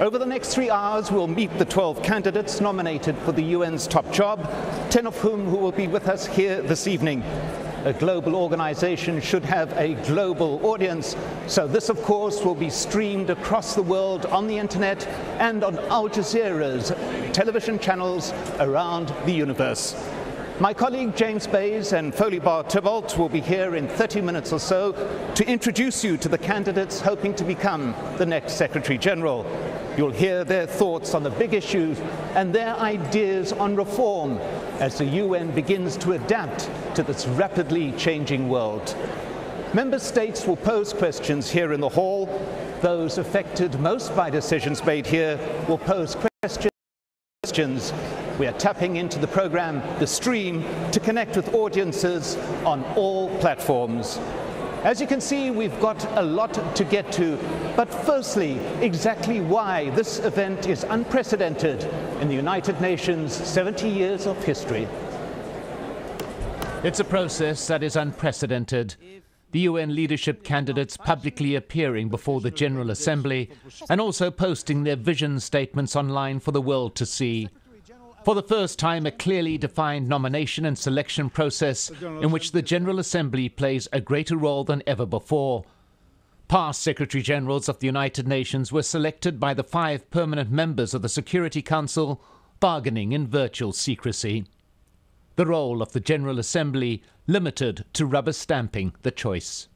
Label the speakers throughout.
Speaker 1: Over the next 3 hours, we'll meet the 12 candidates nominated for the UN's top job, 10 of whom will be with us here this evening. A global organization should have a global audience, so this, of course, will be streamed across the world on the internet and on Al Jazeera's television channels around the universe. My colleague James Bays and Foleybar Tybalt will be here in 30 minutes or so to introduce you to the candidates hoping to become the next Secretary General. You'll hear their thoughts on the big issues and their ideas on reform as the UN begins to adapt to this rapidly changing world. Member states will pose questions here in the hall. Those affected most by decisions made here will pose questions. We are tapping into the program, The Stream, to connect with audiences on all platforms. As you can see, we've got a lot to get to, but firstly, exactly why this event is unprecedented in the United Nations' 70 years of history.
Speaker 2: It's a process that is unprecedented. The UN leadership candidates publicly appearing before the General Assembly and also posting their vision statements online for the world to see. For the first time, a clearly defined nomination and selection process in which the General Assembly plays a greater role than ever before. Past Secretary Generals of the United Nations were selected by the 5 permanent members of the Security Council, bargaining in virtual secrecy. The role of the General Assembly limited to rubber stamping the choice.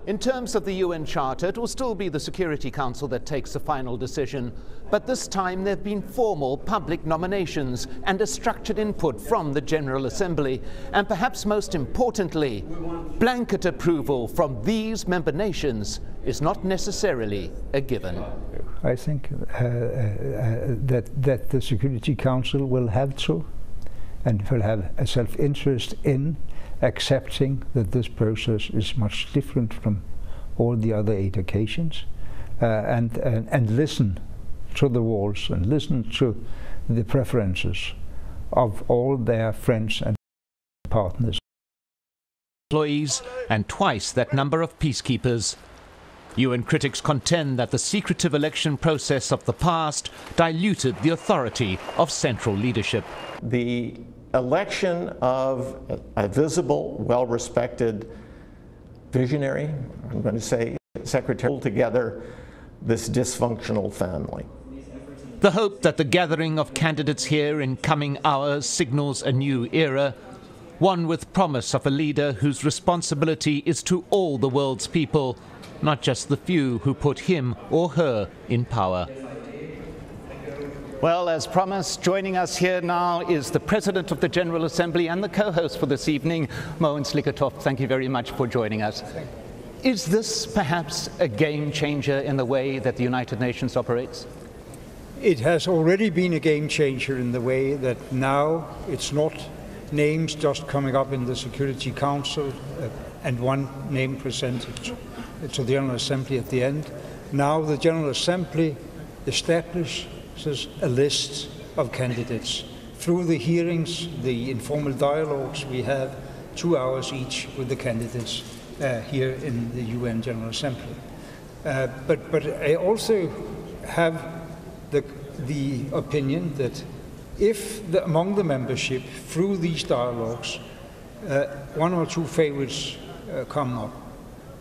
Speaker 1: In terms of the UN Charter, it will still be the Security Council that takes the final decision, but this time there have been formal public nominations and a structured input from the General Assembly, and perhaps most importantly, blanket approval from these member nations is not necessarily a given.
Speaker 3: I think that the Security Council will have to and will have a self-interest in accepting that this process is much different from all the other 8 occasions, and listen to the walls and listen to the preferences of all their friends and partners.
Speaker 2: Employees and twice that number of peacekeepers. UN critics contend that the secretive election process of the past diluted the authority of central leadership.
Speaker 4: The election of a visible, well-respected visionary, I'm going to say secretary, together this dysfunctional family.
Speaker 2: The hope that the gathering of candidates here in coming hours signals a new era, one with promise of a leader whose responsibility is to all the world's people, not just the few who put him or her in power.
Speaker 1: Well, as promised, joining us here now is the President of the General Assembly and the co-host for this evening, Mogens Lykketoft. Thank you very much for joining us. Is this perhaps a game changer in the way that the United Nations operates?
Speaker 5: It has already been a game changer in the way that now it's not names just coming up in the Security Council and one name presented to the General Assembly at the end. Now the General Assembly establishes a list of candidates. Through the hearings, the informal dialogues, we have 2 hours each with the candidates here in the UN General Assembly. But I also have the opinion that if among the membership, through these dialogues, 1 or 2 favorites come up,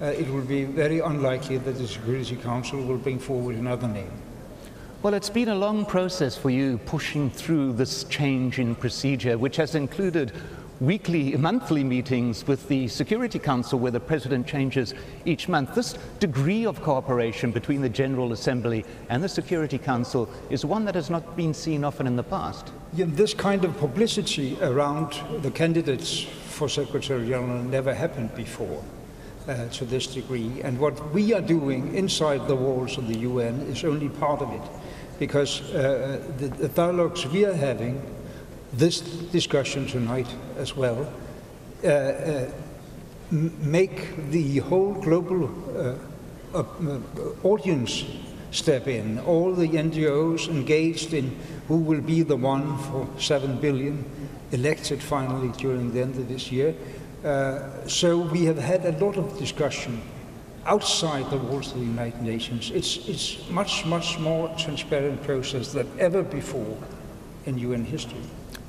Speaker 5: it will be very unlikely that the Security Council will bring forward another name.
Speaker 1: Well, it's been a long process for you pushing through this change in procedure, which has included monthly meetings with the Security Council where the President changes each month. This degree of cooperation between the General Assembly and the Security Council is one that has not been seen often in the past.
Speaker 5: Yeah, this kind of publicity around the candidates for Secretary General never happened before to this degree. And what we are doing inside the walls of the UN is only part of it. Because the dialogues we are having, this discussion tonight as well, make the whole global audience step in. All the NGOs engaged in who will be the one for 7 billion elected finally during the end of this year. So we have had a lot of discussion outside the walls of the United Nations. It's much more transparent process than ever before in UN history.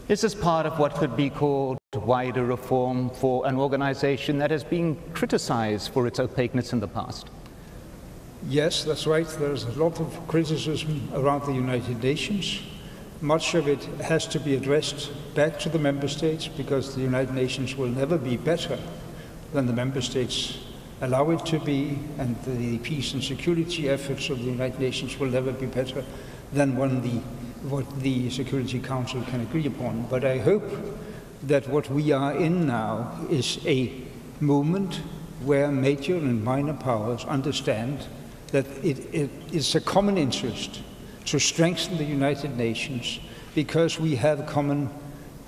Speaker 1: Is this part of what could be called wider reform for an organization that has been criticized for its opaqueness in the past?
Speaker 5: Yes, that's right. There's a lot of criticism around the United Nations. Much of it has to be addressed back to the member states, because the United Nations will never be better than the member states allow it to be, and the peace and security efforts of the United Nations will never be better than what the Security Council can agree upon. But I hope that what we are in now is a moment where major and minor powers understand that it is a common interest to strengthen the United Nations, because we have common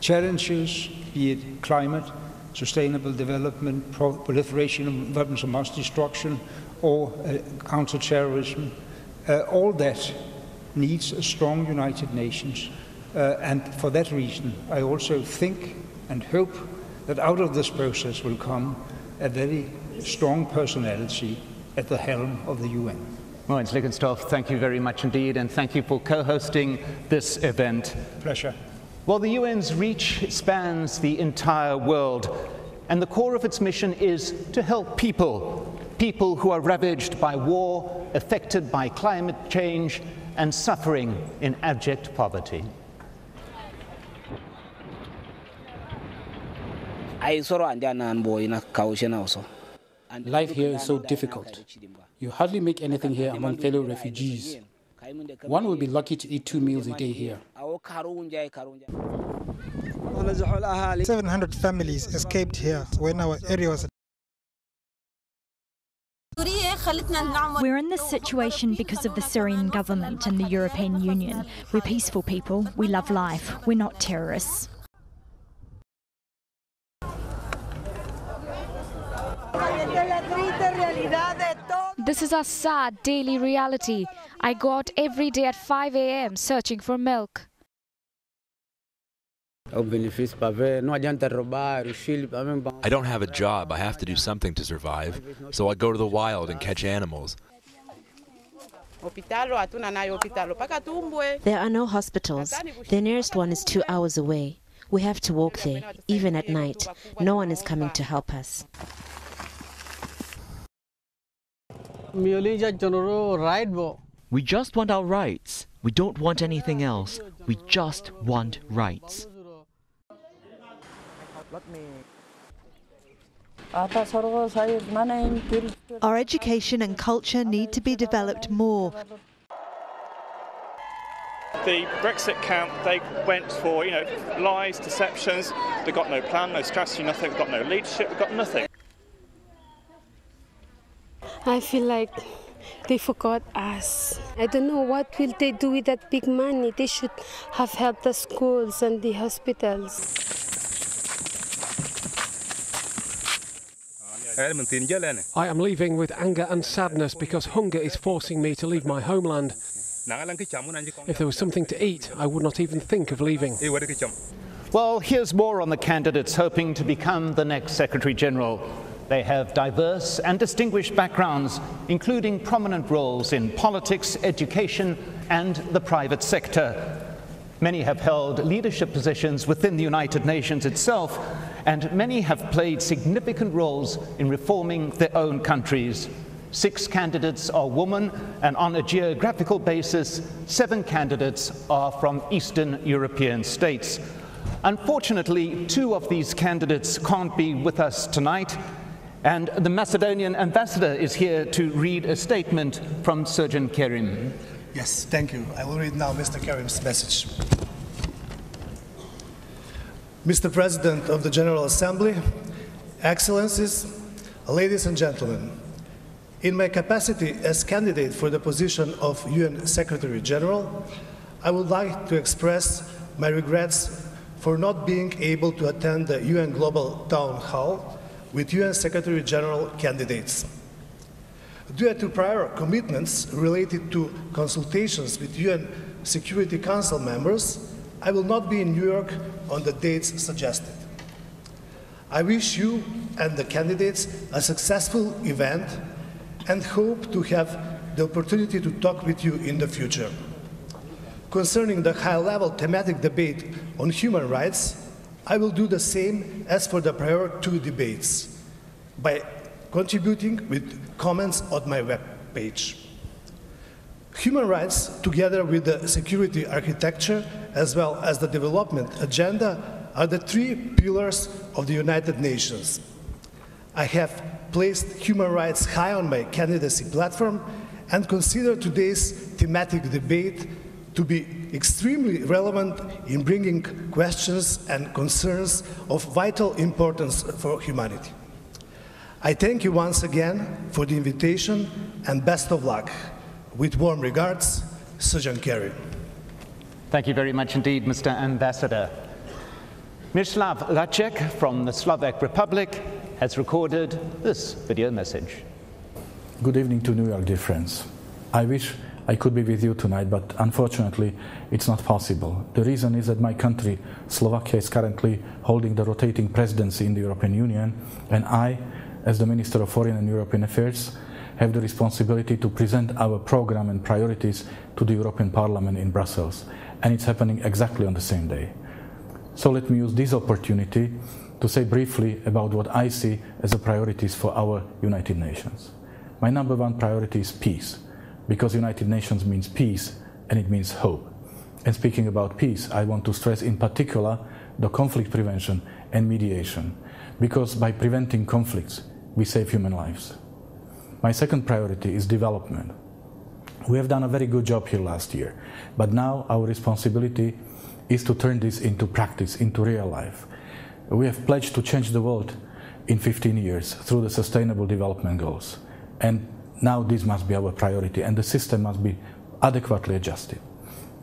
Speaker 5: challenges, be it climate, sustainable development, proliferation of weapons of mass destruction, or counter-terrorism. All that needs a strong United Nations, and for that reason I also think and hope that out of this process will come a very strong personality at the helm of the UN.
Speaker 1: Mogens Lykketoft, thank you very much indeed, and thank you for co-hosting this event.
Speaker 5: Pleasure.
Speaker 1: Well, the UN's reach spans the entire world, and the core of its mission is to help people who are ravaged by war, affected by climate change, and suffering in abject poverty.
Speaker 6: Life here is so difficult. You hardly make anything here among fellow refugees. One will be lucky to eat 2 meals a day here.
Speaker 7: 700 families escaped here when our area was.
Speaker 8: We're in this situation because of the Syrian government and the European Union. We're peaceful people. We love life. We're not terrorists.
Speaker 9: This is our sad daily reality. I go out every day at 5 a.m. searching for milk.
Speaker 10: I don't have a job. I have to do something to survive. So I go to the wild and catch animals.
Speaker 11: There are no hospitals. The nearest one is 2 hours away. We have to walk there, even at night. No one is coming to help us.
Speaker 12: We just want our rights. We don't want anything else. We just want rights.
Speaker 13: Our education and culture need to be developed more.
Speaker 14: The Brexit camp, they went for, lies, deceptions. They've got no plan, no strategy, nothing. They've got no leadership, they've got nothing.
Speaker 15: I feel like they forgot us. I don't know what will they do with that big money. They should have helped the schools and the hospitals.
Speaker 16: I am leaving with anger and sadness because hunger is forcing me to leave my homeland. If there was something to eat, I would not even think of leaving.
Speaker 1: Well, here's more on the candidates hoping to become the next Secretary General. They have diverse and distinguished backgrounds, including prominent roles in politics, education, and the private sector. Many have held leadership positions within the United Nations itself, and many have played significant roles in reforming their own countries. 6 candidates are women, and on a geographical basis, 7 candidates are from Eastern European states. Unfortunately, 2 of these candidates can't be with us tonight, and the Macedonian ambassador is here to read a statement from Surgeon Kerim.
Speaker 17: Yes, thank you. I will read now Mr. Kerim's message. Mr. President of the General Assembly, Excellencies, ladies and gentlemen, in my capacity as candidate for the position of UN Secretary General, I would like to express my regrets for not being able to attend the UN Global Town Hall with UN Secretary General candidates. Due to prior commitments related to consultations with UN Security Council members, I will not be in New York on the dates suggested. I wish you and the candidates a successful event and hope to have the opportunity to talk with you in the future. Concerning the high-level thematic debate on human rights, I will do the same as for the prior two debates, by contributing with comments on my web page. Human rights, together with the security architecture as well as the development agenda, are the three pillars of the United Nations. I have placed human rights high on my candidacy platform and consider today's thematic debate to be extremely relevant in bringing questions and concerns of vital importance for humanity. I thank you once again for the invitation and best of luck. With warm regards, Sujan Kerry.
Speaker 1: Thank you very much indeed, Mr. Ambassador. Miroslav Lacek from the Slovak Republic has recorded this video message.
Speaker 18: Good evening to New York, dear friends. I wish I could be with you tonight, but unfortunately it's not possible. The reason is that my country, Slovakia, is currently holding the rotating presidency in the European Union, and I, as the Minister of Foreign and European Affairs, have the responsibility to present our program and priorities to the European Parliament in Brussels, and it's happening exactly on the same day. So let me use this opportunity to say briefly about what I see as the priorities for our United Nations. My number one priority is peace, because United Nations means peace and it means hope. And speaking about peace, I want to stress in particular the conflict prevention and mediation, because by preventing conflicts, we save human lives. My second priority is development. We have done a very good job here last year, but now our responsibility is to turn this into practice, into real life. We have pledged to change the world in 15 years through the Sustainable Development Goals. And now this must be our priority, and the system must be adequately adjusted.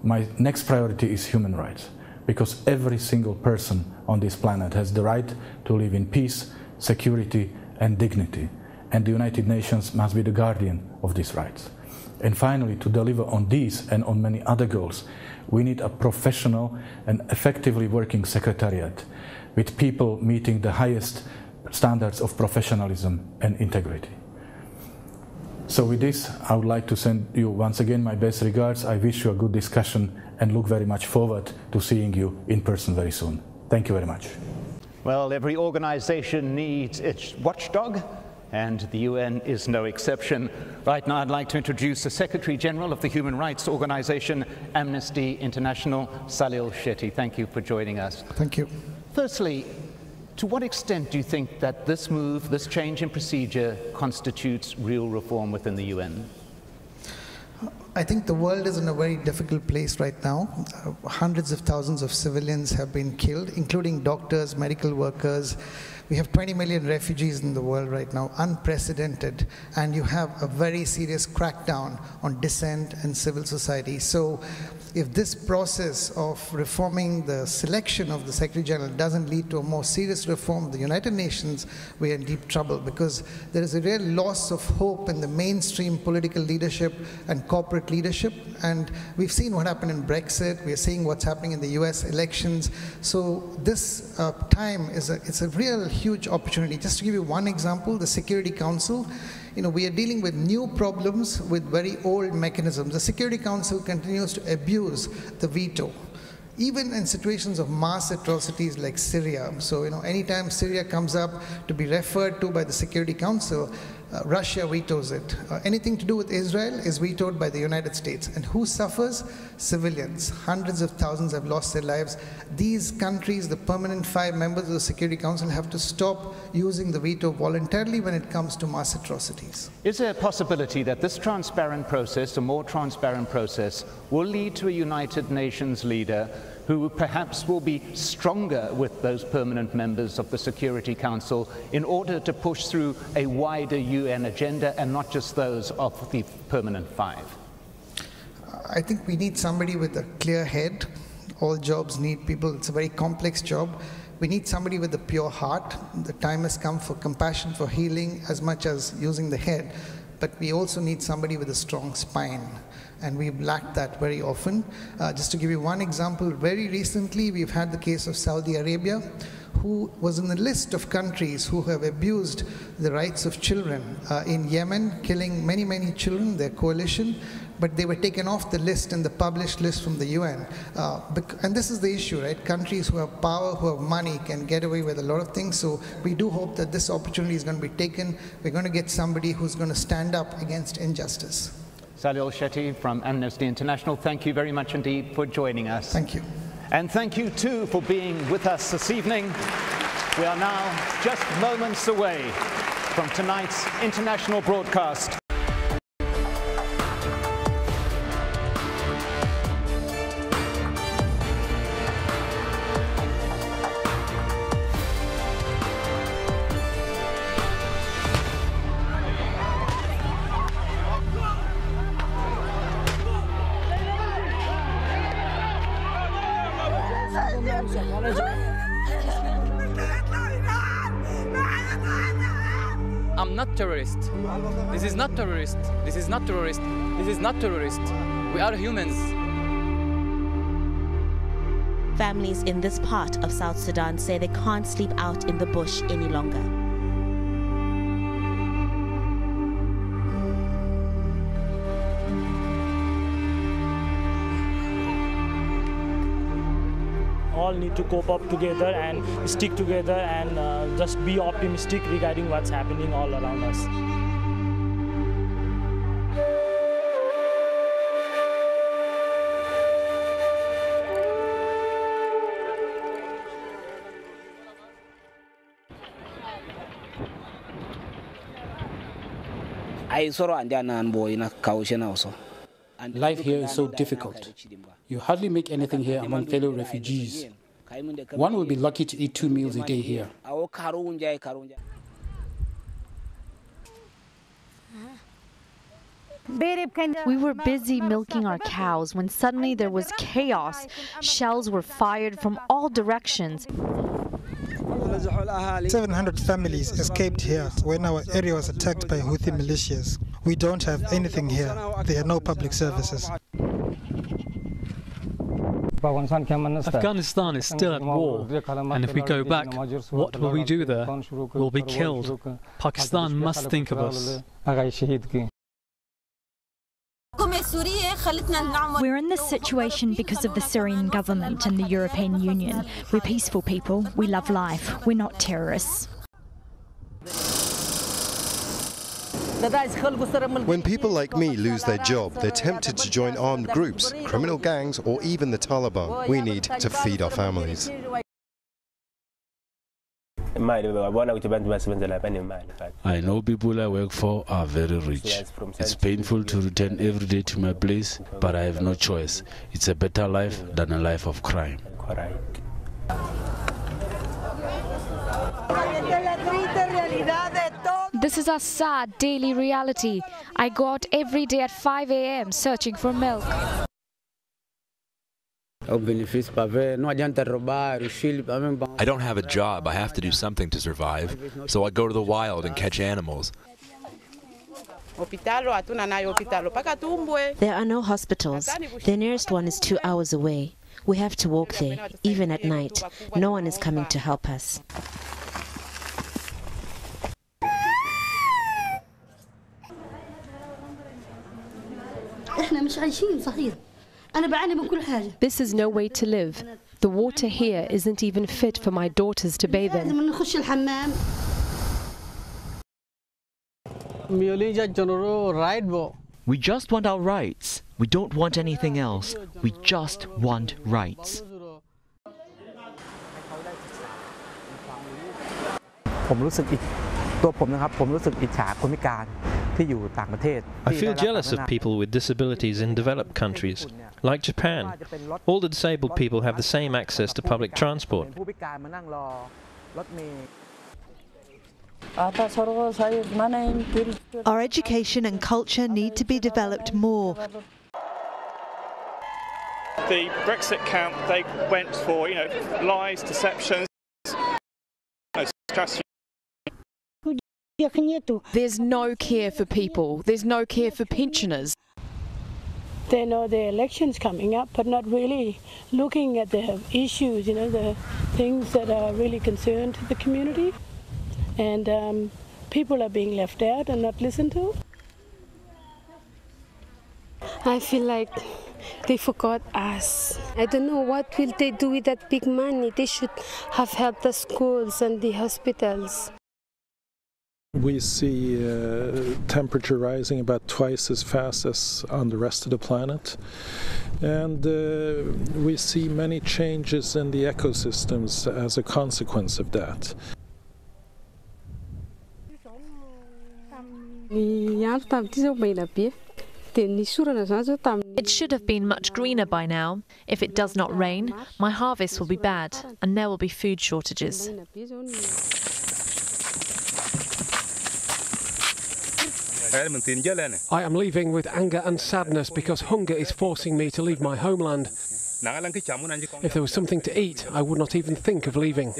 Speaker 18: My next priority is human rights, because every single person on this planet has the right to live in peace, security, and dignity. And the United Nations must be the guardian of these rights. And finally, to deliver on these and on many other goals, we need a professional and effectively working secretariat with people meeting the highest standards of professionalism and integrity. So with this, I would like to send you once again my best regards. I wish you a good discussion and look very much forward to seeing you in person very soon. Thank you very much.
Speaker 1: Well, every organization needs its watchdog, and the UN is no exception. Right now, I'd like to introduce the Secretary General of the human rights organization, Amnesty International, Salil Shetty. Thank you for joining us.
Speaker 7: Thank you.
Speaker 1: Firstly, to what extent do you think that this move, this change in procedure, constitutes real reform within the UN?
Speaker 7: I think the world is in a very difficult place right now. Hundreds of thousands of civilians have been killed, including doctors, medical workers. We have 20 million refugees in the world right now, unprecedented, and you have a very serious crackdown on dissent and civil society. So if this process of reforming the selection of the Secretary General doesn't lead to a more serious reform of the United Nations, we are in deep trouble, because there is a real loss of hope in the mainstream political leadership and corporate leadership. And we've seen what happened in Brexit. We are seeing what's happening in the US elections. So this time it's a real huge opportunity. Just to give you one example, the Security Council, we are dealing with new problems with very old mechanisms. The Security Council continues to abuse the veto, even in situations of mass atrocities like Syria. So, anytime Syria comes up to be referred to by the Security Council, Russia vetoes it. Anything to do with Israel is vetoed by the United States. And who suffers? Civilians. Hundreds of thousands have lost their lives. These countries, the permanent 5 members of the Security Council, have to stop using the veto voluntarily when it comes to mass atrocities.
Speaker 1: Is there a possibility that this transparent process, a more transparent process, will lead to a United Nations leader who perhaps will be stronger with those permanent members of the Security Council in order to push through a wider UN agenda and not just those of the permanent 5?
Speaker 7: I think we need somebody with a clear head. All jobs need people. It's a very complex job. We need somebody with a pure heart. The time has come for compassion, for healing, as much as using the head. But we also need somebody with a strong spine. And we've lacked that very often. Just to give you one example, very recently we've had the case of Saudi Arabia, who was in the list of countries who have abused the rights of children in Yemen, killing many, many children, their coalition, but they were taken off the list in the published list from the UN. And this is the issue, right? Countries who have power, who have money, can get away with a lot of things. So we do hope that this opportunity is going to be taken. We're going to get somebody who's going to stand up against injustice.
Speaker 1: Salil Shetty from Amnesty International, thank you very much indeed for joining us.
Speaker 7: Thank you.
Speaker 1: And thank you too for being with us this evening. We are now just moments away from tonight's international broadcast.
Speaker 19: I'm not terrorist. This is not terrorist. This is not terrorist. This is not terrorist. We are humans.
Speaker 11: Families in this part of South Sudan say they can't sleep out in the bush any longer.
Speaker 20: All need to cope up together and stick together and just be optimistic regarding what's happening all around us.
Speaker 6: Life here is so difficult. You hardly make anything here among fellow refugees. One will be lucky to eat 2 meals a day here.
Speaker 8: We were busy milking our cows when suddenly there was chaos. Shells were fired from all directions.
Speaker 21: 700 families escaped here when our area was attacked by Houthi militias. We don't have anything here. There are no public services.
Speaker 22: Afghanistan is still at war, and if we go back, what will we do there? We'll be killed. Pakistan must think of us.
Speaker 8: We're in this situation because of the Syrian government and the European Union. We're peaceful people. We love life. We're not terrorists.
Speaker 23: When people like me lose their job, they're tempted to join armed groups, criminal gangs, or even the Taliban. We need to feed our families.
Speaker 24: I know people I work for are very rich. It's painful to return every day to my place, but I have no choice. It's a better life than a life of crime.
Speaker 9: This is our sad daily reality. I go out every day at 5 a.m. searching for milk.
Speaker 10: I don't have a job. I have to do something to survive. So I go to the wild and catch animals.
Speaker 11: There are no hospitals. The nearest one is 2 hours away. We have to walk there, even at night. No one is coming to help us.
Speaker 25: This is no way to live. The water here isn't even fit for my daughters to bathe in.
Speaker 12: We just want our rights. We don't want anything else. We just want rights.
Speaker 26: I feel jealous of people with disabilities in developed countries, like Japan. All the disabled people have the same access to public transport.
Speaker 13: Our education and culture need to be developed more.
Speaker 14: The Brexit camp, they went for, lies, deceptions, strategy.
Speaker 27: There's no care for people. There's no care for pensioners.
Speaker 2: They know the elections coming up, but not really looking at the issues, you know, the things that are really concerned to the community. And people are being left out and not listened to.
Speaker 3: I feel like they forgot us. I don't know what will they do with that big money. They should have helped the schools and the hospitals.
Speaker 4: We see temperature rising about twice as fast as on the rest of the planet. And we see many changes in the ecosystems as a consequence of that.
Speaker 5: It should have been much greener by now. If it does not rain, my harvest will be bad and there will be food shortages.
Speaker 15: I am leaving with anger and sadness because hunger is forcing me to leave my homeland. If there was something to eat, I would not even think of leaving.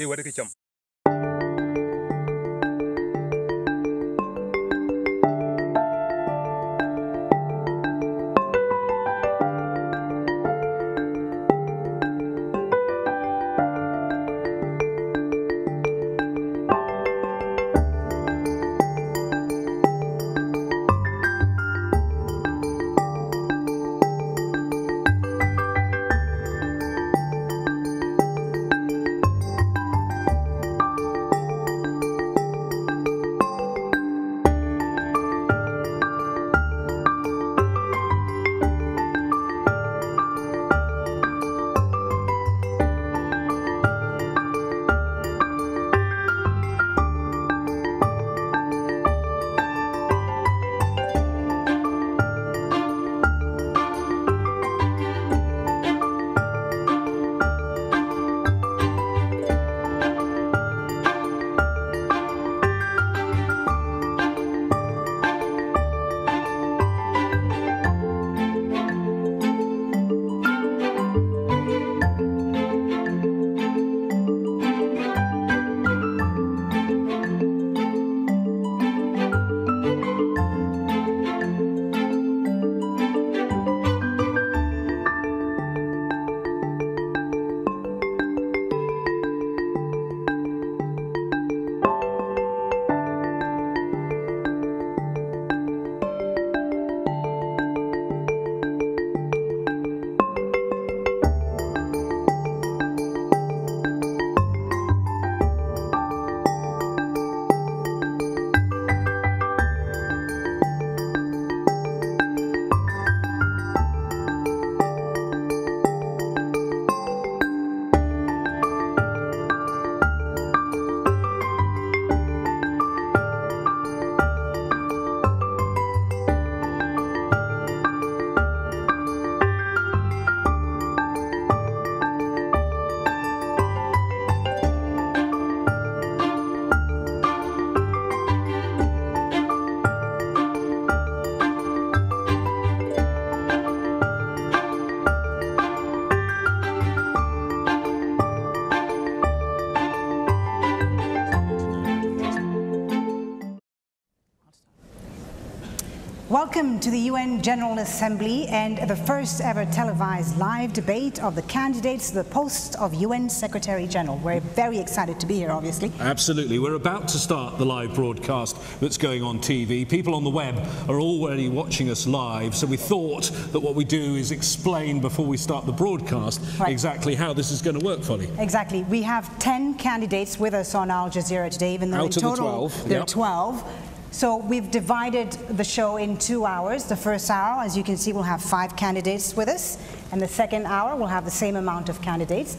Speaker 16: Welcome to the UN General Assembly and the first ever televised live debate of the candidates to the post of UN Secretary General. We're very excited to be here, obviously.
Speaker 27: Absolutely. We're about to start the live broadcast that's going on TV. People on the web are already watching us live, so we thought that what we do is explain before we start the broadcast exactly how this is going to work, Folly.
Speaker 16: Exactly. We have 10 candidates with us on Al Jazeera today, even though
Speaker 27: out
Speaker 16: in total
Speaker 27: of the 12.
Speaker 16: there are 12. So we've divided the show in 2 hours. The first hour, as you can see, we'll have 5 candidates with us. And the second hour, we'll have the same amount of candidates.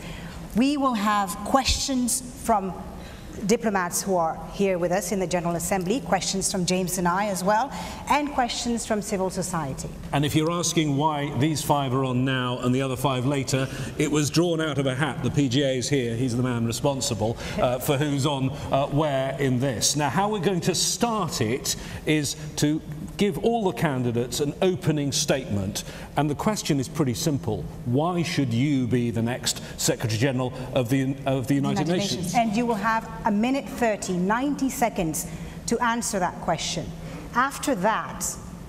Speaker 16: We will have questions from diplomats who are here with us in the General Assembly, questions from James and I as well, and questions from civil society.
Speaker 27: And if you're asking why these 5 are on now and the other 5 later, it was drawn out of a hat. The PGA is here. He's the man responsible for who's on where in this. Now, how we're going to start it is to give all the candidates an opening statement. And the question is pretty simple. Why should you be the next Secretary General of the United Nations?
Speaker 16: And you will have a minute 30, 90 seconds to answer that question. After that,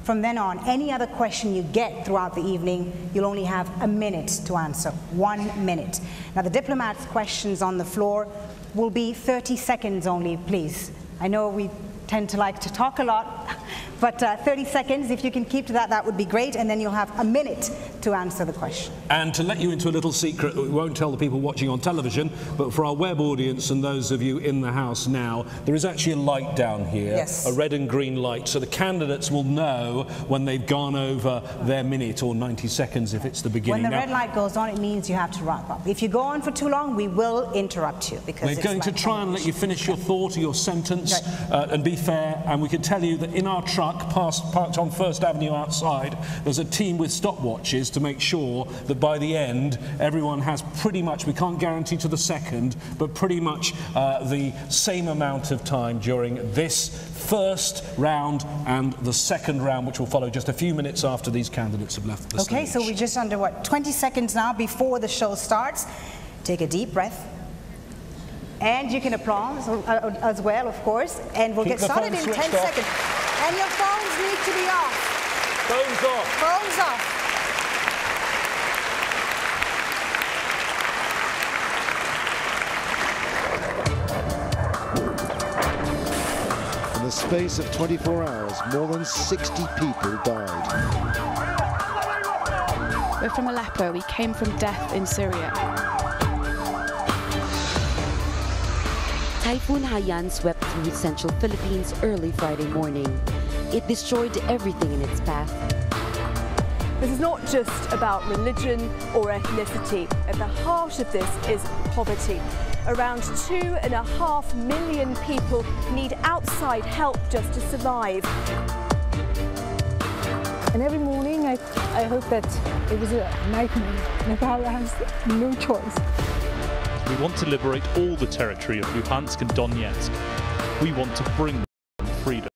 Speaker 16: From then on, any other question you get throughout the evening, you'll only have a minute to answer, 1 minute. Now the diplomats' questions on the floor will be 30 seconds only, please. I know we tend to like to talk a lot, but 30 seconds, if you can keep to that, that would be great, and then you'll have a minute to answer the question.
Speaker 27: And to let you into a little secret, we won't tell the people watching on television, but for our web audience and those of you in the house now, there is actually a light down here,
Speaker 16: yes,
Speaker 27: a red and green light, so the candidates will know when they've gone over their minute or 90 seconds if it's the beginning.
Speaker 16: When the red light goes on, it means you have to wrap up. If you go on for too long, we will interrupt you, because
Speaker 27: we're going to try and let you finish your thought or your sentence, and be fair, and we can tell you that in our truck parked on First Avenue outside, there's a team with stopwatches to make sure that by the end everyone has pretty much, we can't guarantee to the second, but pretty much the same amount of time during this first round and the second round, which will follow just a few minutes after these candidates have left the stage.
Speaker 16: Okay, so we're just under, what, 20 seconds now before the show starts. Take a deep breath. And you can applaud as well, of course, and we'll get started in 10 seconds. And your phones need to be off.
Speaker 27: Phones off.
Speaker 16: Phones off.
Speaker 1: In the space of 24 hours, more than 60 people died.
Speaker 6: We're from Aleppo. We came from death in Syria.
Speaker 7: Typhoon Haiyan swept through central Philippines early Friday morning. It destroyed everything in its path.
Speaker 17: This is not just about religion or ethnicity. At the heart of this is poverty. Around 2.5 million people need outside help just to survive.
Speaker 18: And every morning I hope that it was a nightmare. Nepal has no choice.
Speaker 19: We want to liberate all the territory of Luhansk and Donetsk. We want to bring them freedom.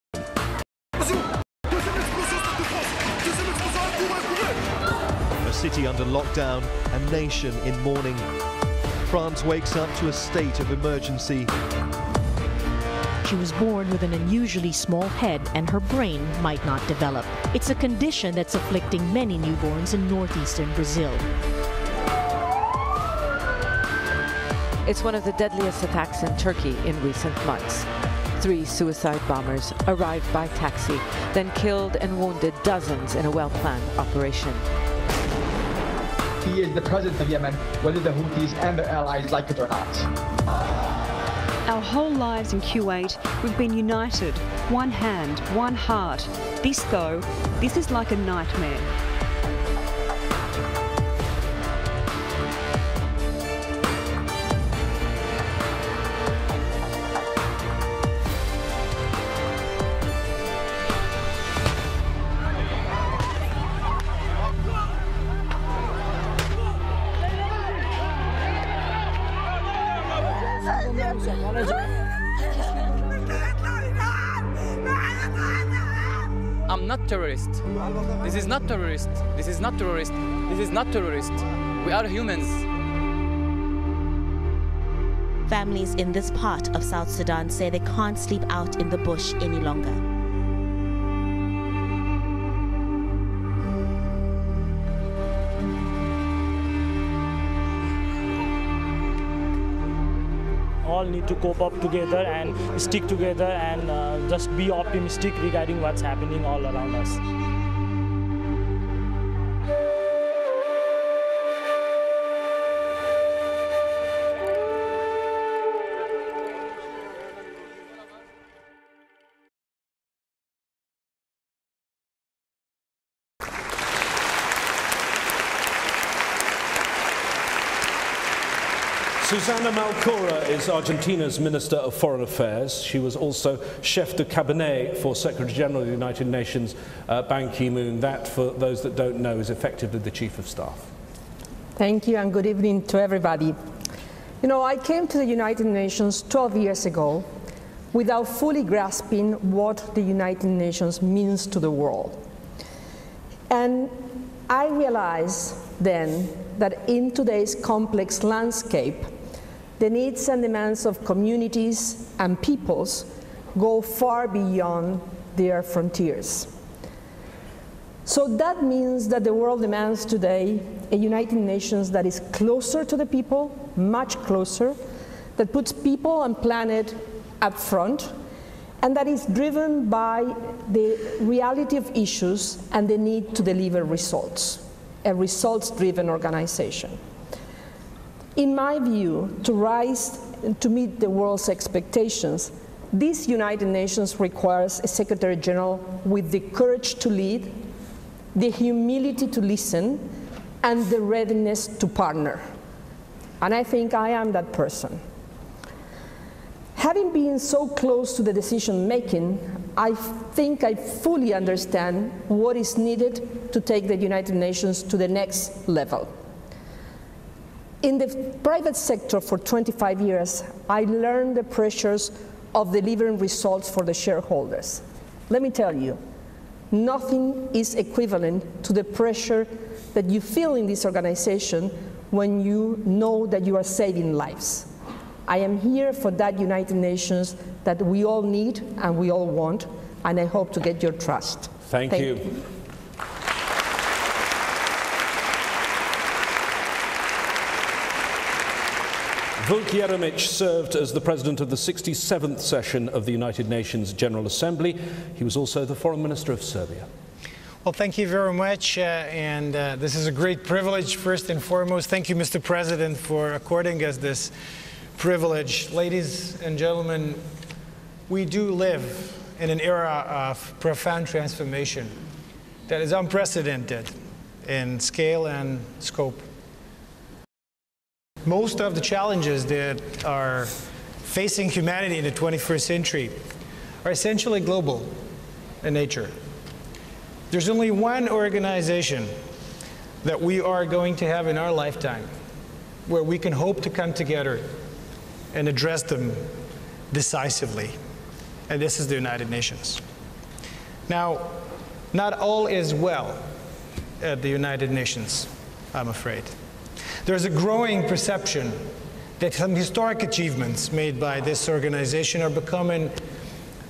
Speaker 20: A city under lockdown, a nation in mourning. France wakes up to a state of emergency.
Speaker 28: She was born with an unusually small head and her brain might not develop. It's a condition that's afflicting many newborns in northeastern Brazil.
Speaker 29: It's one of the deadliest attacks in Turkey in recent months. 3 suicide bombers arrived by taxi, then killed and wounded dozens in a well-planned operation.
Speaker 30: He is the president of Yemen, whether the Houthis and their allies like it or not.
Speaker 31: Our whole lives in Kuwait, we've been united, one hand, one heart. This is like a nightmare.
Speaker 32: I'm not terrorist. This is not terrorist. This is not terrorist. This is not terrorist. We are humans.
Speaker 7: Families in this part of South Sudan say they can't sleep out in the bush any longer.
Speaker 33: All need to cope up together and stick together and just be optimistic regarding what's happening all around us.
Speaker 27: Susana Malcorra is Argentina's Minister of Foreign Affairs. She was also Chef de Cabinet for Secretary General of the United Nations, Ban Ki-moon. That, for those that don't know, is effectively the Chief of Staff.
Speaker 34: Thank you and good evening to everybody. You know, I came to the United Nations 12 years ago without fully grasping what the United Nations means to the world. And I realized then that in today's complex landscape, the needs and demands of communities and peoples go far beyond their frontiers. So that means that the world demands today a United Nations that is closer to the people, much closer, that puts people and planet up front, and that is driven by the reality of issues and the need to deliver results, a results-driven organization. In my view, to rise to meet the world's expectations, this United Nations requires a Secretary General with the courage to lead, the humility to listen, and the readiness to partner. And I think I am that person. Having been so close to the decision making, I think I fully understand what is needed to take the United Nations to the next level. In the private sector for 25 years, I learned the pressures of delivering results for the shareholders. Let me tell you, nothing is equivalent to the pressure that you feel in this organization when you know that you are saving lives. I am here for that United Nations that we all need and we all want, and I hope to get your trust.
Speaker 27: Thank you. Vuk Jeremic served as the president of the 67th session of the United Nations General Assembly. He was also the foreign minister of Serbia.
Speaker 2: Well, thank you very much, this is a great privilege, first and foremost. Thank you, Mr. President, for according us this privilege. Ladies and gentlemen, we do live in an era of profound transformation that is unprecedented in scale and scope. Most of the challenges that are facing humanity in the 21st century are essentially global in nature. There's only one organization that we are going to have in our lifetime where we can hope to come together and address them decisively, and this is the United Nations. Now, not all is well at the United Nations, I'm afraid. There's a growing perception that some historic achievements made by this organization are becoming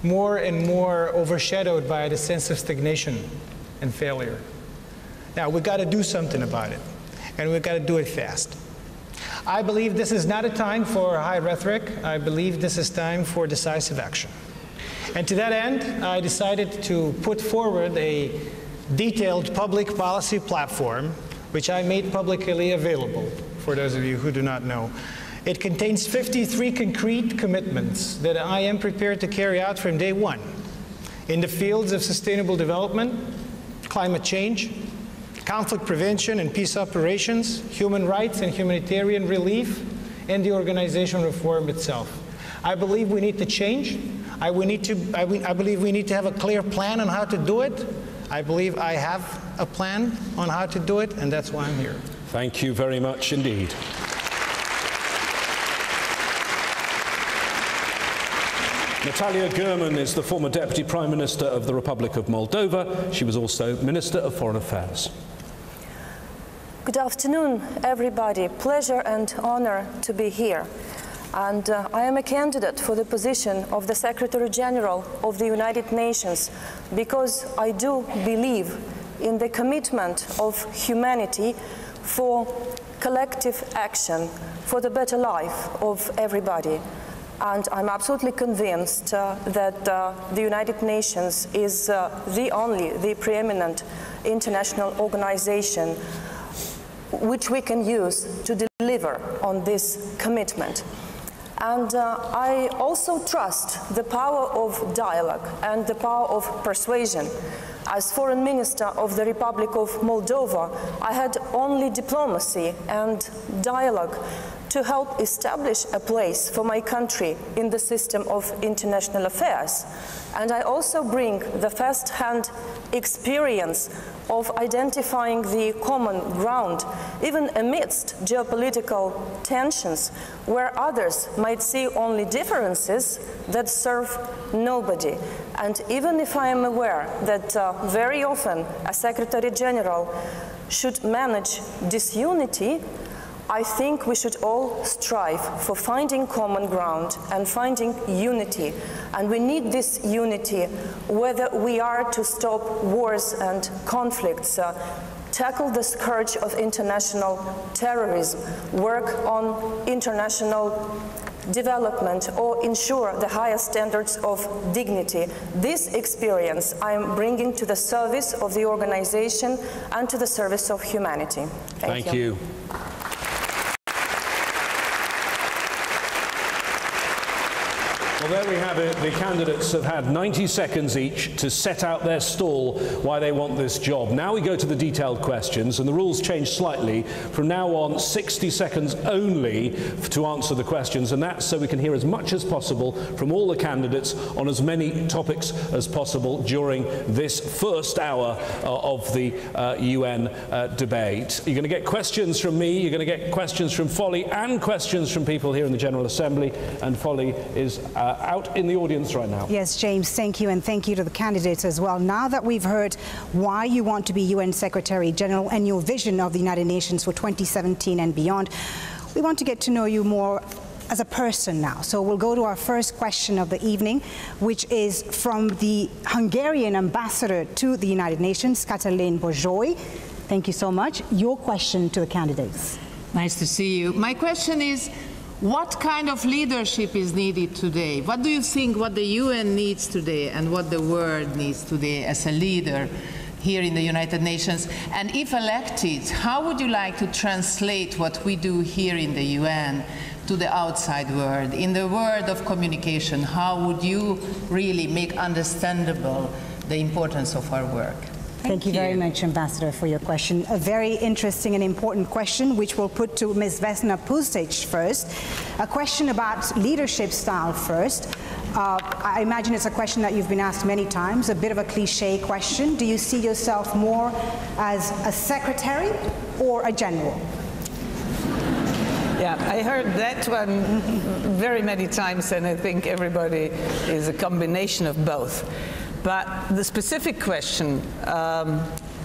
Speaker 2: more and more overshadowed by the sense of stagnation and failure. Now, we've got to do something about it, and we've got to do it fast. I believe this is not a time for high rhetoric. I believe this is time for decisive action. And to that end, I decided to put forward a detailed public policy platform which I made publicly available for those of you who do not know. It contains 53 concrete commitments that I am prepared to carry out from day one in the fields of sustainable development, climate change, conflict prevention and peace operations, human rights and humanitarian relief, and the organizational reform itself. I believe we need to change. I believe we need to have a clear plan on how to do it. I believe I have a plan on how to do it, and that's why I'm here.
Speaker 27: Thank you very much indeed. Natalia Gurman is the former Deputy Prime Minister of the Republic of Moldova. She was also Minister of Foreign Affairs.
Speaker 8: Good afternoon, everybody. Pleasure and honor to be here. And I am a candidate for the position of the Secretary General of the United Nations because I do believe in the commitment of humanity for collective action for the better life of everybody. And I'm absolutely convinced that the United Nations is the preeminent international organization which we can use to deliver on this commitment. And I also trust the power of dialogue and the power of persuasion. As Foreign Minister of the Republic of Moldova, I had only diplomacy and dialogue to help establish a place for my country in the system of international affairs. And I also bring the first-hand experience of identifying the common ground, even amidst geopolitical tensions, where others might see only differences that serve nobody. And even if I am aware that very often a Secretary General should manage disunity, I think we should all strive for finding common ground and finding unity. And we need this unity whether we are to stop wars and conflicts, tackle the scourge of international terrorism, work on international development, or ensure the highest standards of dignity. This experience I am bringing to the service of the organization and to the service of humanity. Thank you.
Speaker 27: Well, there we have it. The candidates have had 90 seconds each to set out their stall why they want this job. Now we go to the detailed questions, and the rules change slightly. From now on, 60 seconds only to answer the questions, and that's so we can hear as much as possible from all the candidates on as many topics as possible during this first hour of the UN debate. You're going to get questions from me, you're going to get questions from Folly, and questions from people here in the General Assembly, and Folly is out in the audience right now.
Speaker 16: Yes, James, thank you, and thank you to the candidates as well. Now that we've heard why you want to be UN Secretary General and your vision of the United Nations for 2017 and beyond, we want to get to know you more as a person now. So we'll go to our first question of the evening, which is from the Hungarian ambassador to the United Nations, Katalin Borzsói. Thank you so much. Your question to the candidates.
Speaker 3: Nice to see you. My question is, what kind of leadership is needed today? What do you think what the UN needs today and what the world needs today as a leader here in the United Nations? And if elected, how would you like to translate what we do here in the UN to the outside world? In the world of communication, how would you really make understandable the importance of our work?
Speaker 16: Thank you very much, Ambassador, for your question. A very interesting and important question, which we'll put to Ms. Vesna Pusic first. A question about leadership style first. I imagine it's a question that you've been asked many times, a bit of a cliche question. Do you see yourself more as a secretary or a general?
Speaker 4: Yeah, I heard that one very many times, and I think everybody is a combination of both. But the specific question,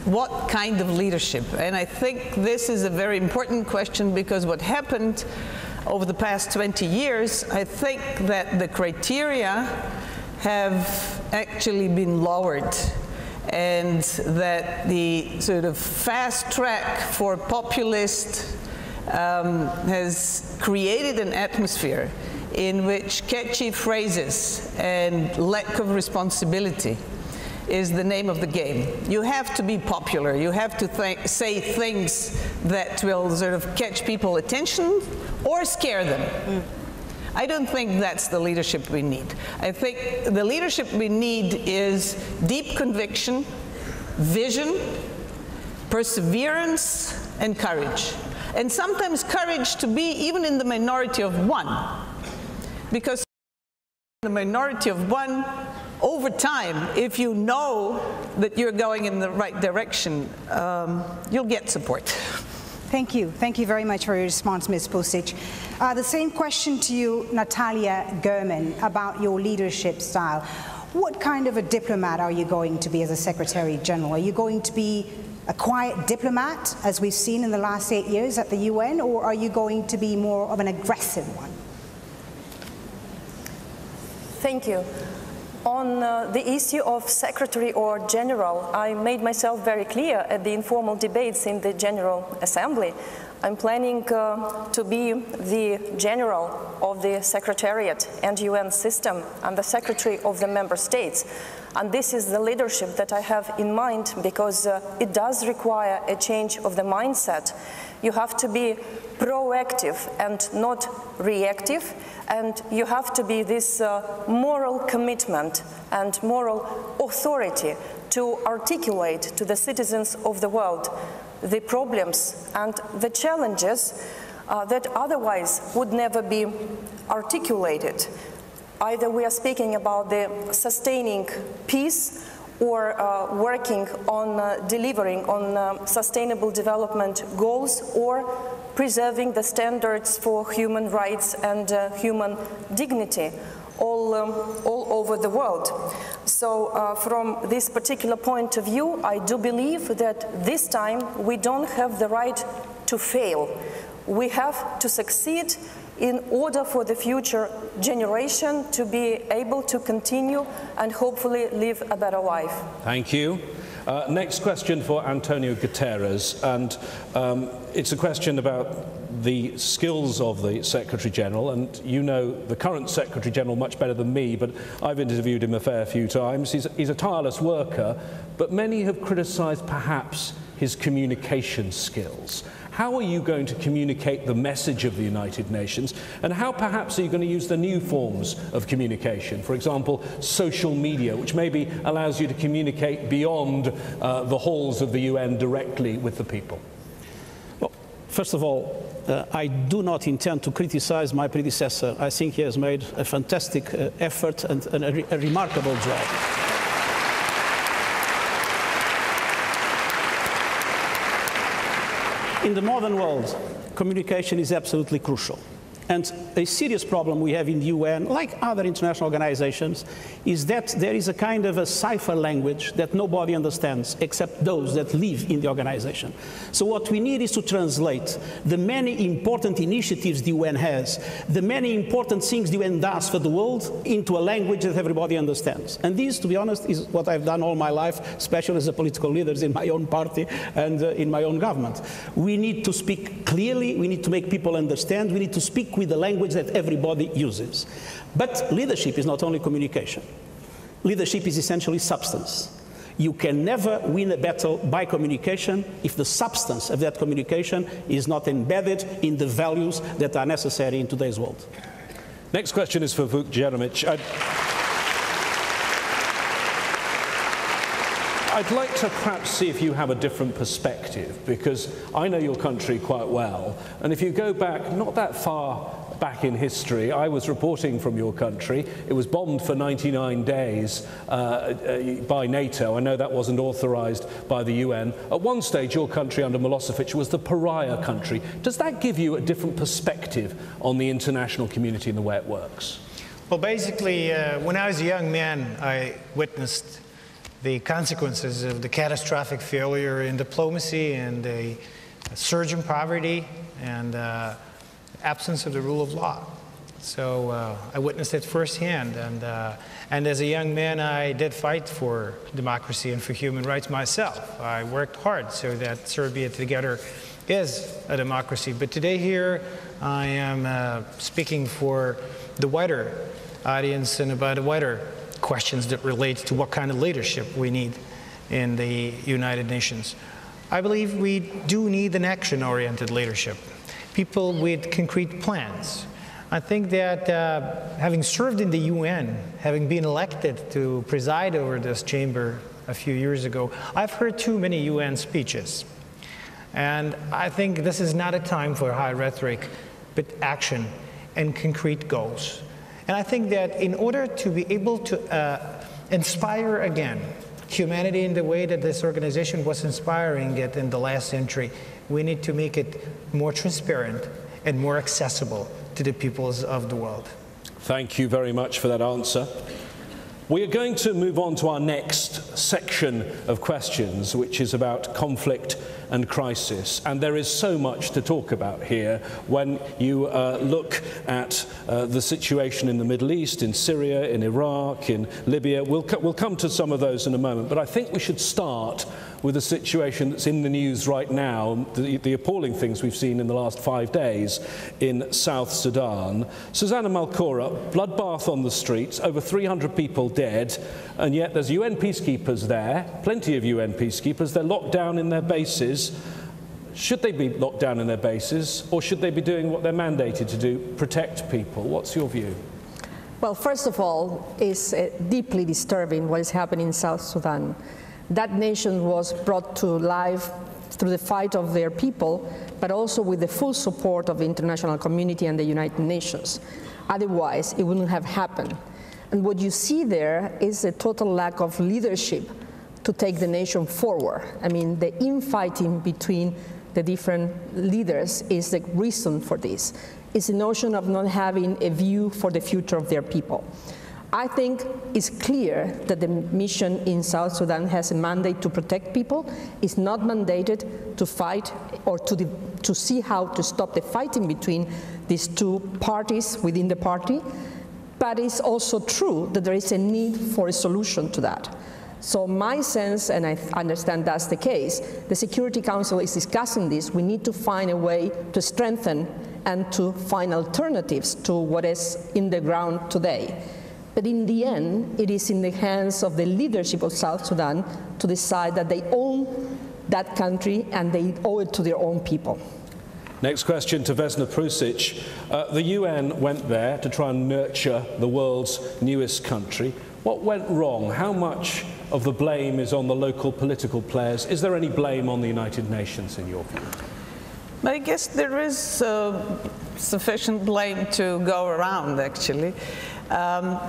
Speaker 4: what kind of leadership? And I think this is a very important question, because what happened over the past 20 years, I think that the criteria have actually been lowered, and that the sort of fast track for populist has created an atmosphere in which catchy phrases and lack of responsibility is the name of the game. You have to be popular. You have to say things that will sort of catch people's attention or scare them. I don't think that's the leadership we need. I think the leadership we need is deep conviction, vision, perseverance, and courage. And sometimes courage to be even in the minority of one. Because the minority of one, over time, if you know that you're going in the right direction, you'll get support.
Speaker 16: Thank you. Thank you very much for your response, Ms. Pusic. The same question to you, Natalia German, about your leadership style. What kind of a diplomat are you going to be as a Secretary General? Are you going to be a quiet diplomat, as we've seen in the last 8 years at the UN, or are you going to be more of an aggressive one?
Speaker 8: Thank you. On the issue of Secretary or General, I made myself very clear at the informal debates in the General Assembly. I'm planning to be the General of the Secretariat and UN system and the Secretary of the Member States. And this is the leadership that I have in mind, because it does require a change of the mindset. You have to be proactive and not reactive, and you have to be this moral commitment and moral authority to articulate to the citizens of the world the problems and the challenges that otherwise would never be articulated. Either we are speaking about the sustaining peace or working on delivering on sustainable development goals, or preserving the standards for human rights and human dignity all over the world. So from this particular point of view, I do believe that this time we don't have the right to fail. We have to succeed in order for the future generation to be able to continue and hopefully live a better life.
Speaker 27: Thank you. Next question for Antonio Guterres, and it's a question about the skills of the Secretary General, and you know the current Secretary General much better than me, but I've interviewed him a fair few times. He's a tireless worker, but many have criticised perhaps his communication skills. How are you going to communicate the message of the United Nations, and how perhaps are you going to use the new forms of communication? For example, social media, which maybe allows you to communicate beyond the halls of the UN directly with the people.
Speaker 5: Well, first of all, I do not intend to criticize my predecessor. I think he has made a fantastic effort and a remarkable job. In the modern world, communication is absolutely crucial. And a serious problem we have in the UN, like other international organizations, is that there is a kind of a cipher language that nobody understands except those that live in the organization. So what we need is to translate the many important initiatives the UN has, the many important things the UN does for the world, into a language that everybody understands. And this, to be honest, is what I've done all my life, especially as a political leader in my own party and in my own government. We need to speak clearly, we need to make people understand, we need to speak with the language that everybody uses. But leadership is not only communication. Leadership is essentially substance. You can never win a battle by communication if the substance of that communication is not embedded in the values that are necessary in today's world.
Speaker 27: Next question is for Vuk Jeremic. I'd like to perhaps see if you have a different perspective, because I know your country quite well, and if you go back not that far back in history, I was reporting from your country. It was bombed for 99 days by NATO. I know that wasn't authorized by the UN. At one stage, your country under Milosevic was the pariah country. Does that give you a different perspective on the international community and the way it works?
Speaker 2: Well, basically, when I was a young man, I witnessed the consequences of the catastrophic failure in diplomacy and the surge in poverty and absence of the rule of law. So I witnessed it firsthand, and as a young man I did fight for democracy and for human rights myself. I worked hard so that Serbia together is a democracy. But today here I am speaking for the wider audience and about the wider questions that relate to what kind of leadership we need in the United Nations. I believe we do need an action-oriented leadership, people with concrete plans. I think that having served in the UN, having been elected to preside over this chamber a few years ago, I've heard too many UN speeches. And I think this is not a time for high rhetoric, but action and concrete goals. And I think that in order to be able to inspire again humanity in the way that this organization was inspiring it in the last century, we need to make it more transparent and more accessible to the peoples of the world.
Speaker 27: Thank you very much for that answer. We are going to move on to our next section of questions, which is about conflict and crisis. And there is so much to talk about here when you look at the situation in the Middle East, in Syria, in Iraq, in Libya. We'll come to some of those in a moment, but I think we should start with a situation that's in the news right now, the appalling things we've seen in the last 5 days in South Sudan. Susanna Malcorra, bloodbath on the streets, over 300 people dead, and yet there's UN peacekeepers there, plenty of UN peacekeepers. They're locked down in their bases. Should they be locked down in their bases, or should they be doing what they're mandated to do, protect people? What's your view?
Speaker 34: Well, first of all, it's deeply disturbing what is happening in South Sudan. That nation was brought to life through the fight of their people, but also with the full support of the international community and the United Nations. Otherwise, it wouldn't have happened. And what you see there is a total lack of leadership to take the nation forward. I mean, the infighting between the different leaders is the reason for this. It's the notion of not having a view for the future of their people. I think it's clear that the mission in South Sudan has a mandate to protect people. It's not mandated to fight or to see how to stop the fighting between these two parties within the party. But it's also true that there is a need for a solution to that. So my sense, and I understand that's the case, the Security Council is discussing this. We need to find a way to strengthen and to find alternatives to what is in the ground today. But in the end, it is in the hands of the leadership of South Sudan to decide that they own that country and they owe it to their own people.
Speaker 27: Next question to Vesna Prusic. The UN went there to try and nurture the world's newest country. What went wrong? How much of the blame is on the local political players? Is there any blame on the United Nations in your view?
Speaker 4: I guess there is sufficient blame to go around, actually.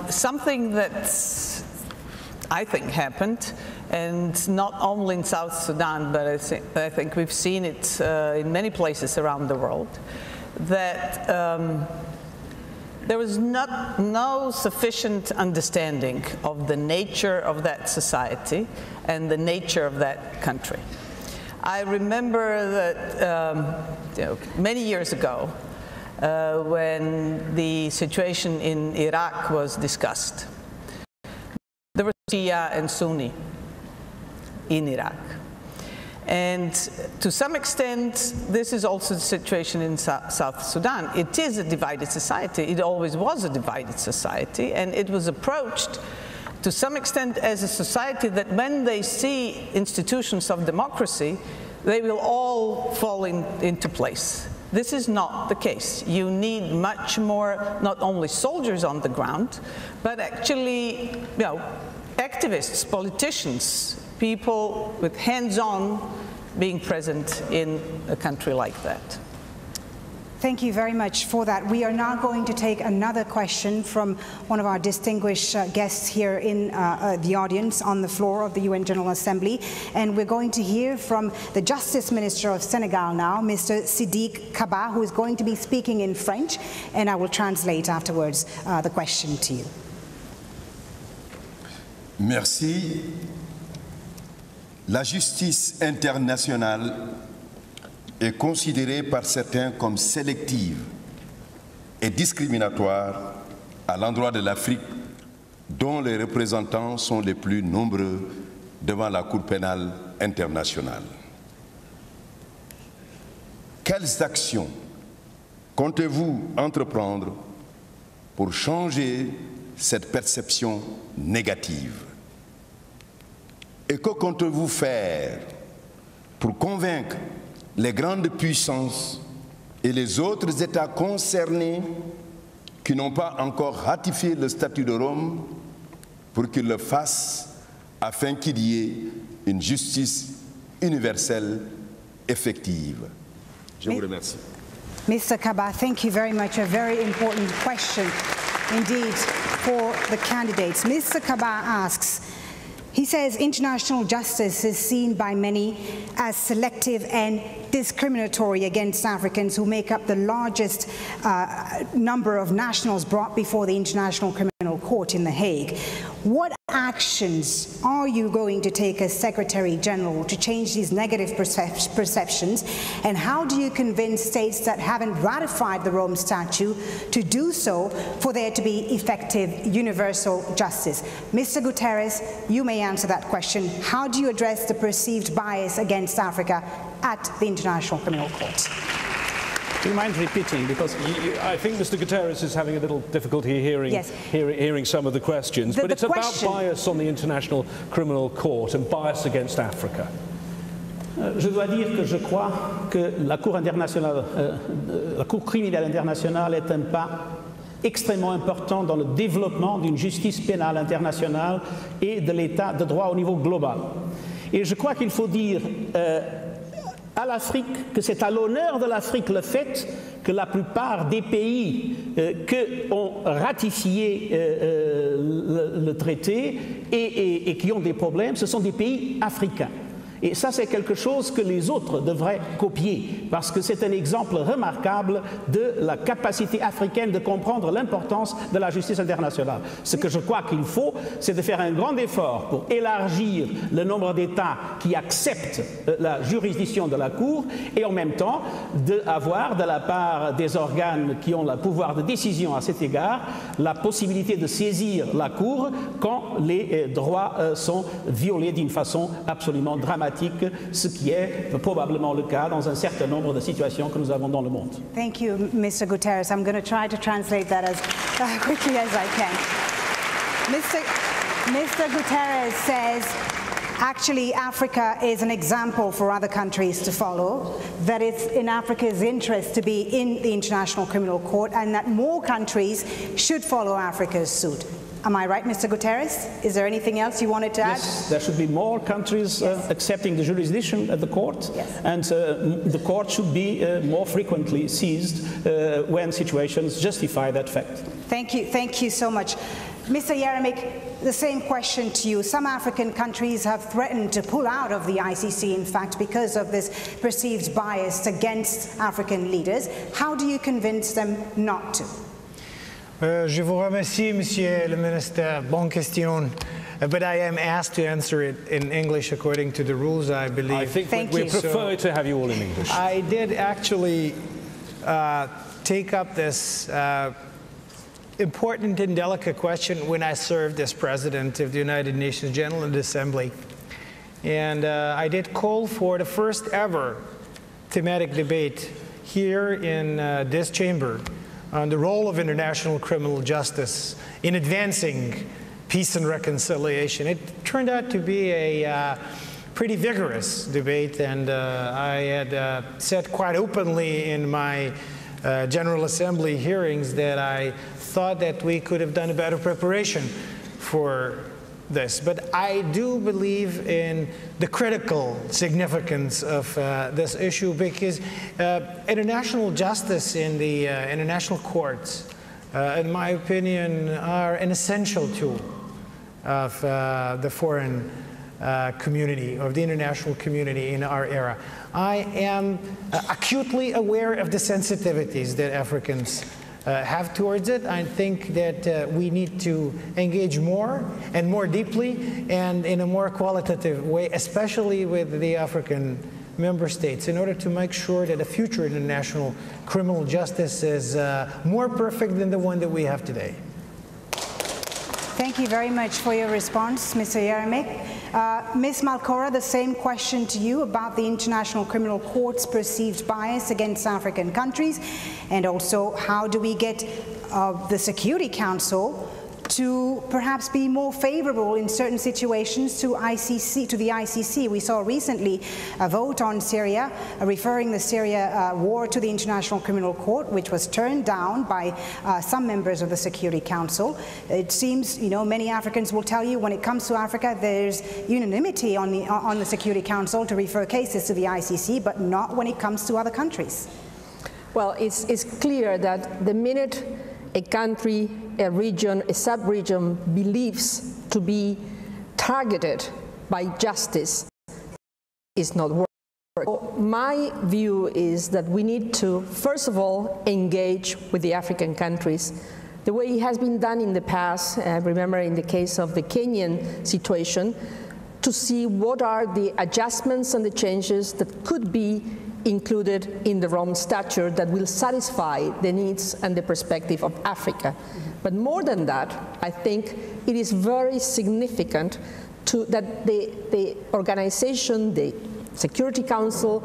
Speaker 4: Something that I think happened, and not only in South Sudan, but I think we've seen it in many places around the world, that there was no sufficient understanding of the nature of that society and the nature of that country. I remember that many years ago, when the situation in Iraq was discussed, there were Shia and Sunni in Iraq. And to some extent, this is also the situation in South Sudan. It is a divided society. It always was a divided society, and it was approached to some extent as a society that when they see institutions of democracy, they will all fall into place. This is not the case. You need much more, not only soldiers on the ground, but actually, activists, politicians, people with hands-on being present in a country like that.
Speaker 16: Thank you very much for that. We are now going to take another question from one of our distinguished guests here in the audience on the floor of the UN General Assembly. And we're going to hear from the Justice Minister of Senegal now, Mr. Sidiki Kaba, who is going to be speaking in French, and I will translate afterwards the question to you.
Speaker 1: Merci. La justice internationale est considérée par certains comme sélective et discriminatoire à l'endroit de l'Afrique, dont les représentants sont les plus nombreux devant la Cour pénale internationale. Quelles actions comptez-vous entreprendre pour changer cette perception négative? Et que comptez-vous faire pour convaincre les grandes puissances et les autres États concernés qui n'ont pas encore ratifié le statut de Rome pour qu'ils le fassent afin qu'il y ait une justice universelle effective? Je vous remercie.
Speaker 16: Mr. Kaba, thank you very much. A very important question indeed for the candidates. Mr. Kaba asks, he says international justice is seen by many as selective and discriminatory against Africans who make up the largest number of nationals brought before the International Criminal Court in The Hague. What actions are you going to take as Secretary General to change these negative perceptions, and how do you convince states that haven't ratified the Rome Statute to do so for there to be effective universal justice? Mr. Guterres, you may answer that question. How do you address the perceived bias against Africa at the International Criminal Court?
Speaker 5: Do you mind repeating? Because
Speaker 27: I think Mr. Guterres is having a little difficulty hearing,
Speaker 16: yes,
Speaker 27: hearing some of the questions. But it's about bias on the International Criminal Court and bias against Africa.
Speaker 5: Je dois dire que je crois que la Cour internationale, la Cour criminelle internationale est un pas extrêmement important dans le développement d'une justice pénale internationale et de l'état de droit au niveau global. Et je crois qu'il faut dire à l'Afrique que c'est à l'honneur de l'Afrique le fait que la plupart des pays qui ont ratifié le traité et qui ont des problèmes, ce sont des pays africains. Et ça, c'est quelque chose que les autres devraient copier, parce que c'est un exemple remarquable de la capacité africaine de comprendre l'importance de la justice internationale. Ce que je crois qu'il faut, c'est de faire un grand effort pour élargir le nombre d'États qui acceptent la juridiction de la Cour, et en même temps d'avoir de la part des organes qui ont le pouvoir de décision à cet égard, la possibilité de saisir la Cour quand les droits sont violés d'une façon absolument dramatique, ce qui est probablement le cas dans un certain nombre de situations que nous avons dans le monde.
Speaker 16: Thank you, Mr. Guterres. I'm going to try to translate that as quickly as I can. Mr. Guterres says, actually, Africa is an example for other countries to follow, that it's in Africa's interest to be in the International Criminal Court, and that more countries should follow Africa's suit. Am I right, Mr. Guterres? Is there anything else you wanted to add?
Speaker 5: Yes, there should be more countries accepting the jurisdiction at the court, and the court should be more frequently seized when situations justify that fact.
Speaker 16: Thank you so much. Mr. Yeremik, the same question to you. Some African countries have threatened to pull out of the ICC, in fact, because of this perceived bias against African leaders. How do you convince them not to?
Speaker 2: Je vous remercie, Monsieur le Ministre. Bonne question. But I am asked to answer it in English according to the rules, I believe.
Speaker 27: I think we prefer to have you all in English.
Speaker 2: I did actually take up this important and delicate question when I served as President of the United Nations General Assembly. And I did call for the first ever thematic debate here in this chamber on the role of international criminal justice in advancing peace and reconciliation. It turned out to be a pretty vigorous debate, and I had said quite openly in my General Assembly hearings that I thought that we could have done a better preparation for this. But I do believe in the critical significance of this issue, because international justice in the international courts, in my opinion, are an essential tool of the foreign community, of the international community in our era. I am acutely aware of the sensitivities that Africans have towards it. I think that we need to engage more and more deeply and in a more qualitative way, especially with the African member states, in order to make sure that a future international criminal justice is more perfect than the one that we have today.
Speaker 16: Thank you very much for your response, Mr. Yeremik. Ms. Malcorra, the same question to you about the International Criminal Court's perceived bias against African countries, and also how do we get the Security Council to perhaps be more favorable in certain situations to the ICC. We saw recently a vote on Syria, referring the Syria war to the International Criminal Court, which was turned down by some members of the Security Council. It seems, you know, many Africans will tell you when it comes to Africa, there's unanimity on the Security Council to refer cases to the ICC, but not when it comes to other countries.
Speaker 34: Well, it's clear that the minute a country, a region, a sub-region believes to be targeted by justice is not working. My view is that we need to, first of all, engage with the African countries the way it has been done in the past. Remember in the case of the Kenyan situation, to see what are the adjustments and the changes that could be included in the Rome Statute that will satisfy the needs and the perspective of Africa. But more than that, I think it is very significant that the organization, the Security Council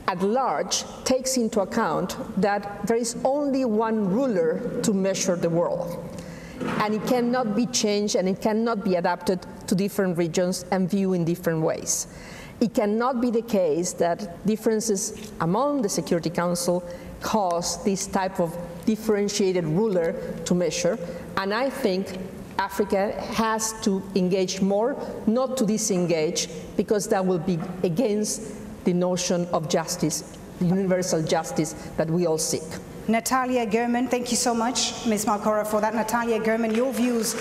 Speaker 34: at large, takes into account that there is only one ruler to measure the world. And it cannot be changed and it cannot be adapted to different regions and viewed in different ways. It cannot be the case that differences among the Security Council cause this type of differentiated ruler to measure. And I think Africa has to engage more, not to disengage, because that will be against the notion of justice, universal justice that we all seek.
Speaker 16: Natalia German, thank you so much, Ms. Malcorra, for that. Natalia German, your views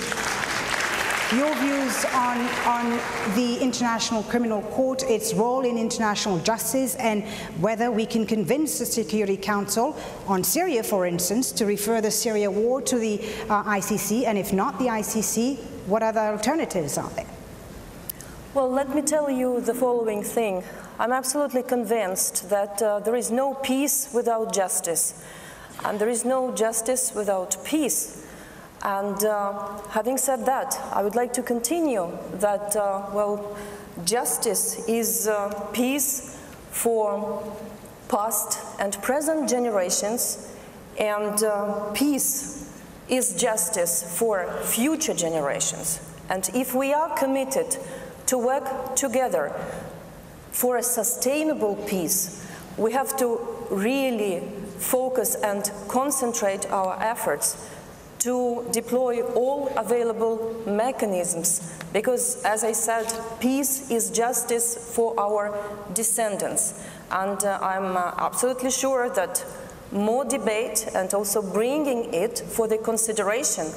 Speaker 16: your views on the International Criminal Court, its role in international justice, and whether we can convince the Security Council on Syria, for instance, to refer the Syria war to the ICC, and if not the ICC, what other alternatives are there?
Speaker 8: Well, let me tell you the following thing. I'm absolutely convinced that there is no peace without justice, and there is no justice without peace. And having said that, I would like to continue that, well, justice is peace for past and present generations, and peace is justice for future generations. And if we are committed to work together for a sustainable peace, we have to really focus and concentrate our efforts to deploy all available mechanisms, because, as I said, peace is justice for our descendants. And I'm absolutely sure that more debate and also bringing it for the consideration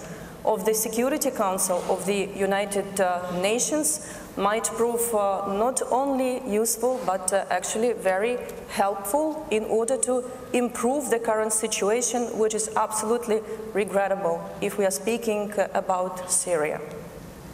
Speaker 8: of the Security Council of the United Nations might prove not only useful but actually very helpful in order to improve the current situation, which is absolutely regrettable if we are speaking about Syria.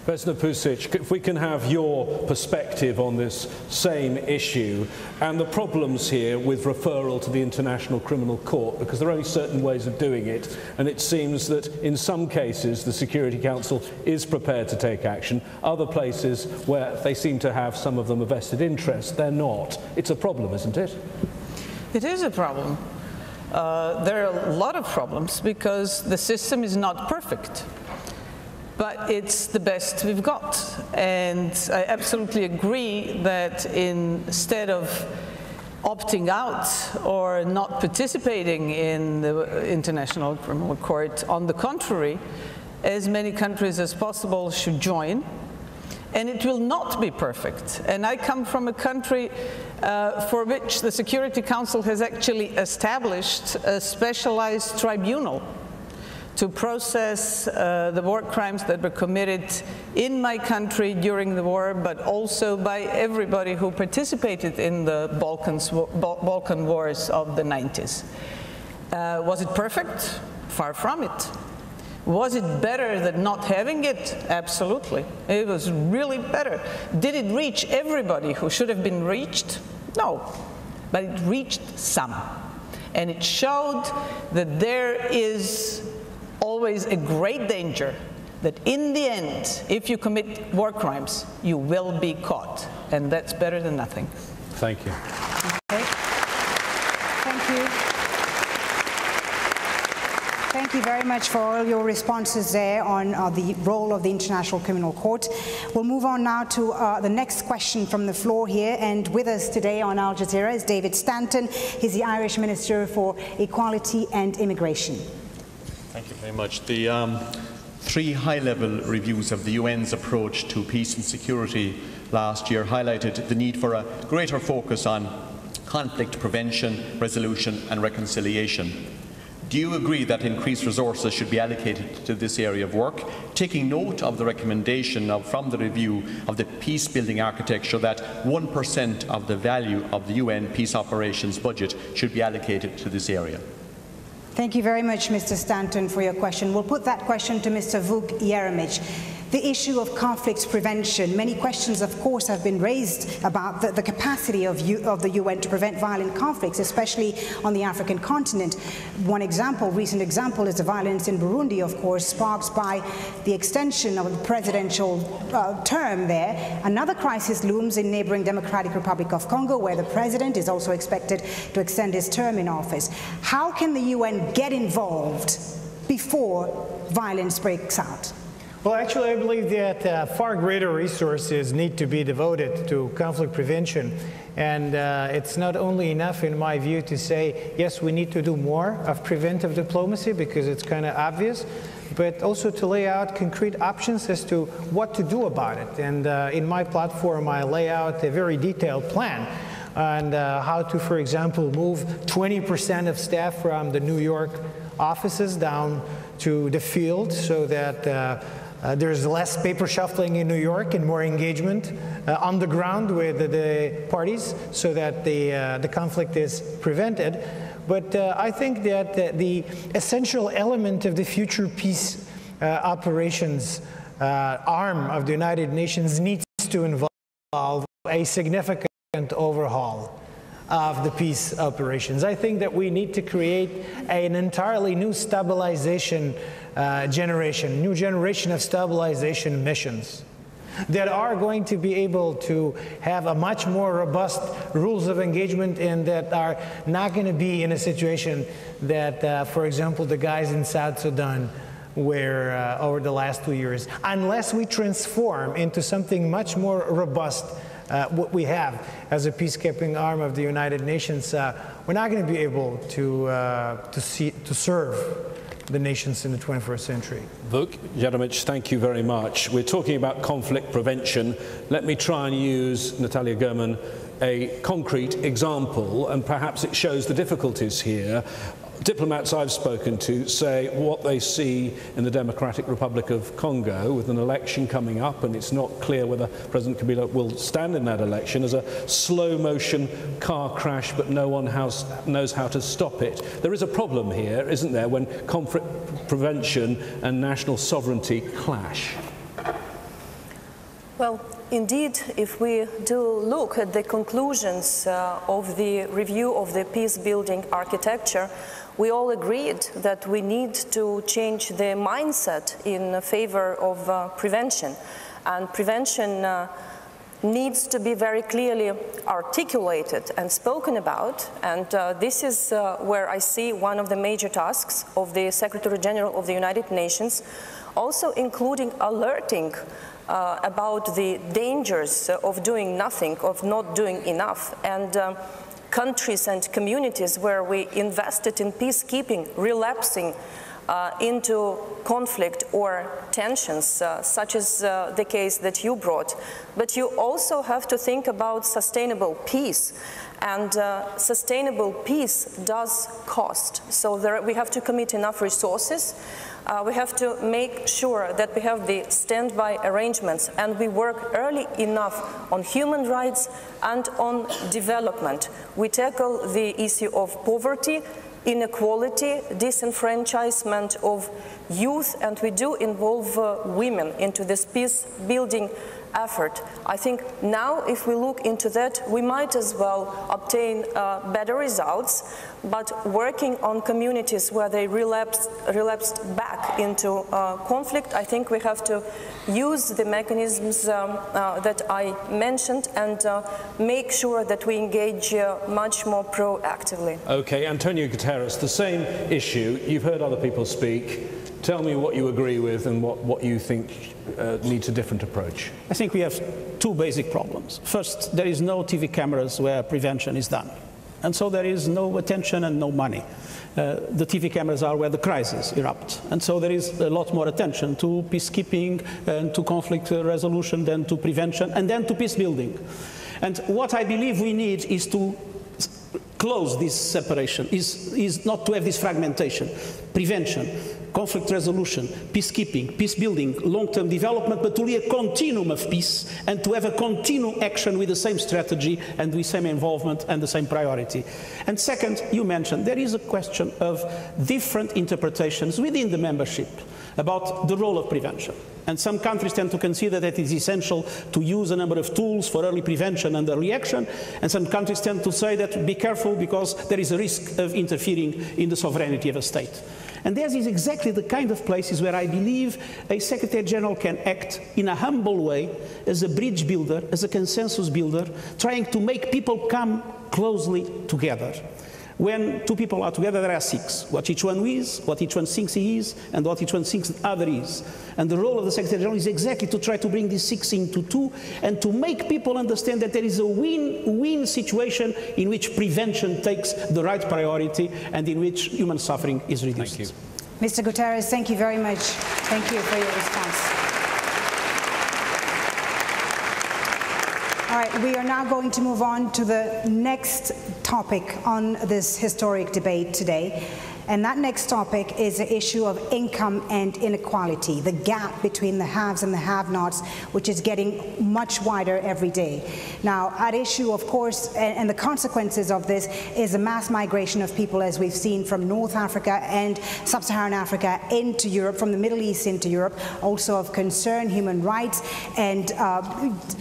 Speaker 27: Vesna Pusic, if we can have your perspective on this same issue and the problems here with referral to the International Criminal Court, because there are only certain ways of doing it, and it seems that in some cases the Security Council is prepared to take action. Other places where they seem to have, some of them, a vested interest, they're not. It's a problem, isn't it?
Speaker 4: It is a problem. There are a lot of problems because the system is not perfect. But it's the best we've got. And I absolutely agree that instead of opting out or not participating in the International Criminal Court, on the contrary, as many countries as possible should join. And it will not be perfect. And I come from a country for which the Security Council has actually established a specialized tribunal to process the war crimes that were committed in my country during the war, but also by everybody who participated in the Balkan wars of the 90s. Was it perfect? Far from it. Was it better than not having it? Absolutely. It was really better. Did it reach everybody who should have been reached? No. But it reached some. And it showed that there is always a great danger that in the end, if you commit war crimes, you will be caught. And that's better than nothing.
Speaker 27: Thank you.
Speaker 16: Okay. Thank you. Thank you very much for all your responses there on the role of the International Criminal Court. We'll move on now to the next question from the floor here. And with us today on Al Jazeera is David Stanton. He's the Irish Minister for Equality and Immigration.
Speaker 6: Thank you very much. The three high-level reviews of the UN's approach to peace and security last year highlighted the need for a greater focus on conflict prevention, resolution and reconciliation. Do you agree that increased resources should be allocated to this area of work, taking note of the recommendation from the review of the peace-building architecture that 1% of the value of the UN peace operations budget should be allocated to this area?
Speaker 16: Thank you very much, Mr. Stanton, for your question. We'll put that question to Mr. Vuk Jeremic. The issue of conflict prevention. Many questions, of course, have been raised about the capacity of the UN to prevent violent conflicts, especially on the African continent. One example, recent example, is the violence in Burundi, of course, sparked by the extension of the presidential term there. Another crisis looms in neighboring Democratic Republic of Congo, where the president is also expected to extend his term in office. How can the UN get involved before violence breaks out?
Speaker 2: Well, actually, I believe that far greater resources need to be devoted to conflict prevention. And it's not only enough, in my view, to say, yes, we need to do more of preventive diplomacy, because it's kind of obvious, but also to lay out concrete options as to what to do about it. And in my platform, I lay out a very detailed plan on how to, for example, move 20% of staff from the New York offices down to the field, so that There's less paper shuffling in New York and more engagement on the ground with the parties so that the conflict is prevented. But I think that the essential element of the future peace operations arm of the United Nations needs to involve a significant overhaul of the peace operations. I think that we need to create an entirely new stabilization new generation of stabilization missions that are going to be able to have a much more robust rules of engagement and that are not going to be in a situation that, for example, the guys in South Sudan were over the last 2 years. Unless we transform into something much more robust what we have as a peacekeeping arm of the United Nations, we're not going to be able to serve the nations in the 21st century.
Speaker 27: Vuk Jeremic, thank you very much. We're talking about conflict prevention. Let me try and use, Natalia Gurman, a concrete example, and perhaps it shows the difficulties here. Diplomats I've spoken to say what they see in the Democratic Republic of Congo with an election coming up, and it's not clear whether President Kabila will stand in that election, as a slow-motion car crash, but no one knows how to stop it. There is a problem here, isn't there, when conflict prevention and national sovereignty clash?
Speaker 8: Well, indeed, if we do look at the conclusions of the review of the peace-building architecture, we all agreed that we need to change the mindset in favor of prevention. And prevention needs to be very clearly articulated and spoken about. And this is where I see one of the major tasks of the Secretary General of the United Nations, also including alerting about the dangers of doing nothing, of not doing enough. And countries and communities where we invested in peacekeeping relapsing into conflict or tensions, such as the case that you brought. But you also have to think about sustainable peace. And sustainable peace does cost. So we have to commit enough resources. We have to make sure that we have the standby arrangements and we work early enough on human rights and on development. We tackle the issue of poverty, inequality, disenfranchisement of youth, and we do involve women into this peace-building effort. I think now if we look into that, we might as well obtain better results, but working on communities where they relapsed back into conflict, I think we have to use the mechanisms that I mentioned and make sure that we engage much more proactively.
Speaker 27: Okay, Antonio Guterres, the same issue. You've heard other people speak. Tell me what you agree with and what you think needs a different approach.
Speaker 5: I think we have two basic problems. First, there is no TV cameras where prevention is done. And so there is no attention and no money. The TV cameras are where the crises erupt. And so there is a lot more attention to peacekeeping and to conflict resolution than to prevention and then to peace building. And what I believe we need is to close this separation, is not to have this fragmentation. Prevention, conflict resolution, peacekeeping, peace building, long-term development, but to be a continuum of peace and to have a continuum action with the same strategy and the same involvement and the same priority. And second, you mentioned there is a question of different interpretations within the membership about the role of prevention. And some countries tend to consider that it is essential to use a number of tools for early prevention and early action, and some countries tend to say that be careful because there is a risk of interfering in the sovereignty of a state. And this is exactly the kind of places where I believe a Secretary General can act in a humble way, as a bridge builder, as a consensus builder, trying to make people come closely together. When two people are together, there are six. What each one is, what each one thinks he is, and what each one thinks the other is. And the role of the Secretary General is exactly to try to bring these six into two and to make people understand that there is a win-win situation in which prevention takes the right priority and in which human suffering is reduced.
Speaker 27: Thank you.
Speaker 16: Mr. Guterres, thank you very much. Thank you for your response. All right, we are now going to move on to the next topic on this historic debate today. And that next topic is the issue of income and inequality, the gap between the haves and the have-nots, which is getting much wider every day. Now, at issue, of course, and the consequences of this is the mass migration of people, as we've seen, from North Africa and Sub-Saharan Africa into Europe, from the Middle East into Europe, also of concern, human rights, and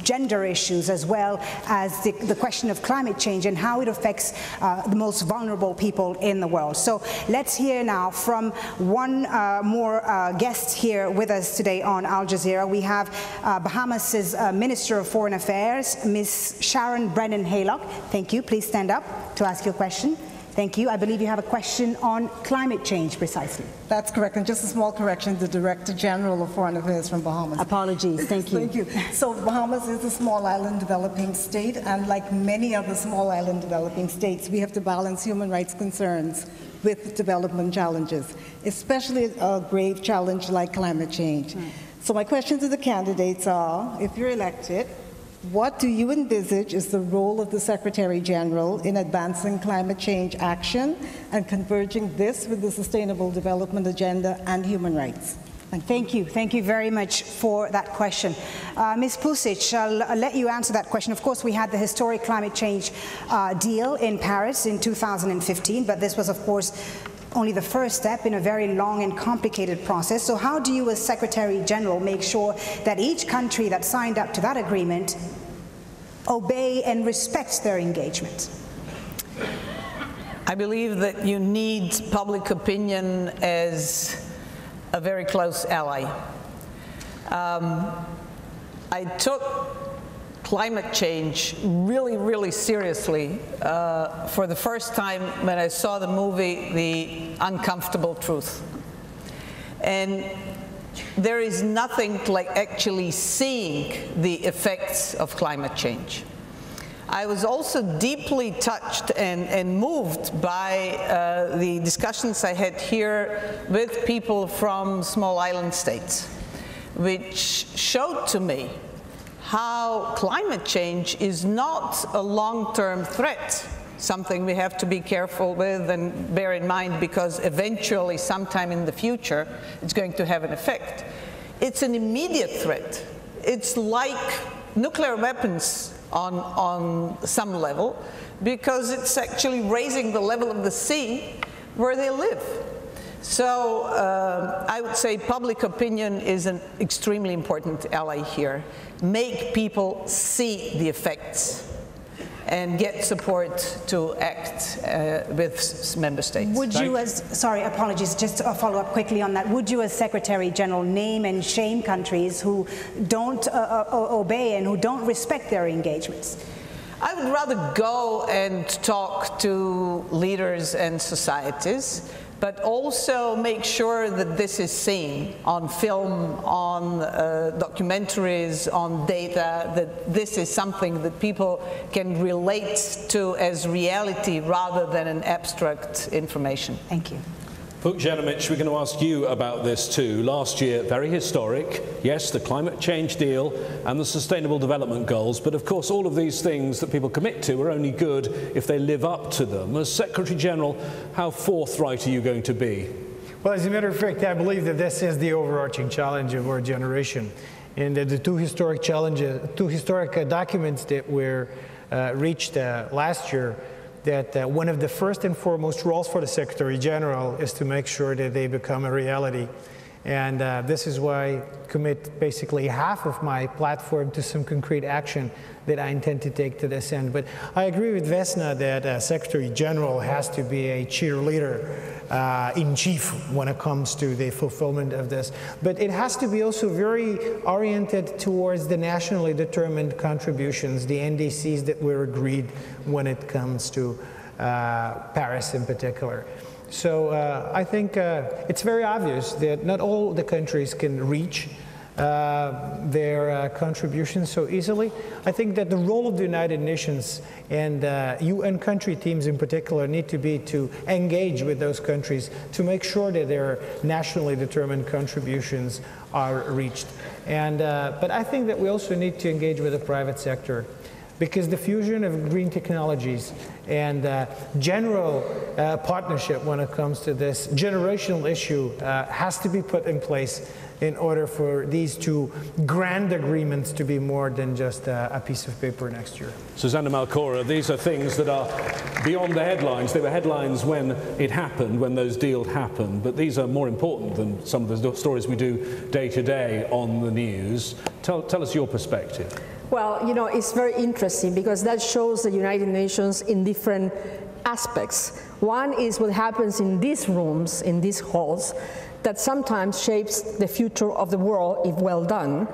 Speaker 16: gender issues, as well as the question of climate change and how it affects the most vulnerable people in the world. So let's hear now from one more guest here with us today on Al Jazeera. We have Bahamas' Minister of Foreign Affairs, Ms. Sharon Brennan-Haylock. Thank you. Please stand up to ask your question. Thank you. I believe you have a question on climate change, precisely.
Speaker 9: That's correct. And just a small correction, the Director General of Foreign Affairs from Bahamas.
Speaker 16: Apologies. Thank you.
Speaker 9: Thank you. So Bahamas is a small island developing state, and like many other small island developing states, we have to balance human rights concerns with development challenges, especially a grave challenge like climate change. So my question to the candidates are, if you're elected, what do you envisage is the role of the Secretary General in advancing climate change action and converging this with the Sustainable Development Agenda and human rights?
Speaker 16: Thank you. Thank you very much for that question. Ms. Pusic, I'll let you answer that question. Of course, we had the historic climate change deal in Paris in 2015, but this was, of course, only the first step in a very long and complicated process. So how do you, as Secretary General, make sure that each country that signed up to that agreement obey and respect their engagement?
Speaker 4: I believe that you need public opinion as a very close ally. I took climate change really, really seriously for the first time when I saw the movie The Uncomfortable Truth. And there is nothing like actually seeing the effects of climate change. I was also deeply touched and moved by the discussions I had here with people from small island states, which showed to me how climate change is not a long-term threat, something we have to be careful with and bear in mind because eventually, sometime in the future, it's going to have an effect. It's an immediate threat. It's like nuclear weapons on some level because it's actually raising the level of the sea where they live. So I would say public opinion is an extremely important ally here. Make people see the effects and get support to act with member states.
Speaker 16: Would you sorry, apologies, just a follow-up quickly on that. Would you as Secretary General name and shame countries who don't obey and who don't respect their engagements?
Speaker 4: I would rather go and talk to leaders and societies, but also make sure that this is seen on film, on documentaries, on data, that this is something that people can relate to as reality rather than an abstract information.
Speaker 16: Thank you.
Speaker 27: Vukjanovic, we're going to ask you about this too. Last year, very historic. Yes, the climate change deal and the Sustainable Development Goals, but of course all of these things that people commit to are only good if they live up to them. As Secretary General, how forthright are you going to be?
Speaker 2: Well, as a matter of fact, I believe that this is the overarching challenge of our generation. And the two historic documents that were reached last year, that one of the first and foremost roles for the Secretary General is to make sure that they become a reality. And this is why I commit basically half of my platform to some concrete action that I intend to take to this end. But I agree with Vesna that Secretary General has to be a cheerleader in chief when it comes to the fulfillment of this. But it has to be also very oriented towards the nationally determined contributions, the NDCs that were agreed when it comes to Paris in particular. So I think it's very obvious that not all the countries can reach their contributions so easily. I think that the role of the United Nations and UN country teams in particular need to be to engage with those countries to make sure that their nationally determined contributions are reached. And, but I think that we also need to engage with the private sector. because the fusion of green technologies and general partnership when it comes to this generational issue has to be put in place in order for these two grand agreements to be more than just a piece of paper next year.
Speaker 27: Susanna Malcorra, these are things that are beyond the headlines. They were headlines when it happened, when those deals happened, but these are more important than some of the stories we do day to day on the news. Tell us your perspective.
Speaker 34: Well, you know, it's very interesting because that shows the United Nations in different aspects. One is what happens in these rooms, in these halls, that sometimes shapes the future of the world if well done,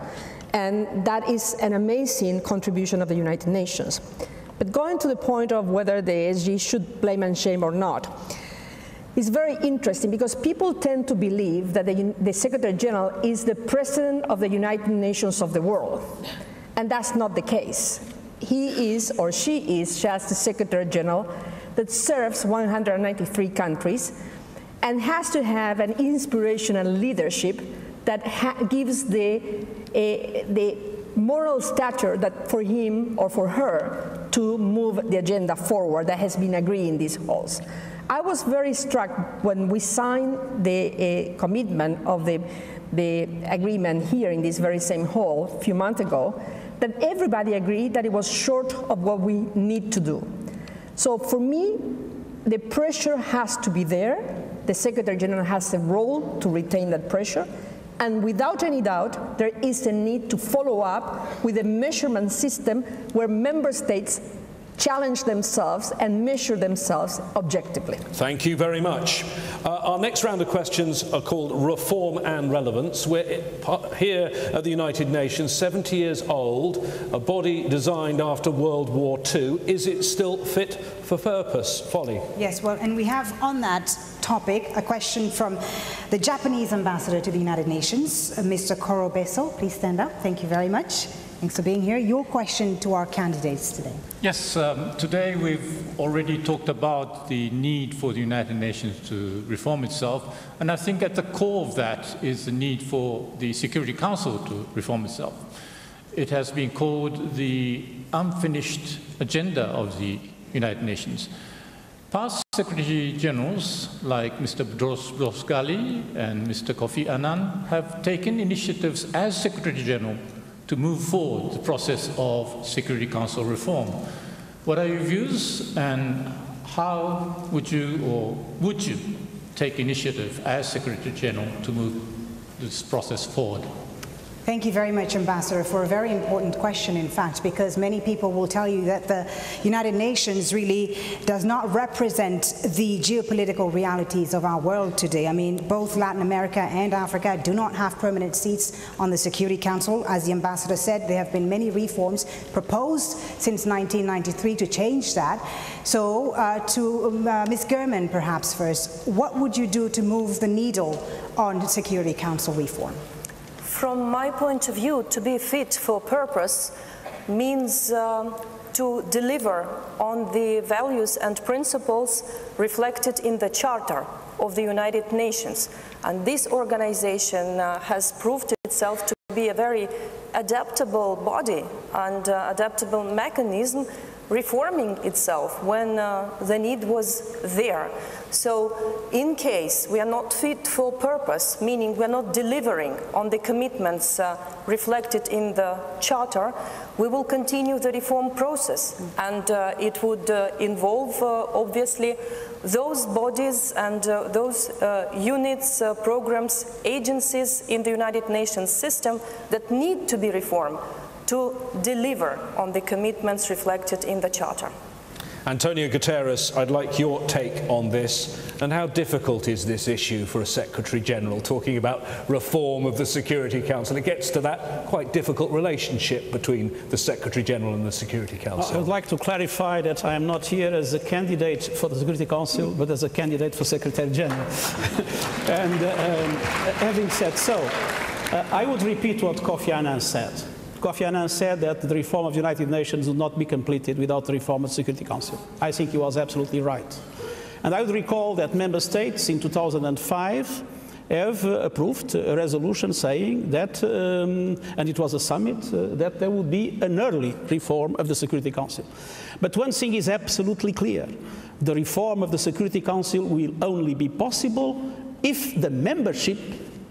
Speaker 34: and that is an amazing contribution of the United Nations. But going to the point of whether the ESG should blame and shame or not, it's very interesting because people tend to believe that the Secretary General is the President of the United Nations of the world, and that's not the case. He is, or she is, just the Secretary General that serves 193 countries and has to have an inspirational leadership that gives the moral stature that for him or for her to move the agenda forward that has been agreed in these halls. I was very struck when we signed the commitment of the agreement here in this very same hall a few months ago, that everybody agreed that it was short of what we need to do. So for me, the pressure has to be there. The Secretary General has a role to retain that pressure. And without any doubt, there is a need to follow up with a measurement system where member states challenge themselves and measure themselves objectively.
Speaker 27: Thank you very much. Our next round of questions are called Reform and Relevance. We're here at the United Nations, 70 years old, a body designed after World War II. Is it still fit for purpose? Folly.
Speaker 16: Yes, well, and we have on that topic a question from the Japanese ambassador to the United Nations, Mr. Koro Beso. Please stand up. Thank you very much. Thanks for being here. Your question to our candidates today.
Speaker 10: Yes, today we've already talked about the need for the United Nations to reform itself, and I think at the core of that is the need for the Security Council to reform itself. It has been called the unfinished agenda of the United Nations. Past Secretary Generals like Mr. Boutros Ghali and Mr. Kofi Annan have taken initiatives as Secretary General to move forward the process of Security Council reform. What are your views, and how would you take initiative as Secretary General to move this process forward?
Speaker 16: Thank you very much, Ambassador, for a very important question, in fact, because many people will tell you that the United Nations really does not represent the geopolitical realities of our world today. I mean, both Latin America and Africa do not have permanent seats on the Security Council. As the Ambassador said, there have been many reforms proposed since 1993 to change that. So to Ms. Gurman, perhaps first, what would you do to move the needle on Security Council reform?
Speaker 8: From my point of view, to be fit for purpose means to deliver on the values and principles reflected in the Charter of the United Nations. And this organization has proved itself to be a very adaptable body and adaptable mechanism, reforming itself when the need was there. So in case we are not fit for purpose, meaning we are not delivering on the commitments reflected in the Charter, we will continue the reform process, and it would involve obviously those bodies and those units, programs, agencies in the United Nations system that need to be reformed to deliver on the commitments reflected in the Charter.
Speaker 27: Antonio Guterres, I'd like your take on this. And how difficult is this issue for a Secretary General, talking about reform of the Security Council? It gets to that quite difficult relationship between the Secretary General and the Security Council.
Speaker 5: I would like to clarify that I am not here as a candidate for the Security Council, but as a candidate for Secretary General. And having said so, I would repeat what Kofi Annan said. Kofi Annan said that the reform of the United Nations would not be completed without the reform of the Security Council. I think he was absolutely right. And I would recall that member states in 2005 have approved a resolution saying that, and it was a summit, that there would be an early reform of the Security Council. But one thing is absolutely clear. The reform of the Security Council will only be possible if the membership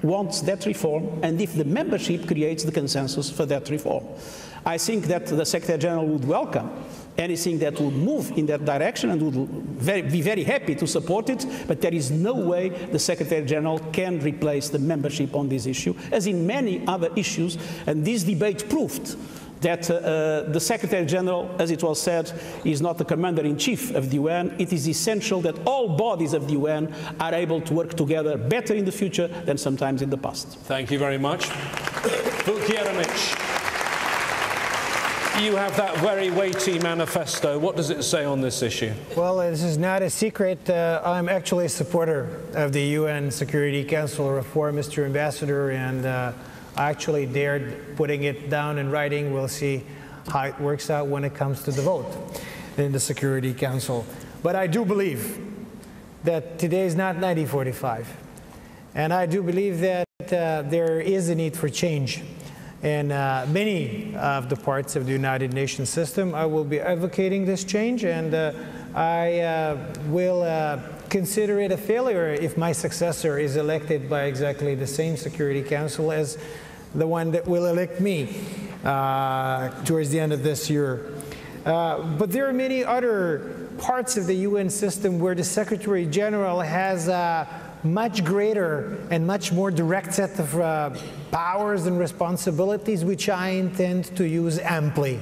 Speaker 5: wants that reform and if the membership creates the consensus for that reform. I think that the Secretary General would welcome anything that would move in that direction and would be very happy to support it, but there is no way the Secretary General can replace the membership on this issue, as in many other issues, and this debate proved that the Secretary General, as it was said, is not the Commander-in-Chief of the UN. It is essential that all bodies of the UN are able to work together better in the future than sometimes in the past.
Speaker 27: Thank you very much. Vuk, you have that very weighty manifesto. What does it say on this issue?
Speaker 2: Well, this is not a secret. I'm actually a supporter of the UN Security Council reform, Mr. Ambassador, and I actually dared putting it down in writing. We'll see how it works out when it comes to the vote in the Security Council. But I do believe that today is not 1945. And I do believe that there is a need for change in many of the parts of the United Nations system. I will be advocating this change, and I will consider it a failure if my successor is elected by exactly the same Security Council as the one that will elect me towards the end of this year. But there are many other parts of the UN system where the Secretary General has a much greater and much more direct set of powers and responsibilities, which I intend to use amply,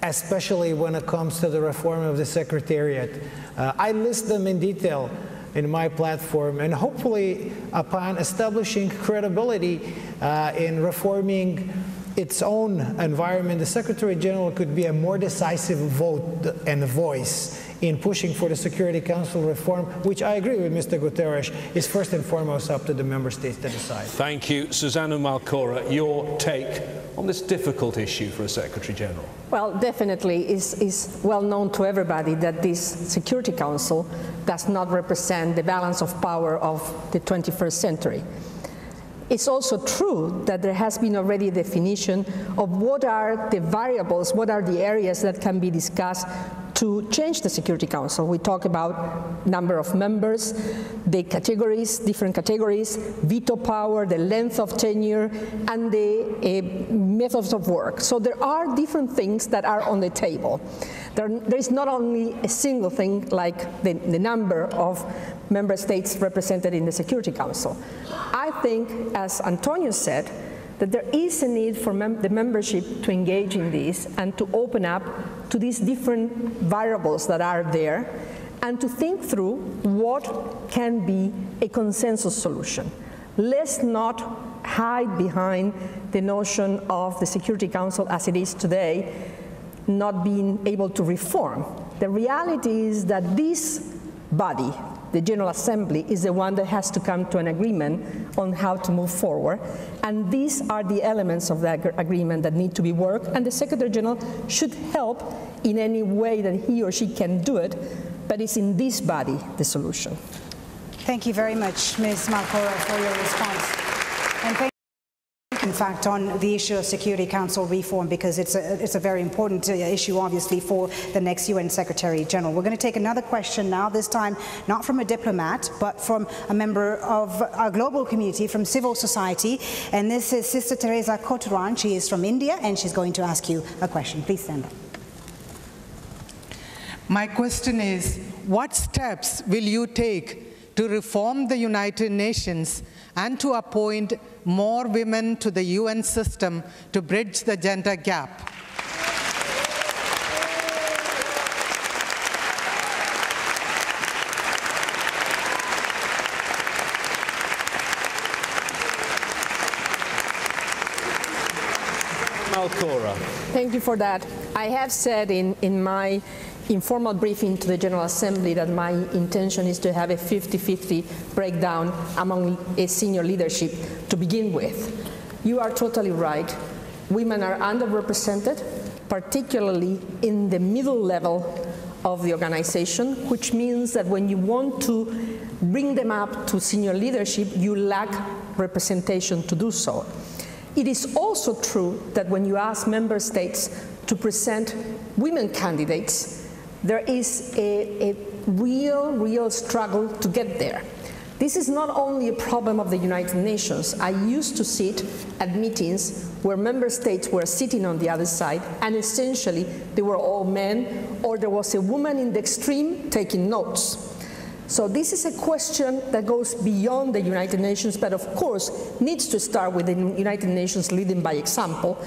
Speaker 2: especially when it comes to the reform of the Secretariat. I list them in detail in my platform, and hopefully upon establishing credibility in reforming its own environment, the Secretary General could be a more decisive vote and voice in pushing for the Security Council reform, which I agree with Mr. Guterres, is first and foremost up to the member states to decide.
Speaker 27: Thank you. Susanna Malcorra, your take on this difficult issue for a Secretary General?
Speaker 34: Well, definitely is well known to everybody that this Security Council does not represent the balance of power of the 21st century. It's also true that there has been already a definition of what are the variables, what are the areas that can be discussed to change the Security Council. We talk about number of members, the categories, different categories, veto power, the length of tenure, and the methods of work. So there are different things that are on the table. There is not only a single thing like the number of member states represented in the Security Council. I think, as Antonio said, that there is a need for the membership to engage in this and to open up to these different variables that are there and to think through what can be a consensus solution. Let's not hide behind the notion of the Security Council as it is today not being able to reform. The reality is that this body, the General Assembly, is the one that has to come to an agreement on how to move forward. And these are the elements of that agreement that need to be worked, and the Secretary General should help in any way that he or she can do it, but it's in this body the solution.
Speaker 16: Thank you very much, Ms. Malcorra, for your response. And thank in fact, on the issue of Security Council reform, because it's a very important issue, obviously, for the next UN Secretary General. We're going to take another question now, this time not from a diplomat, but from a member of our global community, from civil society. And this is Sister Teresa Koturan. She is from India, and she's going to ask you a question. Please stand up.
Speaker 11: My question is, what steps will you take to reform the United Nations and to appoint more women to the UN system to bridge the gender gap?
Speaker 27: Malcorra.
Speaker 34: Thank you for that. I have said in my informal briefing to the General Assembly that my intention is to have a 50-50 breakdown among a senior leadership to begin with. You are totally right. Women are underrepresented, particularly in the middle level of the organization, which means that when you want to bring them up to senior leadership, you lack representation to do so. It is also true that when you ask member states to present women candidates, there is a real struggle to get there. This is not only a problem of the United Nations. I used to sit at meetings where member states were sitting on the other side, and essentially they were all men, or there was a woman in the extreme taking notes. So this is a question that goes beyond the United Nations, but of course needs to start with the United Nations leading by example,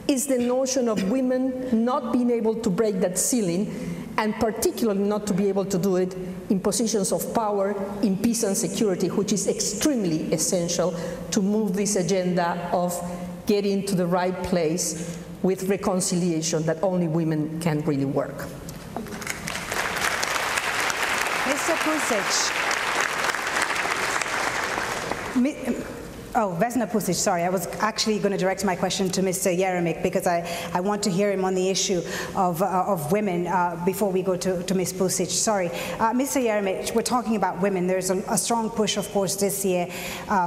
Speaker 34: is the notion of women not being able to break that ceiling, and particularly not to be able to do it in positions of power in peace and security, which is extremely essential to move this agenda of getting to the right place with reconciliation that only women can really work.
Speaker 16: Mr. Pusic. Vesna Pusic, sorry. I was actually going to direct my question to Mr. Jeremic because I want to hear him on the issue of women before we go to Ms. Pusic. Sorry. Mr. Jeremic, we're talking about women. There's a strong push, of course, this year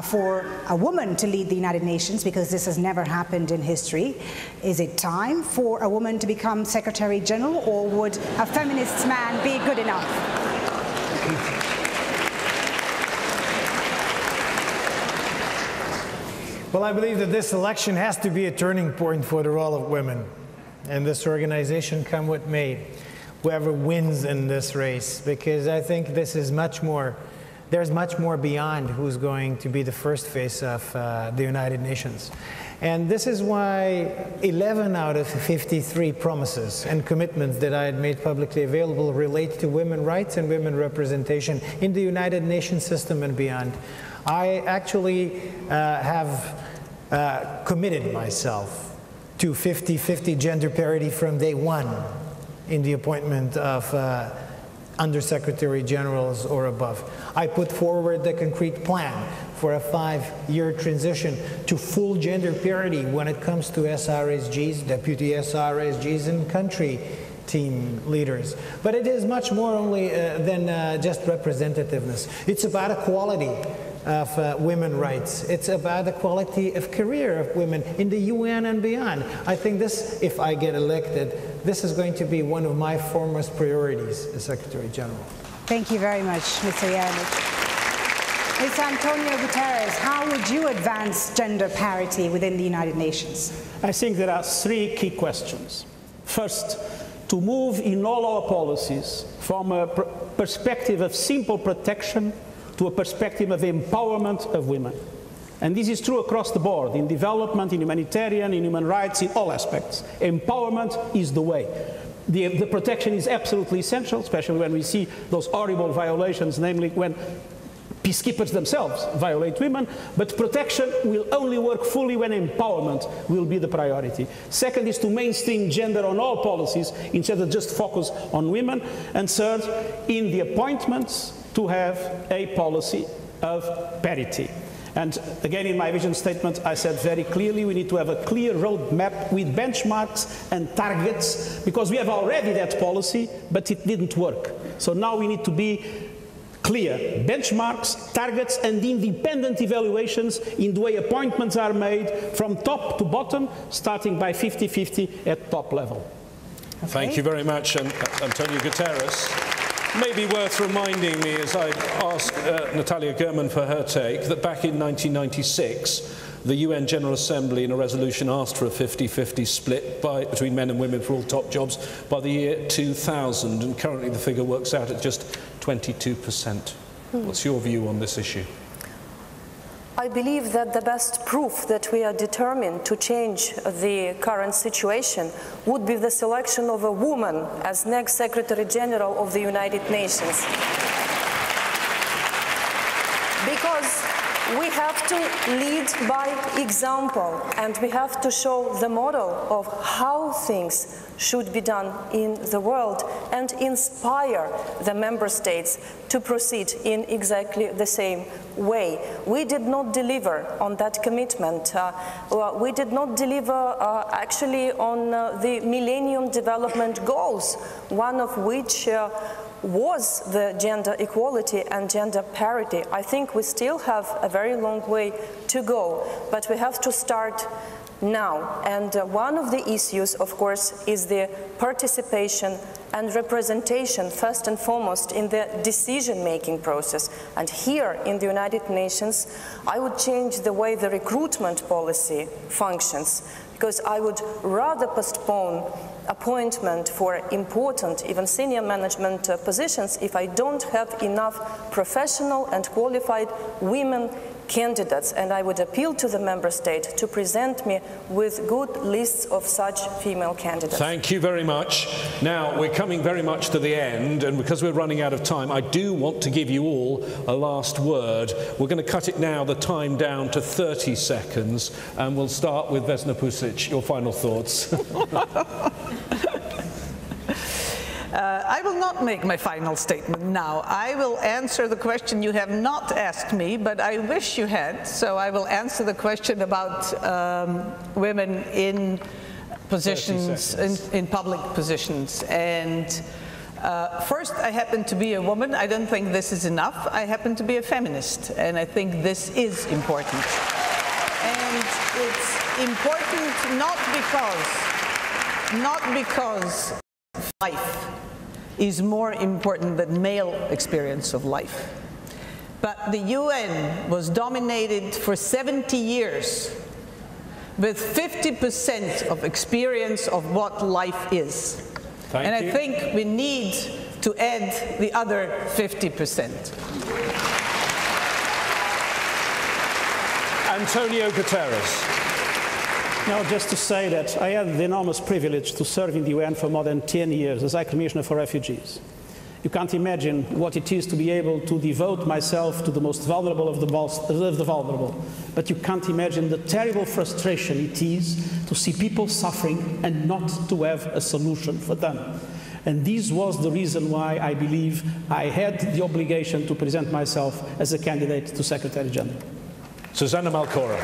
Speaker 16: for a woman to lead the United Nations because this has never happened in history. Is it time for a woman to become Secretary General, or would a feminist man be good enough?
Speaker 2: Well, I believe that this election has to be a turning point for the role of women in this organization, come what may, whoever wins in this race, because I think this is much more, there's much more beyond who's going to be the first face of the United Nations. And this is why 11 out of 53 promises and commitments that I had made publicly available relate to women's rights and women representation in the United Nations system and beyond. I actually have committed myself to 50-50 gender parity from day one in the appointment of Undersecretary Generals or above. I put forward the concrete plan for a 5-year transition to full gender parity when it comes to SRSGs, deputy SRSGs, and country team leaders. But it is much more only than just representativeness. It's about equality of women's rights. It's about the quality of career of women in the UN and beyond. I think this, if I get elected, this is going to be one of my foremost priorities as Secretary General.
Speaker 16: Thank you very much, Mr. Jeremic. Ms. Antonio Guterres, how would you advance gender parity within the United Nations?
Speaker 5: I think there are 3 key questions. First, to move in all our policies from a perspective of simple protection to a perspective of empowerment of women. And this is true across the board, in development, in humanitarian, in human rights, in all aspects. Empowerment is the way. The protection is absolutely essential, especially when we see those horrible violations, namely when peacekeepers themselves violate women, but protection will only work fully when empowerment will be the priority. Second is to mainstream gender on all policies instead of just focus on women. And third, in the appointments, to have a policy of parity. And again, in my vision statement, I said very clearly we need to have a clear roadmap with benchmarks and targets, because we have already that policy, but it didn't work. So now we need to be clear benchmarks, targets, and independent evaluations in the way appointments are made from top to bottom, starting by 50-50 at top level.
Speaker 27: Okay. Thank you very much, Antonio Guterres. Maybe worth reminding me, as I ask Natalia Gurman for her take, that back in 1996, the UN General Assembly in a resolution asked for a 50-50 split between men and women for all top jobs by the year 2000, and currently the figure works out at just 22%. What's your view on this issue?
Speaker 8: I believe that the best proof that we are determined to change the current situation would be the selection of a woman as next Secretary General of the United Nations. Because we have to lead by example, and we have to show the model of how things should be done in the world and inspire the member states to proceed in exactly the same way. We did not deliver on that commitment. We did not deliver actually on the Millennium Development Goals, one of which was the gender equality and gender parity. I think we still have a very long way to go, but we have to start now. And one of the issues, of course, is the participation and representation, first and foremost, in the decision-making process. And here in the United Nations, I would change the way the recruitment policy functions, because I would rather postpone appointment for important, even senior management positions if I don't have enough professional and qualified women candidates, and I would appeal to the member state to present me with good lists of such female candidates.
Speaker 27: Thank you very much. Now, we're coming very much to the end, and because we're running out of time, I do want to give you all a last word. We're going to cut it now, the time down to 30 seconds, and we'll start with Vesna Pusic. Your final thoughts.
Speaker 4: I will not make my final statement now. I will answer the question you have not asked me, but I wish you had. So I will answer the question about women in positions, in public positions. And first, I happen to be a woman. I don't think this is enough. I happen to be a feminist, and I think this is important. And it's important not because life is more important than male experience of life. But the UN was dominated for 70 years with 50% of experience of what life is. And I think we need to add the other 50%.
Speaker 27: Antonio Guterres.
Speaker 5: Now, just to say that I had the enormous privilege to serve in the UN for more than 10 years as High Commissioner for Refugees. You can't imagine what it is to be able to devote myself to the most vulnerable of the vulnerable. But you can't imagine the terrible frustration it is to see people suffering and not to have a solution for them. And this was the reason why I believe I had the obligation to present myself as a candidate to Secretary General.
Speaker 27: Susanna Malcorra.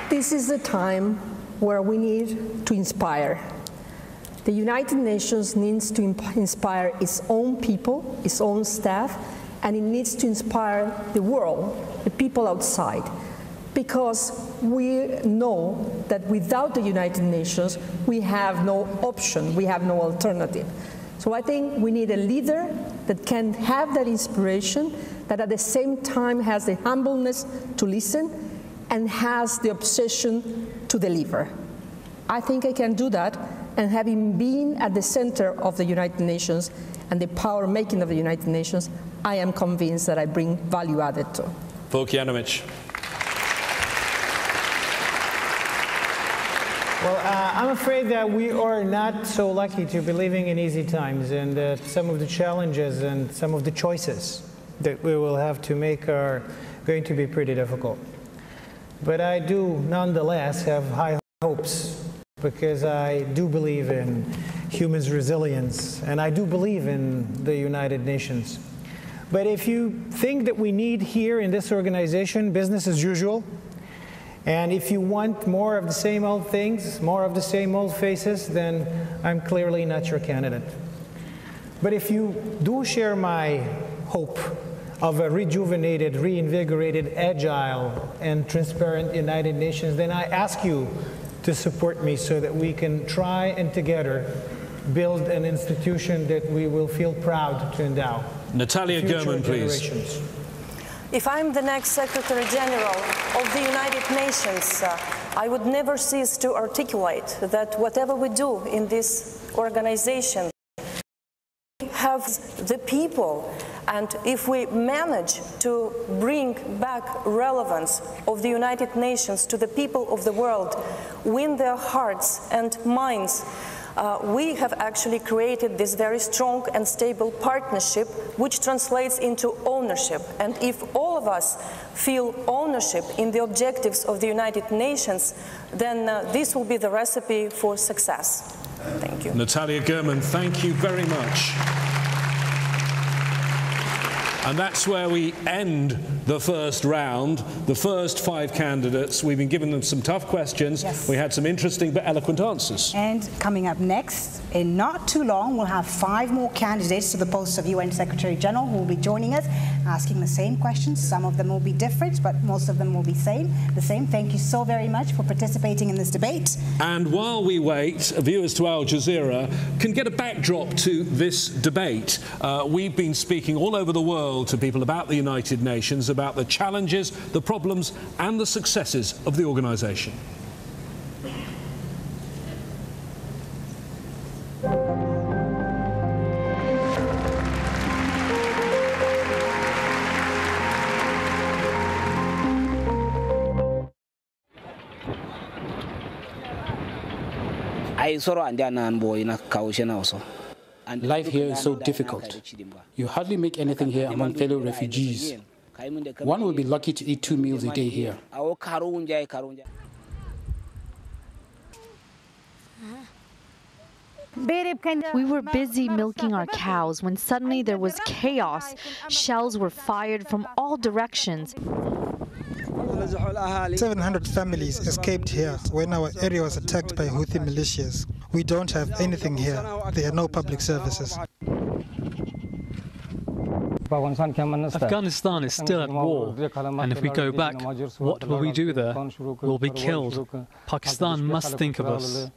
Speaker 34: This is a time where we need to inspire. The United Nations needs to inspire its own people, its own staff, and it needs to inspire the world, the people outside. Because we know that without the United Nations, we have no option, we have no alternative. So I think we need a leader that can have that inspiration, that at the same time has the humbleness to listen, and has the obsession to deliver. I think I can do that, and having been at the center of the United Nations and the power making of the United Nations, I am convinced that I bring value added to.
Speaker 27: Vukjanovic.
Speaker 2: Well, I'm afraid that we are not so lucky to be living in easy times, and that some of the challenges and some of the choices that we will have to make are going to be pretty difficult. But I do nonetheless have high hopes, because I do believe in human resilience, and I do believe in the United Nations. But if you think that we need here in this organization business as usual, and if you want more of the same old things, more of the same old faces, then I'm clearly not your candidate. But if you do share my hope of a rejuvenated, reinvigorated, agile, and transparent United Nations, then I ask you to support me so that we can try and together build an institution that we will feel proud to endow.
Speaker 27: Natalia Gurman, please.
Speaker 8: If I'm the next Secretary General of the United Nations, I would never cease to articulate that whatever we do in this organization, we have the people. And if we manage to bring back relevance of the United Nations to the people of the world, win their hearts and minds, we have actually created this very strong and stable partnership, which translates into ownership. And if all of us feel ownership in the objectives of the United Nations, then this will be the recipe for success. Thank you.
Speaker 27: Natalia Gurman, thank you very much. And that's where we end the first round. The first 5 candidates, we've been giving them some tough questions.
Speaker 16: Yes.
Speaker 27: We had some interesting but eloquent answers.
Speaker 16: And coming up next, in not too long, we'll have 5 more candidates to the post of UN Secretary General who will be joining us, asking the same questions. Some of them will be different, but most of them will be the same. Thank you so very much for participating in this debate.
Speaker 27: And while we wait, viewers to Al Jazeera can get a backdrop to this debate. We've been speaking all over the world to people about the United Nations, about the challenges, the problems and the successes of the organisation.
Speaker 12: Life here is so difficult. You hardly make anything here among fellow refugees. One will be lucky to eat 2 meals a day here.
Speaker 13: We were busy milking our cows when suddenly there was chaos. Shells were fired from all directions.
Speaker 14: 700 families escaped here when our area was attacked by Houthi militias. We don't have anything here. There are no public services.
Speaker 15: Afghanistan is still at war, and if we go back, what will we do there? We'll be killed. Pakistan must think of us.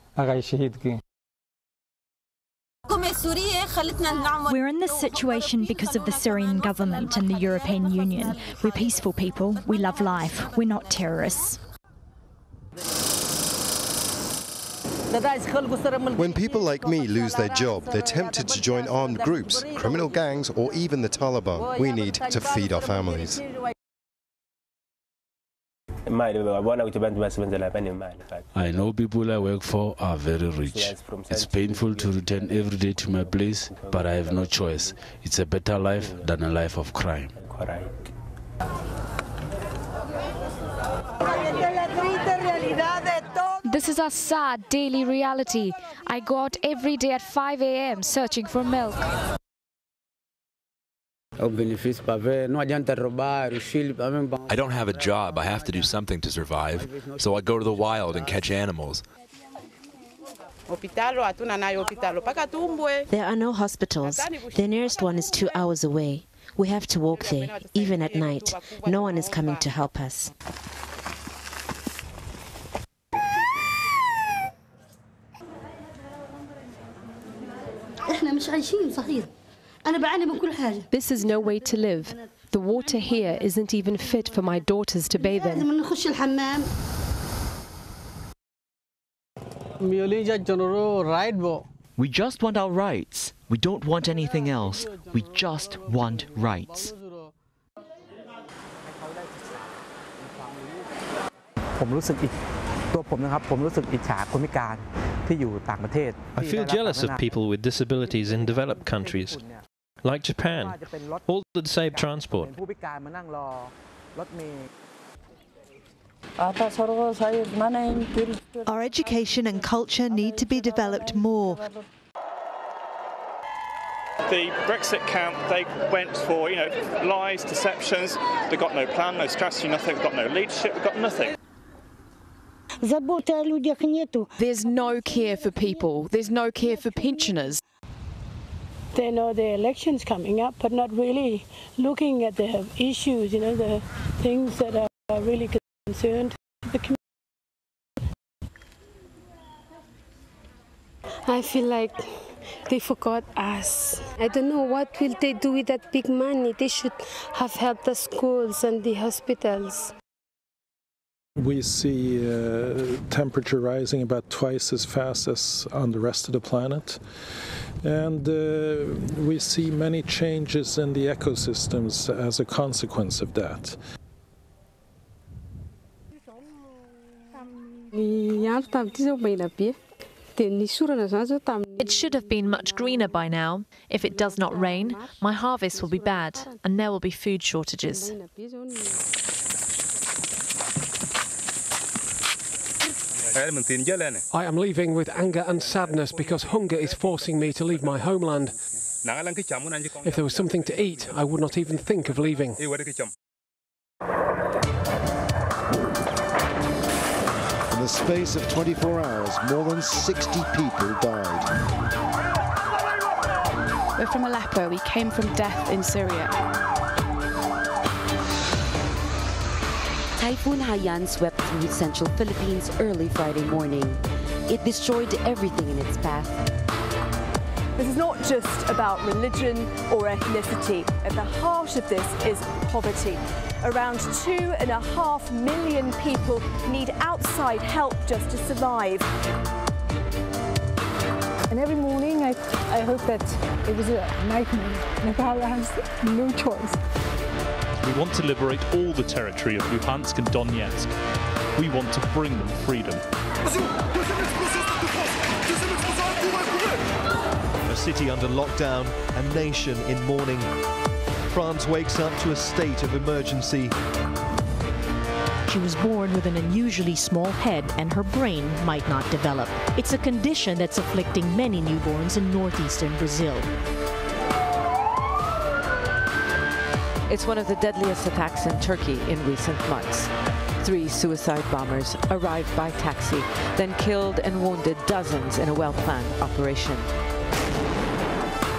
Speaker 13: We're in this situation because of the Syrian government and the European Union. We're peaceful people. We love life. We're not terrorists.
Speaker 17: When people like me lose their job, they're tempted to join armed groups, criminal gangs, or even the Taliban. We need to feed our families.
Speaker 18: I know people I work for are very rich. It's painful to return every day to my place, but I have no choice. It's a better life than a life of crime.
Speaker 19: This is our sad daily reality. I go out every day at 5 a.m. searching for milk.
Speaker 20: I don't have a job. I have to do something to survive. So I go to the wild and catch animals.
Speaker 21: There are no hospitals. The nearest one is 2 hours away. We have to walk there, even at night. No one is coming to help us.
Speaker 19: This is no way to live. The water here isn't even fit for my daughters to bathe in.
Speaker 22: We just want our rights. We don't want anything else. We just want rights.
Speaker 23: I feel jealous of people with disabilities in developed countries, like Japan, all the disabled transport.
Speaker 24: Our education and culture need to be developed more.
Speaker 25: The Brexit camp, they went for, lies, deceptions. They've got no plan, no strategy, nothing. They've got no leadership, they've got nothing.
Speaker 26: There's no care for people. There's no care for pensioners.
Speaker 35: They know the elections coming up, but not really looking at the issues, the things that are really concerned the community.
Speaker 36: I feel like they forgot us. I don't know what will they do with that big money. They should have helped the schools and the hospitals.
Speaker 37: We see temperature rising about twice as fast as on the rest of the planet. And we see many changes in the ecosystems as a consequence of that.
Speaker 28: It should have been much greener by now. If it does not rain, my harvest will be bad, and there will be food shortages.
Speaker 38: I am leaving with anger and sadness because hunger is forcing me to leave my homeland.
Speaker 1: If there was something to eat, I would not even think of leaving.
Speaker 17: In the space of 24 hours, more than 60 people died.
Speaker 2: We're from Aleppo. We came from death in Syria.
Speaker 3: Typhoon Haiyan swept through central Philippines early Friday morning. It destroyed everything in its path.
Speaker 4: This is not just about religion or ethnicity. At the heart of this is poverty. Around 2.5 million people need outside help just to survive.
Speaker 35: And every morning I hope that it was a nightmare. Nepal has no choice.
Speaker 5: We want to liberate all the territory of Luhansk and Donetsk. We want to bring them freedom.
Speaker 22: A city under lockdown, a nation in mourning. France wakes up to a state of emergency.
Speaker 28: She was born with an unusually small head and her brain might not develop. It's a condition that's afflicting many newborns in northeastern Brazil.
Speaker 6: It's one of the deadliest attacks in Turkey in recent months. 3 suicide bombers arrived by taxi, then killed and wounded dozens in a well-planned operation.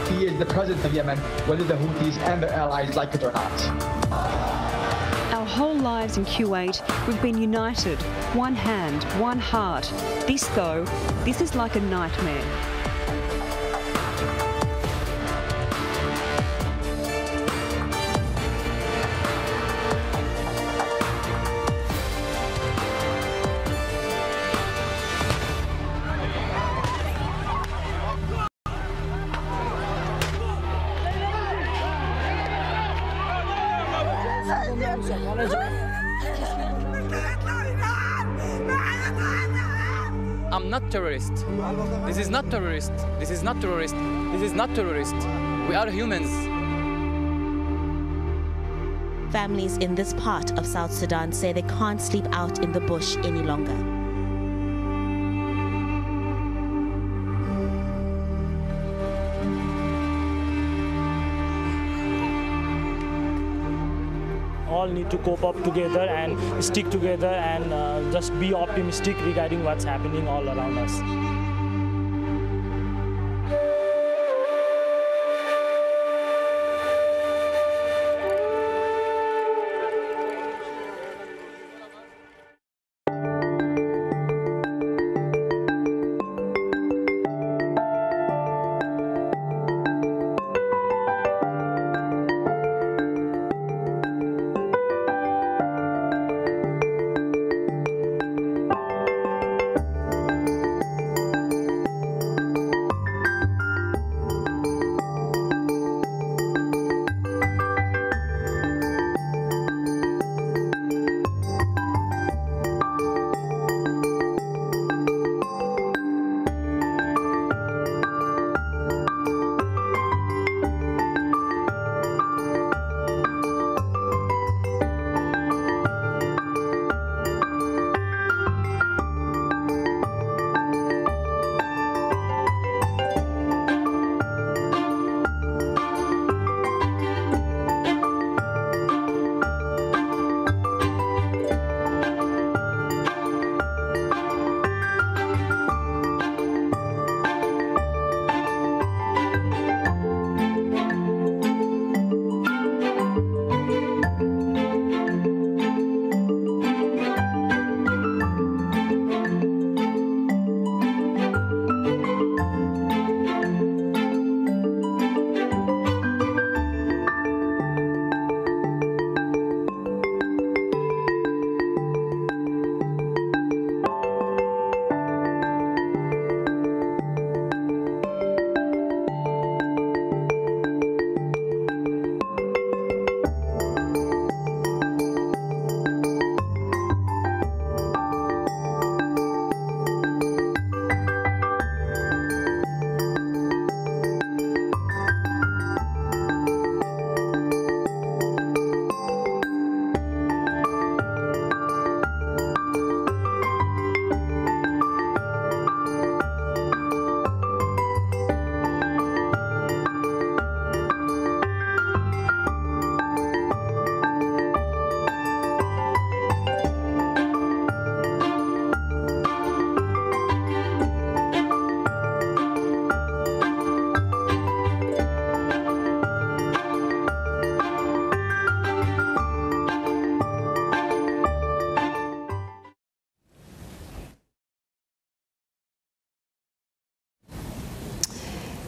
Speaker 7: He is the president of Yemen, whether the Houthis and their allies like it or not.
Speaker 8: Our whole lives in Kuwait, we've been united, one hand, one heart. This, though, this is like a nightmare.
Speaker 9: I'm not terrorist. This is not terrorist. This is not terrorist. This is not terrorist. We are humans.
Speaker 21: Families in this part of South Sudan say they can't sleep out in the bush any longer.
Speaker 10: All need to cope up together and stick together and just be optimistic regarding what's happening all around us.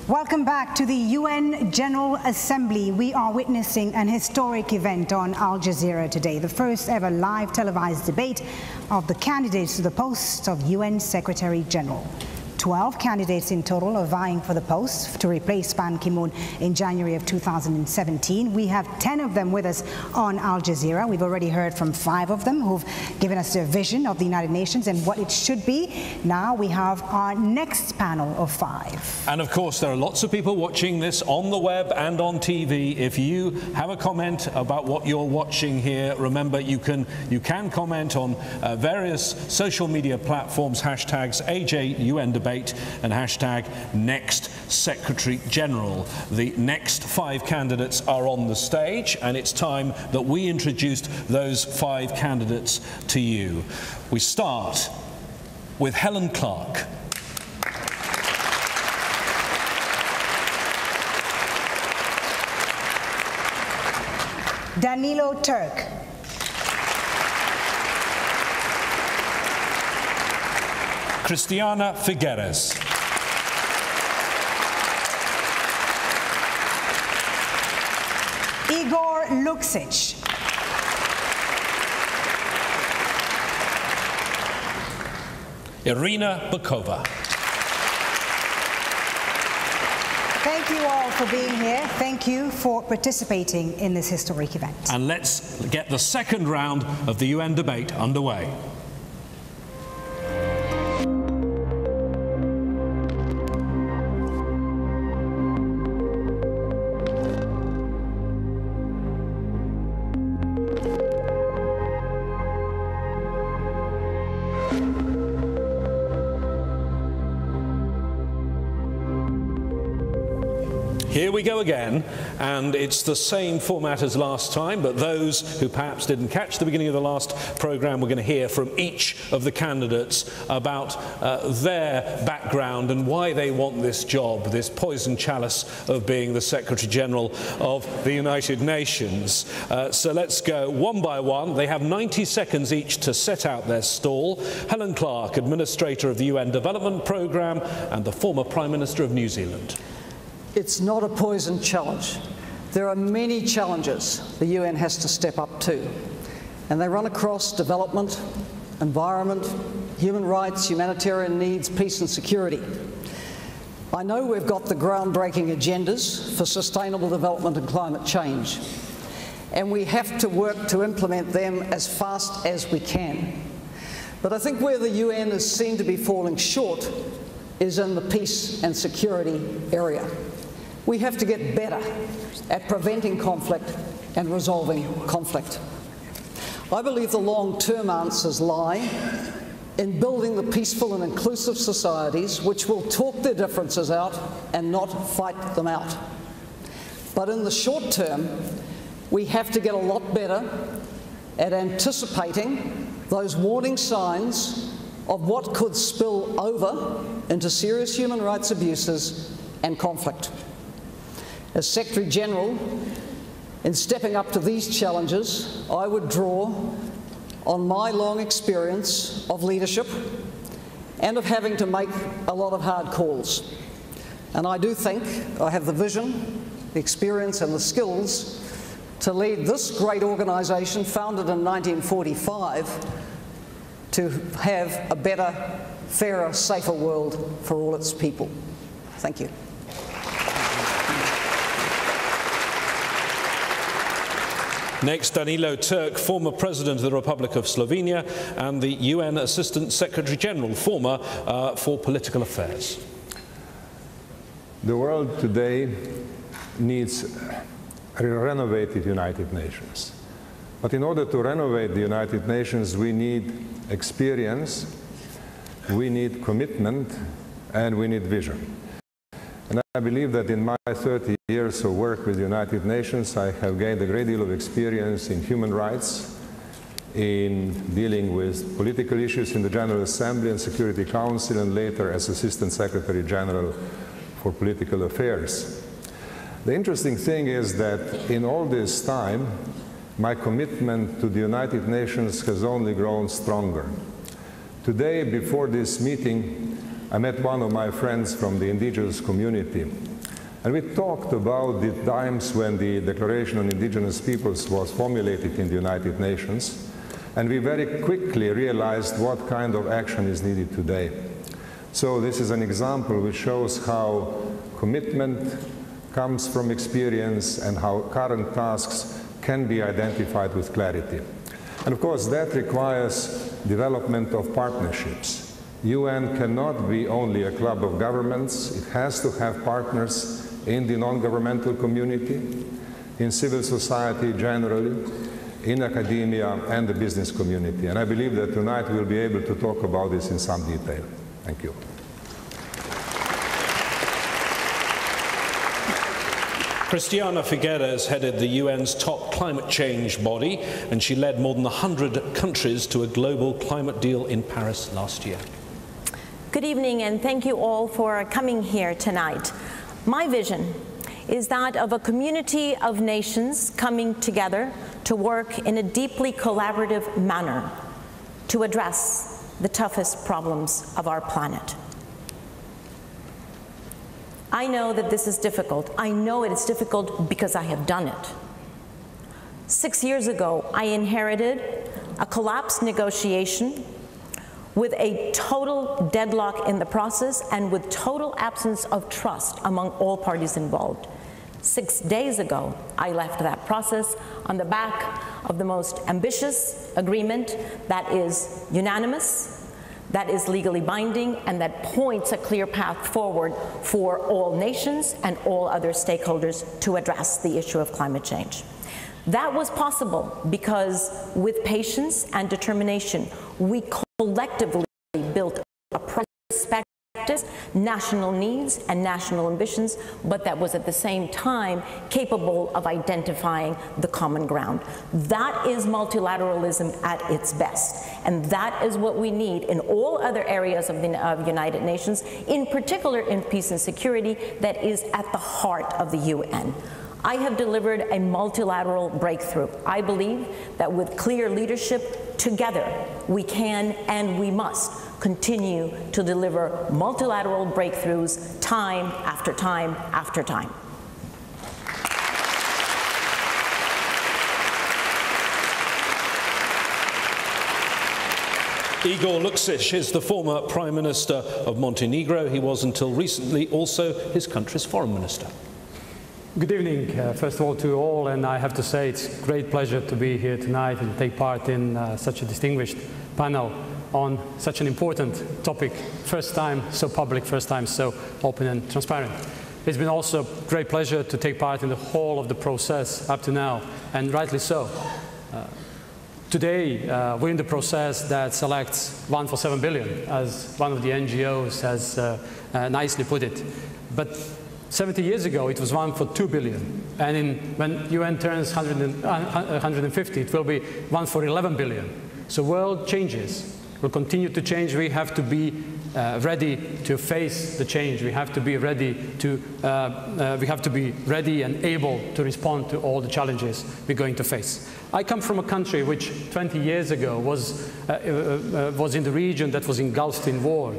Speaker 11: Welcome back to the UN General Assembly. We are witnessing an historic event on Al Jazeera today, the first ever live televised debate of the candidates to the post of UN Secretary General. 12 candidates in total are vying for the post to replace Ban Ki-moon in January of 2017. We have 10 of them with us on Al Jazeera. We've already heard from 5 of them who've given us their vision of the United Nations and what it should be. Now we have our next panel of 5.
Speaker 12: And of course, there are lots of people watching this on the web and on TV. If you have a comment about what you're watching here, remember you can comment on various social media platforms, hashtags AJUN Debate and hashtag Next Secretary General. The next 5 candidates are on the stage, and it's time that we introduced those 5 candidates to you. We start with Helen Clark.
Speaker 11: Danilo Turk.
Speaker 12: Christiana Figueres.
Speaker 11: Igor Luksic.
Speaker 12: Irina Bokova.
Speaker 11: Thank you all for being here. Thank you for participating in this historic event.
Speaker 12: And let's get the second round of the UN debate underway. Here we go again, and it's the same format as last time, but those who perhaps didn't catch the beginning of the last programme, we're going to hear from each of the candidates about their background and why they want this job, this poison chalice of being the Secretary General of the United Nations. So let's go one by one. They have 90 seconds each to set out their stall. Helen Clark, Administrator of the UN Development Programme and the former Prime Minister of New Zealand.
Speaker 13: It's not a poison challenge. There are many challenges the UN has to step up to, and they run across development, environment, human rights, humanitarian needs, peace and security. I know we've got the groundbreaking agendas for sustainable development and climate change, and we have to work to implement them as fast as we can. But I think where the UN is seen to be falling short is in the peace and security area. We have to get better at preventing conflict and resolving conflict. I believe the long-term answers lie in building the peaceful and inclusive societies which will talk their differences out and not fight them out. But in the short term, we have to get a lot better at anticipating those warning signs of what could spill over into serious human rights abuses and conflict. As Secretary General, in stepping up to these challenges, I would draw on my long experience of leadership and of having to make a lot of hard calls. And I do think I have the vision, the experience and the skills to lead this great organisation, founded in 1945, to have a better, fairer, safer world for all its people. Thank you.
Speaker 12: Next, Danilo Turk, former President of the Republic of Slovenia and the UN Assistant Secretary General, former for Political Affairs.
Speaker 14: The world today needs a renovated United Nations. But in order to renovate the United Nations, we need experience, we need commitment, and we need vision. And I believe that in my 30 years of work with the United Nations, I have gained a great deal of experience in human rights, in dealing with political issues in the General Assembly and Security Council, and later as Assistant Secretary General for Political Affairs. The interesting thing is that in all this time, my commitment to the United Nations has only grown stronger. Today, before this meeting, I met one of my friends from the indigenous community, And we talked about the times when the Declaration on Indigenous Peoples was formulated in the United Nations, and we very quickly realized what kind of action is needed today. So this is an example which shows how commitment comes from experience and how current tasks can be identified with clarity. And of course, that requires development of partnerships. UN cannot be only a club of governments. It has to have partners in the non-governmental community, in civil society generally, in academia and the business community. And I believe that tonight we'll be able to talk about this in some detail. Thank you.
Speaker 12: Christiana Figueres headed the UN's top climate change body, and she led more than 100 countries to a global climate deal in Paris last year.
Speaker 15: Good evening, and thank you all for coming here tonight. My vision is that of a community of nations coming together to work in a deeply collaborative manner to address the toughest problems of our planet. I know that this is difficult. I know it's difficult because I have done it. 6 years ago, I inherited a collapsed negotiation with a total deadlock in the process and with total absence of trust among all parties involved. 6 days ago, I left that process on the back of the most ambitious agreement that is unanimous, that is legally binding, and that points a clear path forward for all nations and all other stakeholders to address the issue of climate change. That was possible because with patience and determination, we collectively built a perspective, national needs and national ambitions, but that was at the same time capable of identifying the common ground. That is multilateralism at its best, and that is what we need in all other areas of the United Nations, in particular in peace and security, that is at the heart of the UN. I have delivered a multilateral breakthrough. I believe that with clear leadership, together we can and we must continue to deliver multilateral breakthroughs time after time after time.
Speaker 12: Igor Lukšić is the former Prime Minister of Montenegro. He was until recently also his country's foreign minister.
Speaker 16: Good evening, first of all, to all, and I have to say it's a great pleasure to be here tonight and take part in such a distinguished panel on such an important topic. First time so public, first time so open and transparent. It's been also a great pleasure to take part in the whole of the process up to now, and rightly so. Today, we're in the process that selects 1 for 7 billion, as one of the NGOs has nicely put it. But 70 years ago, it was 1 for 2 billion. And when UN turns 150, it will be 1 for 11 billion. So world changes, will continue to change. We have to be ready to face the change. We have to be ready and able to respond to all the challenges we're going to face. I come from a country which 20 years ago was in the region that was engulfed in war.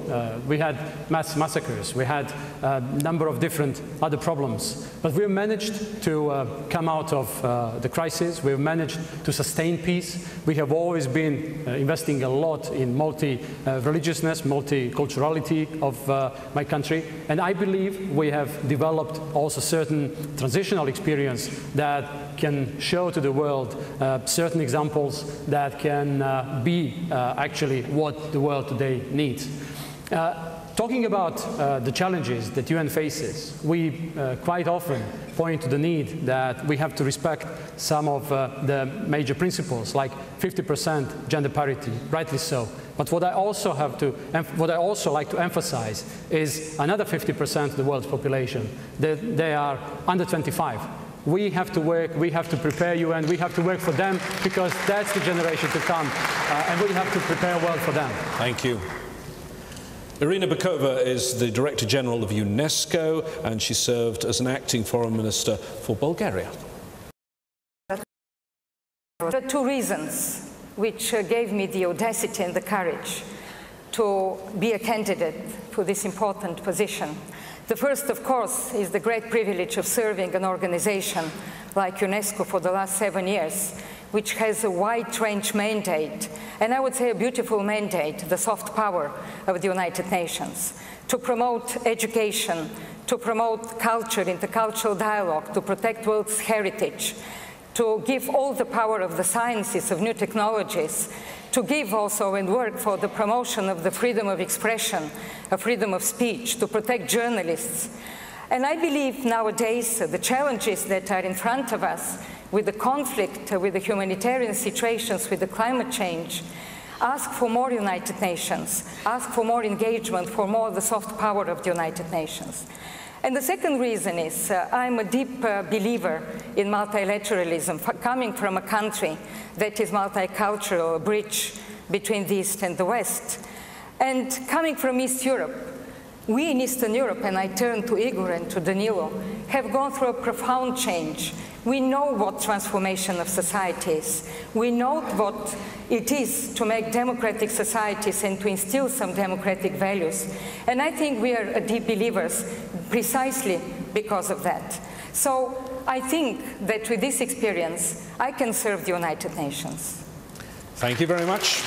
Speaker 16: We had mass massacres. We had a number of different other problems. But we've managed to come out of the crisis. We've managed to sustain peace. We have always been investing a lot in multi-religiousness, multiculturality of my country. And I believe we have developed also certain transitional experience that can show to the world certain examples that can be actually what the world today needs. Talking about the challenges that UN faces, we quite often point to the need that we have to respect some of the major principles, like 50% gender parity, rightly so. But what I also like to emphasize is another 50% of the world's population, that they are under 25. We have to work, we have to prepare UN, we have to work for them, because that's the generation to come, and we have to prepare well for them.
Speaker 12: Thank you. Irina Bokova is the Director General of UNESCO, and she served as an acting foreign minister for Bulgaria.
Speaker 18: There are two reasons which gave me the audacity and the courage to be a candidate for this important position. The first, of course, is the great privilege of serving an organization like UNESCO for the last 7 years, which has a wide-range mandate, and I would say a beautiful mandate, the soft power of the United Nations, to promote education, to promote culture, intercultural dialogue, to protect world's heritage, to give all the power of the sciences, of new technologies, to give also and work for the promotion of the freedom of expression, of freedom of speech, to protect journalists. And I believe nowadays the challenges that are in front of us with the conflict, with the humanitarian situations, with the climate change, ask for more United Nations, ask for more engagement, for more of the soft power of the United Nations. And the second reason is I'm a deep believer in multilateralism, coming from a country that is multicultural, a bridge between the East and the West. And coming from East Europe, we in Eastern Europe, and I turn to Igor and to Danilo, have gone through a profound change. We know what transformation of society is. We know what it is to make democratic societies and to instill some democratic values. And I think we are deep believers precisely because of that. So I think that with this experience, I can serve the United Nations.
Speaker 12: Thank you very much.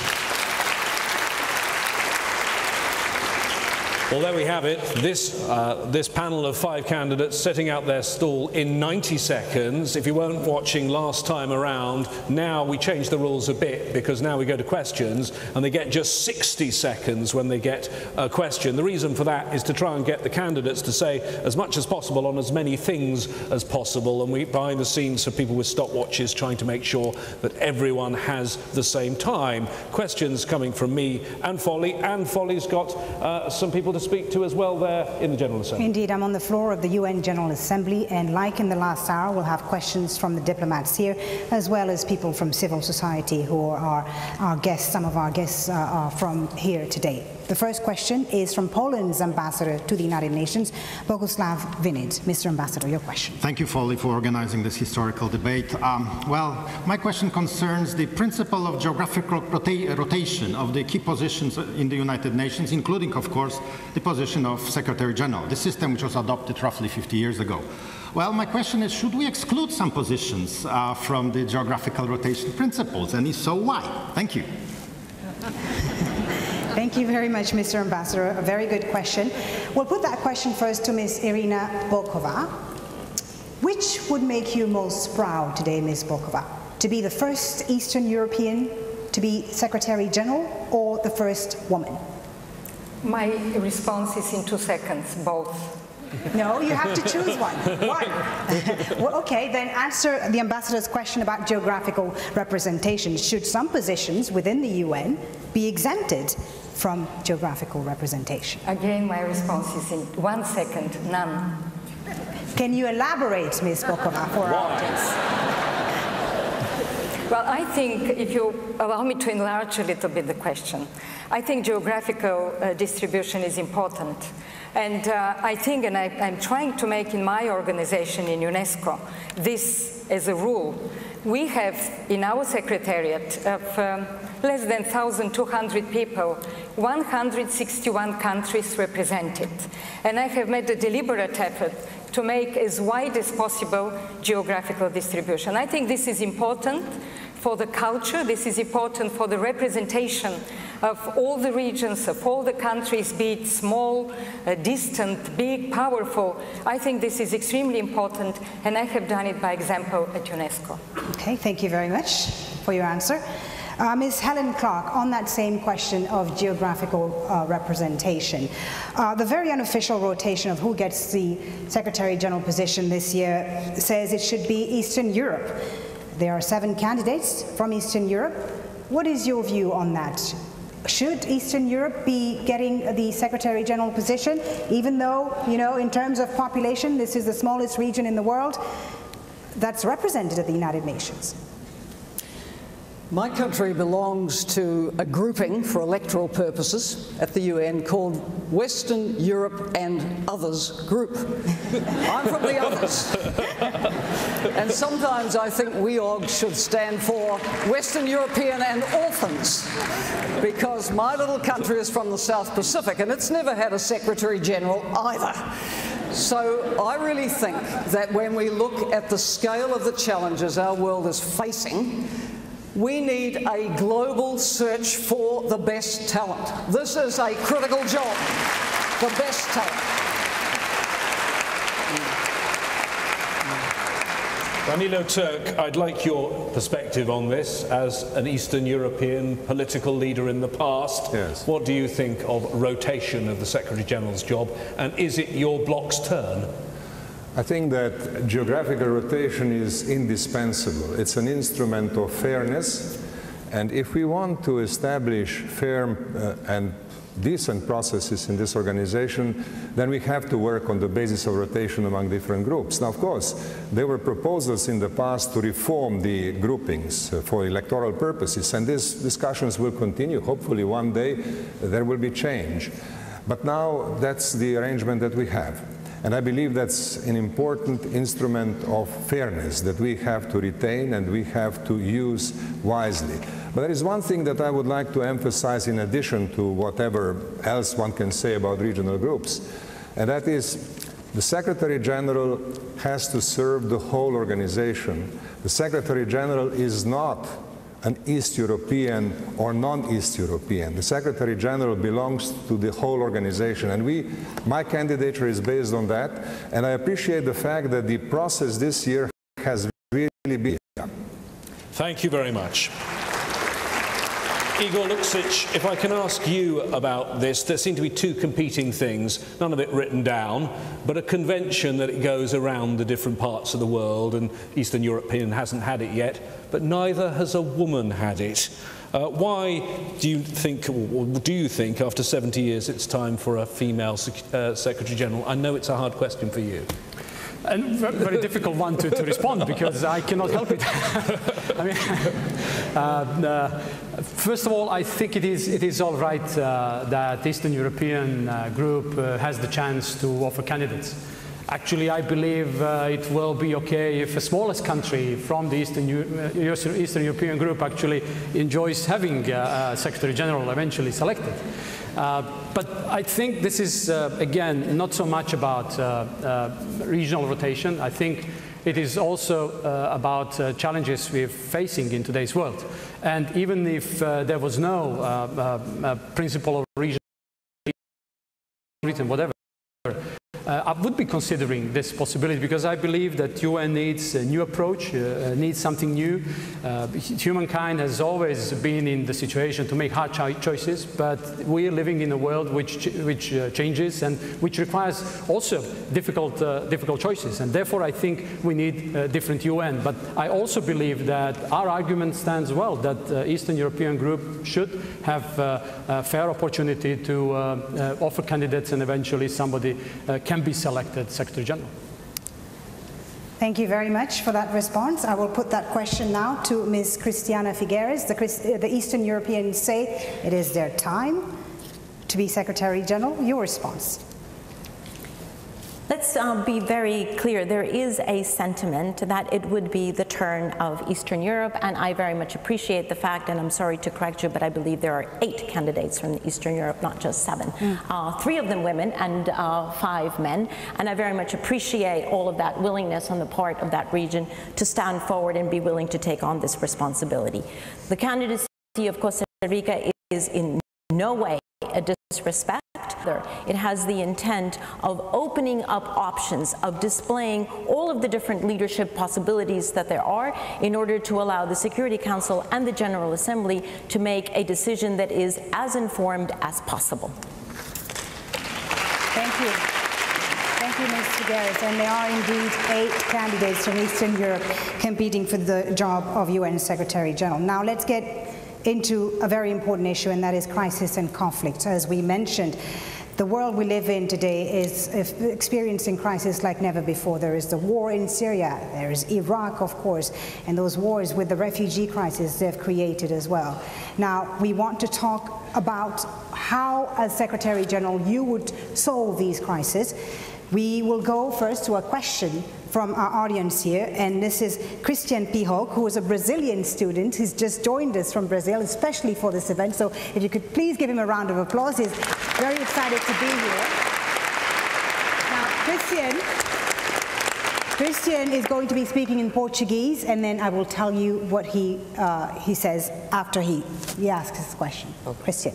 Speaker 12: Well, there we have it. This panel of 5 candidates setting out their stall in 90 seconds. If you weren't watching last time around, now we change the rules a bit because now we go to questions and they get just 60 seconds when they get a question. The reason for that is to try and get the candidates to say as much as possible on as many things as possible, and we behind the scenes have people with stopwatches trying to make sure that everyone has the same time. Questions coming from me and Folly, and Folly's got some people to speak to as well there in the General Assembly.
Speaker 11: Indeed, I'm on the floor of the UN General Assembly, and like in the last hour, we'll have questions from the diplomats here, as well as people from civil society who are our guests. Some of our guests are from here today. The first question is from Poland's ambassador to the United Nations, Bogusław Winid. Mr. Ambassador, your question.
Speaker 1: Thank you, Folly, for organizing this historical debate. Well, my question concerns the principle of geographical rotation of the key positions in the United Nations, including, of course, the position of Secretary General, the system which was adopted roughly 50 years ago. Well, my question is, should we exclude some positions from the geographical rotation principles, and if so, why? Thank you.
Speaker 11: Thank you very much, Mr. Ambassador. A very good question. We'll put that question first to Ms. Irina Bokova. Which would make you most proud today, Ms. Bokova? To be the first Eastern European to be Secretary General, or the first woman?
Speaker 18: My response is in 2 seconds, both.
Speaker 11: No, you have to choose one. One. Well, okay, then answer the ambassador's question about geographical representation. Should some positions within the UN be exempted from geographical representation?
Speaker 18: Again, my response is in 1 second, none.
Speaker 11: Can you elaborate, Ms. Bokova, for our audience?
Speaker 18: Well, I think, if you allow me to enlarge a little bit the question, I think geographical distribution is important. And I think, and I'm trying to make in my organization in UNESCO this as a rule, we have in our secretariat of less than 1,200 people, 161 countries represented. And I have made a deliberate effort to make as wide as possible geographical distribution. I think this is important for the culture, this is important for the representation of all the regions, of all the countries, be it small, distant, big, powerful. I think this is extremely important, and I have done it by example at UNESCO.
Speaker 11: Okay, thank you very much for your answer. Ms. Helen Clark, on that same question of geographical representation, the very unofficial rotation of who gets the Secretary General position this year says it should be Eastern Europe. There are 7 candidates from Eastern Europe. What is your view on that? Should Eastern Europe be getting the Secretary General position, even though, you know, in terms of population, this is the smallest region in the world that's represented at the United Nations?
Speaker 13: My country belongs to a grouping for electoral purposes at the UN called Western Europe and Others Group. I'm from the Others. And sometimes I think WEOG should stand for Western European and Orphans, because my little country is from the South Pacific and it's never had a Secretary General either. So I really think that when we look at the scale of the challenges our world is facing, we need a global search for the best talent. This is a critical job, the best talent.
Speaker 12: Danilo Turk, I'd like your perspective on this as an Eastern European political leader in the past.
Speaker 14: Yes.
Speaker 12: What do you think of rotation of the Secretary-General's job, and is it your bloc's turn?
Speaker 14: I think that geographical rotation is indispensable. It's an instrument of fairness, and if we want to establish fair and decent processes in this organization, then we have to work on the basis of rotation among different groups. Now, of course, there were proposals in the past to reform the groupings for electoral purposes, and these discussions will continue. Hopefully one day there will be change. But now that's the arrangement that we have. And I believe that's an important instrument of fairness that we have to retain and we have to use wisely. But there is one thing that I would like to emphasize in addition to whatever else one can say about regional groups, and that is the Secretary General has to serve the whole organization. The Secretary General is not an East European or non-East European. The Secretary General belongs to the whole organization, and my candidature is based on that, and I appreciate the fact that the process this year has really been.
Speaker 12: Thank you very much. Igor Luksic, if I can ask you about this, there seem to be two competing things, none of it written down, but a convention that it goes around the different parts of the world, and Eastern European hasn't had it yet, but neither has a woman had it. Why do you think, or do you think after 70 years it's time for a female Secretary General? I know it's a hard question for you.
Speaker 16: A very difficult one to respond, because I cannot help it. I mean, first of all, I think it is all right that Eastern European group has the chance to offer candidates. Actually, I believe it will be okay if the smallest country from the Eastern European group actually enjoys having a Secretary General eventually selected. But I think this is, again, not so much about regional rotation. I think it is also about challenges we're facing in today's world. And even if there was no principle of regional, whatever, I would be considering this possibility, because I believe that UN needs a new approach, needs something new. Humankind has always been in the situation to make hard choices, but we are living in a world which changes and which requires also difficult choices. And therefore, I think we need a different UN. But I also believe that our argument stands well, that the Eastern European group should have a fair opportunity to offer candidates, and eventually somebody can be selected Secretary General.
Speaker 11: Thank you very much for that response. I will put that question now to Ms. Christiana Figueres. The Eastern Europeans say it is their time to be Secretary General. Your response?
Speaker 15: Let's be very clear. There is a sentiment that it would be the turn of Eastern Europe, and I very much appreciate the fact, and I'm sorry to correct you, but I believe there are 8 candidates from Eastern Europe, not just 7. 3 of them women and 5 men, and I very much appreciate all of that willingness on the part of that region to stand forward and be willing to take on this responsibility. The candidacy of Costa Rica is in no way a disrespect. It has the intent of opening up options, of displaying all of the different leadership possibilities that there are in order to allow the Security Council and the General Assembly to make a decision that is as informed as possible.
Speaker 11: Thank you. Thank you, Ms. Figueres. And there are indeed 8 candidates from Eastern Europe competing for the job of UN Secretary General. Now let's get into a very important issue, and that is crisis and conflict. As we mentioned, the world we live in today is experiencing crisis like never before. There is the war in Syria, there is Iraq, of course, and those wars with the refugee crisis they've created as well. Now, we want to talk about how, as Secretary General, you would solve these crises. We will go first to a question from our audience here, and this is Christian Pihok, who is a Brazilian student who's just joined us from Brazil, especially for this event. So if you could please give him a round of applause. He's very excited to be here. Now, Christian is going to be speaking in Portuguese, and then I will tell you what he says after he asks his question. Christian.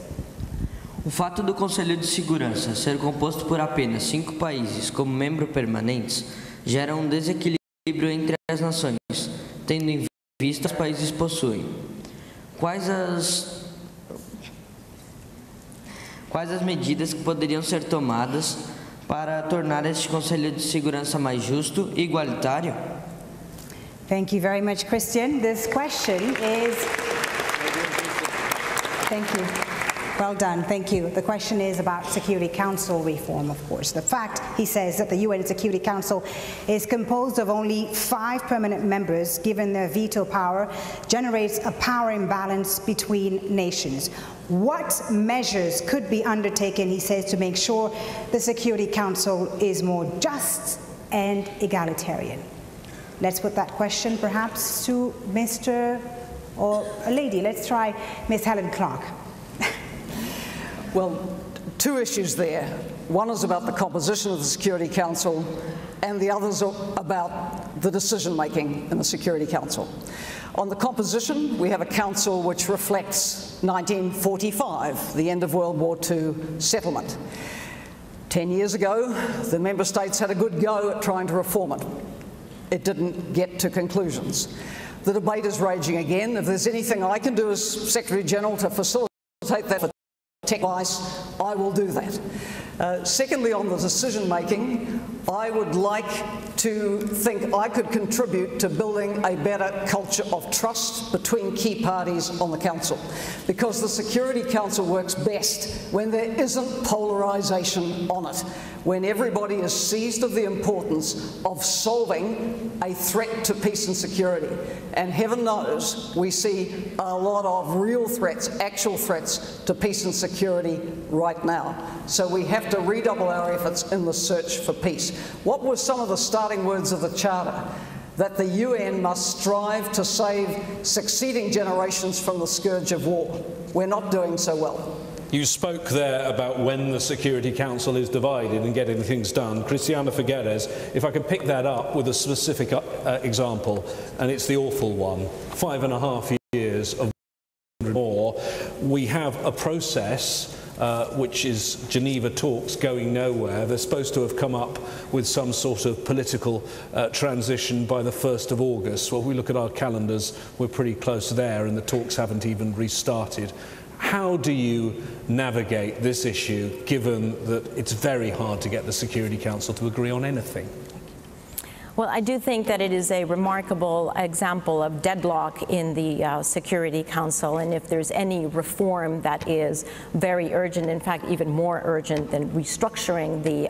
Speaker 2: O fato do Conselho de Segurança ser composto por apenas 5 países como membros permanentes gera desequilíbrio entre as nações, tendo em vista os países possuem. Quais as medidas que poderiam ser tomadas para tornar este Conselho de Segurança mais justo e igualitário?
Speaker 11: Thank you very much, Christian. This question is... Thank you. Well done, thank you. The question is about Security Council reform, of course. The fact, he says, that the UN Security Council is composed of only 5 permanent members, given their veto power, generates a power imbalance between nations. What measures could be undertaken, he says, to make sure the Security Council is more just and egalitarian? Let's put that question perhaps to Mr. or a lady. Let's try Ms. Helen Clark.
Speaker 13: Well, 2 issues there. One is about the composition of the Security Council, and the other is about the decision-making in the Security Council. On the composition, we have a council which reflects 1945, the end of World War II settlement. 10 years ago, the member states had a good go at trying to reform it. It didn't get to conclusions. The debate is raging again. If there's anything I can do as Secretary General to facilitate that for tech advice, I will do that. Secondly, on the decision-making, I would like to think I could contribute to building a better culture of trust between key parties on the Council, because the Security Council works best when there isn't polarisation on it, when everybody is seized of the importance of solving a threat to peace and security. And heaven knows we see a lot of real threats, actual threats to peace and security right now. So we have to redouble our efforts in the search for peace. What were some of the starting words of the Charter? That the UN must strive to save succeeding generations from the scourge of war. We're not doing so well.
Speaker 12: You spoke there about when the Security Council is divided and getting things done. Cristiana Figueres, if I can pick that up with a specific example, and it's the awful one, 5.5 years of war. We have a process which is Geneva talks going nowhere. They're supposed to have come up with some sort of political transition by the 1st of August. Well, if we look at our calendars, we're pretty close there, and the talks haven't even restarted. How do you navigate this issue, given that it's very hard to get the Security Council to agree on anything?
Speaker 15: Well, I do think that it is a remarkable example of deadlock in the Security Council, and if there's any reform that is very urgent, in fact even more urgent than restructuring the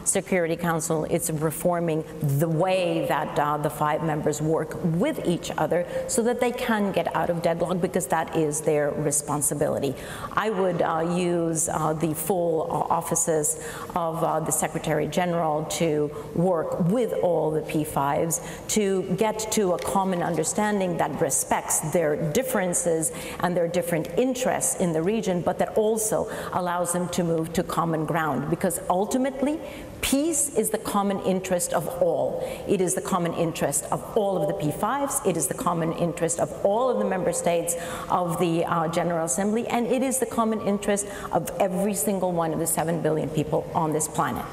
Speaker 15: Security Council, it's reforming the way that the 5 members work with each other so that they can get out of deadlock, because that is their responsibility. I would use the full offices of the Secretary General to work with all the P5s to get to a common understanding that respects their differences and their different interests in the region, but that also allows them to move to common ground, because ultimately peace is the common interest of all. It is the common interest of all of the P5s, it is the common interest of all of the member states of the General Assembly, and it is the common interest of every single one of the 7 billion people on this planet.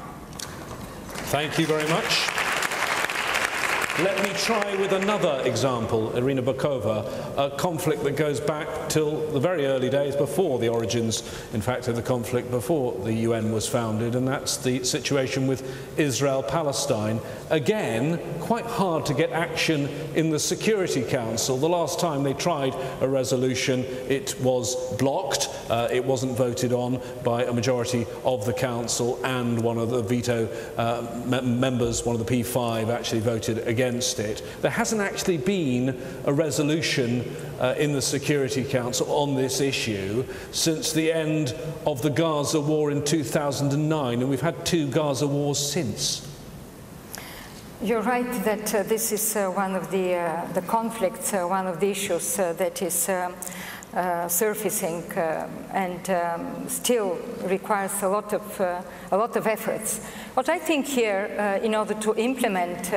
Speaker 12: Thank you very much. Let me try with another example, Irina Bokova, a conflict that goes back till the very early days before the origins, in fact, of the conflict before the UN was founded, and that's the situation with Israel-Palestine. Again, quite hard to get action in the Security Council. The last time they tried a resolution, it was blocked. It wasn't voted on by a majority of the Council, and one of the veto members, one of the P5, actually voted against it. There hasn't actually been a resolution in the Security Council on this issue since the end of the Gaza war in 2009, and we've had 2 Gaza wars since.
Speaker 18: You're right that this is one of the conflicts, one of the issues that is surfacing and still requires a lot of efforts. What I think here, in order to implement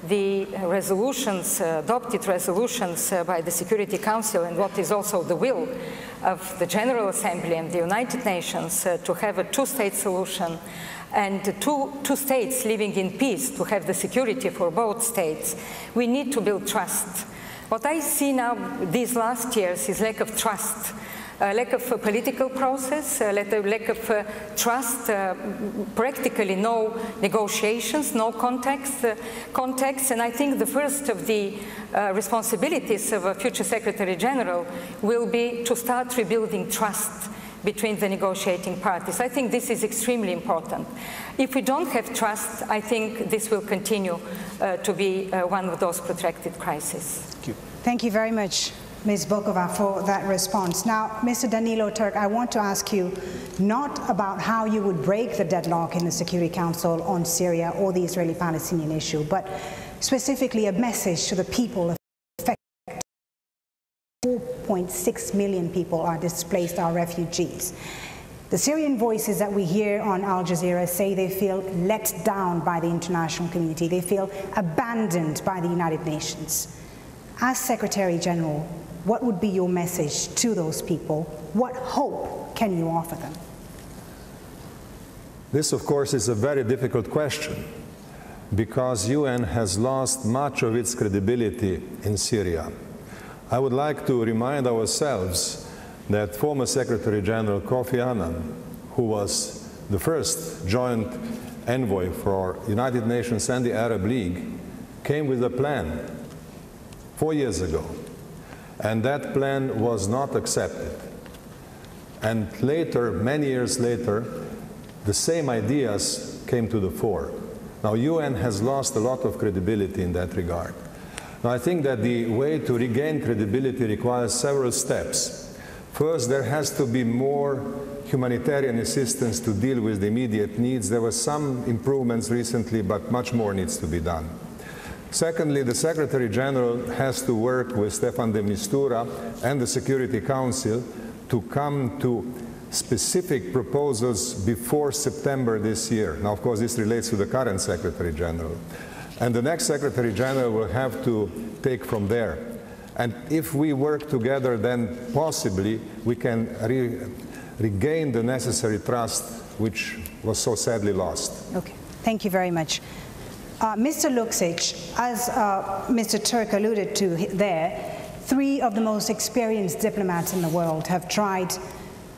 Speaker 18: the resolutions, adopted resolutions by the Security Council, and what is also the will of the General Assembly and the United Nations to have a two-state solution, and two states living in peace, to have the security for both states, we need to build trust. What I see now these last years is lack of trust, lack of political process, lack of trust, practically no negotiations, no context, and I think the first of the responsibilities of a future Secretary General will be to start rebuilding trust between the negotiating parties. I think this is extremely important. If we don't have trust, I think this will continue to be one of those protracted crises.
Speaker 12: Thank you.
Speaker 11: Thank you very much, Ms. Bokova, for that response. Now, Mr. Danilo Turk, I want to ask you not about how you would break the deadlock in the Security Council on Syria or the Israeli-Palestinian issue, but specifically a message to the people affected. 4.6 million people are displaced, are refugees. The Syrian voices that we hear on Al Jazeera say they feel let down by the international community. They feel abandoned by the United Nations. As Secretary General, what would be your message to those people? What hope can you offer them?
Speaker 14: This, of course, is a very difficult question, because UN has lost much of its credibility in Syria. I would like to remind ourselves that former Secretary General Kofi Annan, who was the first joint envoy for United Nations and the Arab League, came with a plan 4 years ago, and that plan was not accepted. And later, many years later, the same ideas came to the fore. Now, UN has lost a lot of credibility in that regard. Now, I think that the way to regain credibility requires several steps. First, there has to be more humanitarian assistance to deal with the immediate needs. There were some improvements recently, but much more needs to be done. Secondly, the Secretary General has to work with Staffan de Mistura and the Security Council to come to specific proposals before September this year. Now, of course, this relates to the current Secretary General. And the next Secretary General will have to take from there. And if we work together, then possibly we can regain the necessary trust which was so sadly lost.
Speaker 11: Okay, thank you very much. Mr. Luksic, as Mr. Turk alluded to there, 3 of the most experienced diplomats in the world have tried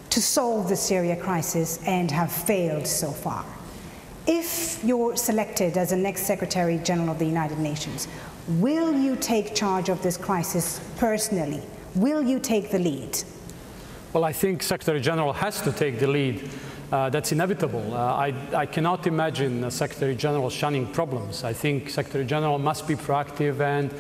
Speaker 11: to solve the Syria crisis and have failed so far. If you're selected as the next Secretary General of the United Nations, will you take charge of this crisis personally? Will you take the lead?
Speaker 16: Well, I think Secretary General has to take the lead. That's inevitable. I cannot imagine a Secretary General shunning problems. I think Secretary General must be proactive and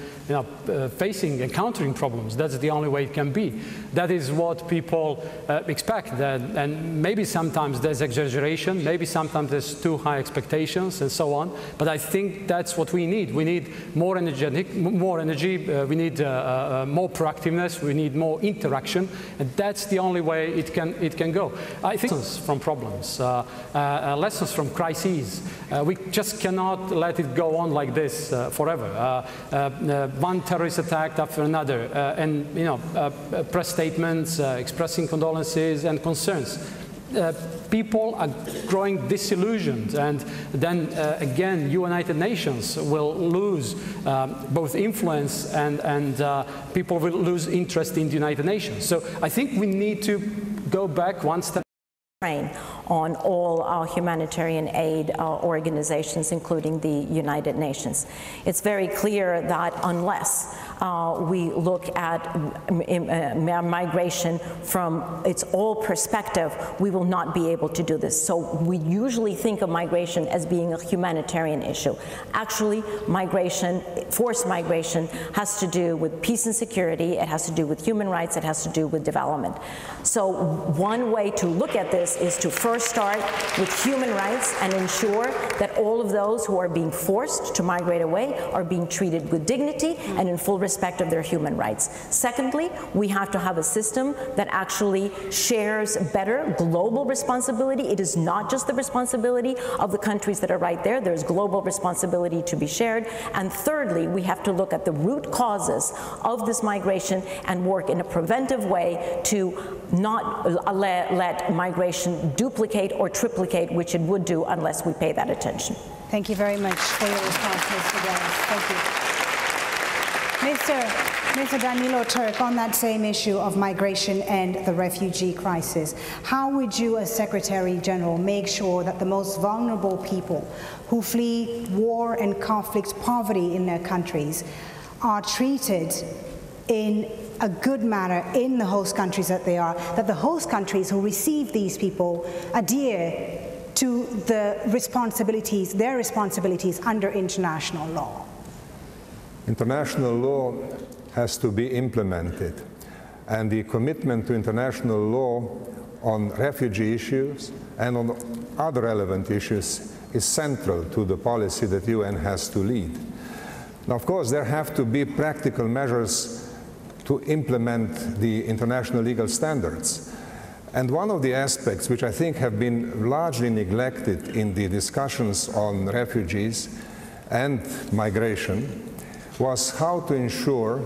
Speaker 16: facing, encountering problems. That's the only way it can be. That is what people expect. And maybe sometimes there's exaggeration, maybe sometimes there's too high expectations and so on. But I think that's what we need. We need more energy, we need more proactiveness, we need more interaction, and that's the only way it can go. I think lessons from problems, lessons from crises. We just cannot let it go on like this forever. One terrorist attack after another, and press statements expressing condolences and concerns. People are growing disillusioned, and then again, United Nations will lose both influence and people will lose interest in the United Nations. So I think we need to go back one step.
Speaker 15: On all our humanitarian aid organizations, including the United Nations. It's very clear that unless we look at migration from its all perspective, we will not be able to do this. So we usually think of migration as being a humanitarian issue. Actually, migration, forced migration, has to do with peace and security, it has to do with human rights, it has to do with development. So one way to look at this is to first start with human rights and ensure that all of those who are being forced to migrate away are being treated with dignity and in full respect of their human rights. Secondly, we have to have a system that actually shares better global responsibility. It is not just the responsibility of the countries that are right there. There's global responsibility to be shared. And thirdly, we have to look at the root causes of this migration and work in a preventive way to not let migration duplicate or triplicate, which it would do unless we pay that attention.
Speaker 11: Thank you very much for your response, Mr. Dennis. Thank you. Mr. Danilo Turk, on that same issue of migration and the refugee crisis, how would you as Secretary General make sure that the most vulnerable people who flee war and conflict, poverty in their countries, are treated in a good manner in the host countries that they are, that the host countries who receive these people adhere to the responsibilities, their responsibilities under international law?
Speaker 14: International law has to be implemented, and the commitment to international law on refugee issues and on other relevant issues is central to the policy that the UN has to lead. Now, of course, there have to be practical measures to implement the international legal standards. And one of the aspects which I think have been largely neglected in the discussions on refugees and migration was how to ensure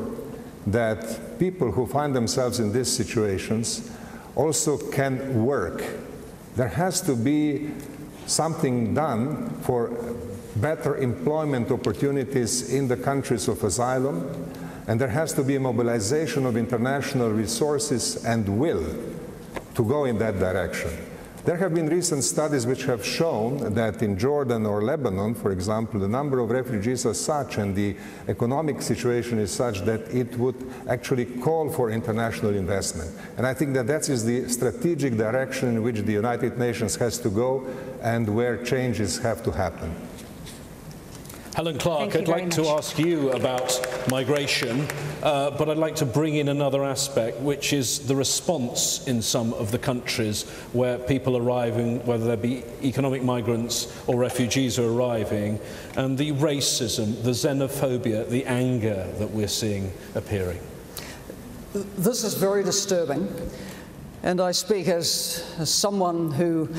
Speaker 14: that people who find themselves in these situations also can work. There has to be something done for better employment opportunities in the countries of asylum, and there has to be a mobilization of international resources and will to go in that direction. There have been recent studies which have shown that in Jordan or Lebanon, for example, the number of refugees are such and the economic situation is such that it would actually call for international investment. And I think that that is the strategic direction in which the United Nations has to go and where changes have to happen.
Speaker 12: Helen Clark, I'd like to ask you about migration, but I'd like to bring in another aspect, which is the response in some of the countries where people arriving, whether they be economic migrants or refugees are arriving, and the racism, the xenophobia, the anger that we're seeing appearing.
Speaker 13: This is very disturbing, and I speak as someone who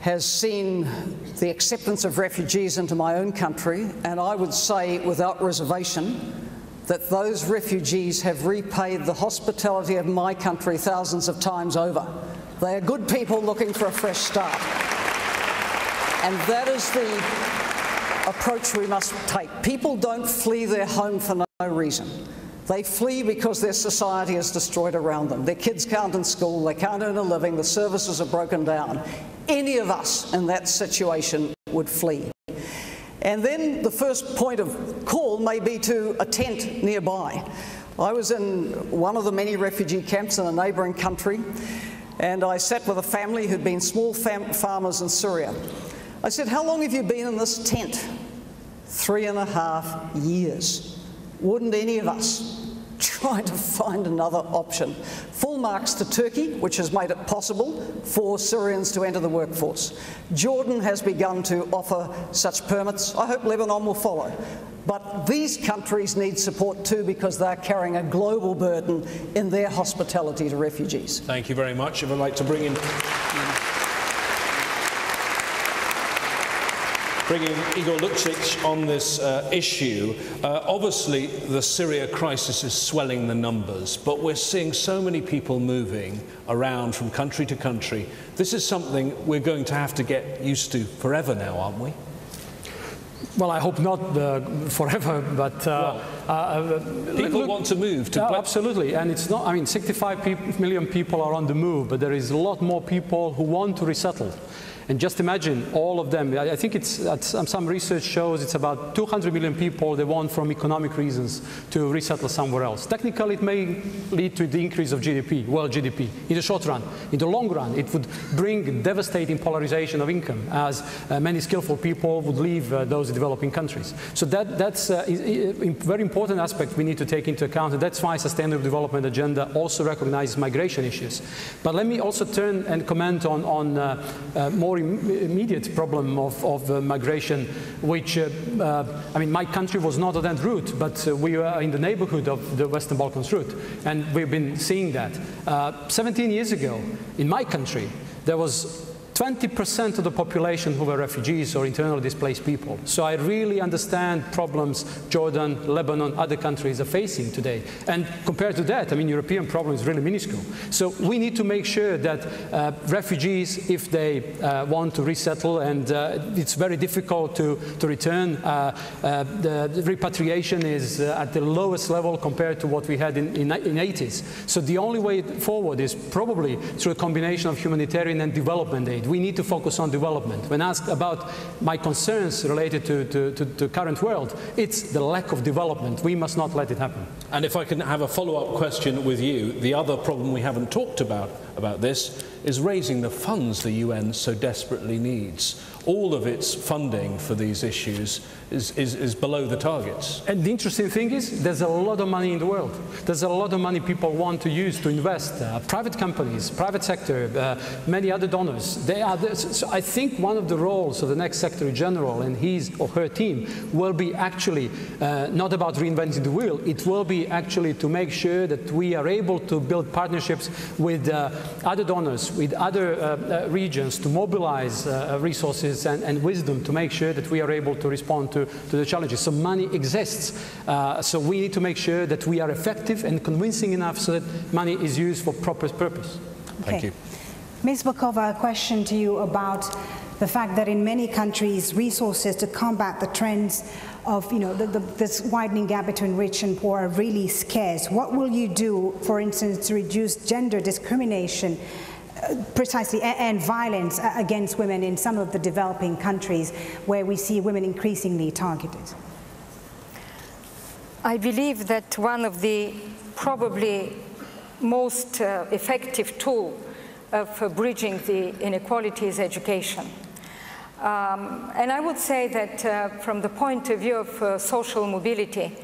Speaker 13: has seen the acceptance of refugees into my own country, and I would say without reservation that those refugees have repaid the hospitality of my country thousands of times over. They are good people looking for a fresh start. And that is the approach we must take. People don't flee their home for no reason. They flee because their society is destroyed around them. Their kids can't in school, they can't earn a living, the services are broken down. Any of us in that situation would flee. And then the first point of call may be to a tent nearby. I was in one of the many refugee camps in a neighbouring country, and I sat with a family who'd been small farmers in Syria. I said, "How long have you been in this tent?" 3.5 years. Wouldn't any of us try to find another option? Full marks to Turkey, which has made it possible for Syrians to enter the workforce. Jordan has begun to offer such permits. I hope Lebanon will follow. But these countries need support too, because they're carrying a global burden in their hospitality to refugees.
Speaker 12: Thank you very much. If I'd like to bring in Igor Lukšić on this issue. Obviously, the Syria crisis is swelling the numbers, but we're seeing so many people moving around from country to country. This is something we're going to have to get used to forever now, aren't we?
Speaker 16: Well, I hope not forever, but
Speaker 12: People want to move to
Speaker 16: absolutely, and it's not, I mean, 65 million people are on the move, but there is a lot more people who want to resettle. And just imagine all of them. I think it's, some research shows it's about 200 million people they want from economic reasons to resettle somewhere else. Technically, it may lead to the increase of GDP, world GDP, in the short run. In the long run, it would bring devastating polarization of income, as many skillful people would leave those developing countries. So that's a very important aspect we need to take into account, and that's why Sustainable Development Agenda also recognizes migration issues. But let me also turn and comment on more immediate problem of migration, which, I mean, my country was not on that route, but we were in the neighborhood of the Western Balkans route, and we've been seeing that. 17 years ago, in my country, there was 20% of the population who were refugees or internally displaced people. So I really understand problems Jordan, Lebanon, other countries are facing today. And compared to that, I mean, European problem is really minuscule. So we need to make sure that refugees, if they want to resettle, and it's very difficult to return, the repatriation is at the lowest level compared to what we had in 80s. So the only way forward is probably through a combination of humanitarian and development aid. We need to focus on development. When asked about my concerns related to the current world, it's the lack of development. We must not let it happen.
Speaker 12: And if I can have a follow-up question with you, the other problem we haven't talked about this is raising the funds the UN so desperately needs. All of its funding for these issues is below the targets.
Speaker 16: And the interesting thing is, there's a lot of money in the world. There's a lot of money people want to use to invest. Private companies, private sector, many other donors. They are so I think one of the roles of the next Secretary General and his or her team will be actually not about reinventing the wheel. It will be actually to make sure that we are able to build partnerships with other donors, with other regions, to mobilize resources and wisdom to make sure that we are able to respond to the challenges. So money exists. So we need to make sure that we are effective and convincing enough so that money is used for proper purpose.
Speaker 12: Thank you.
Speaker 11: Ms. Bokova, a question to you about the fact that in many countries, resources to combat the trends of, this widening gap between rich and poor are really scarce. What will you do, for instance, to reduce gender discrimination precisely, and violence against women in some of the developing countries where we see women increasingly targeted?
Speaker 18: I believe that one of the probably most effective tool of bridging the inequality is education. And I would say that from the point of view of social mobility,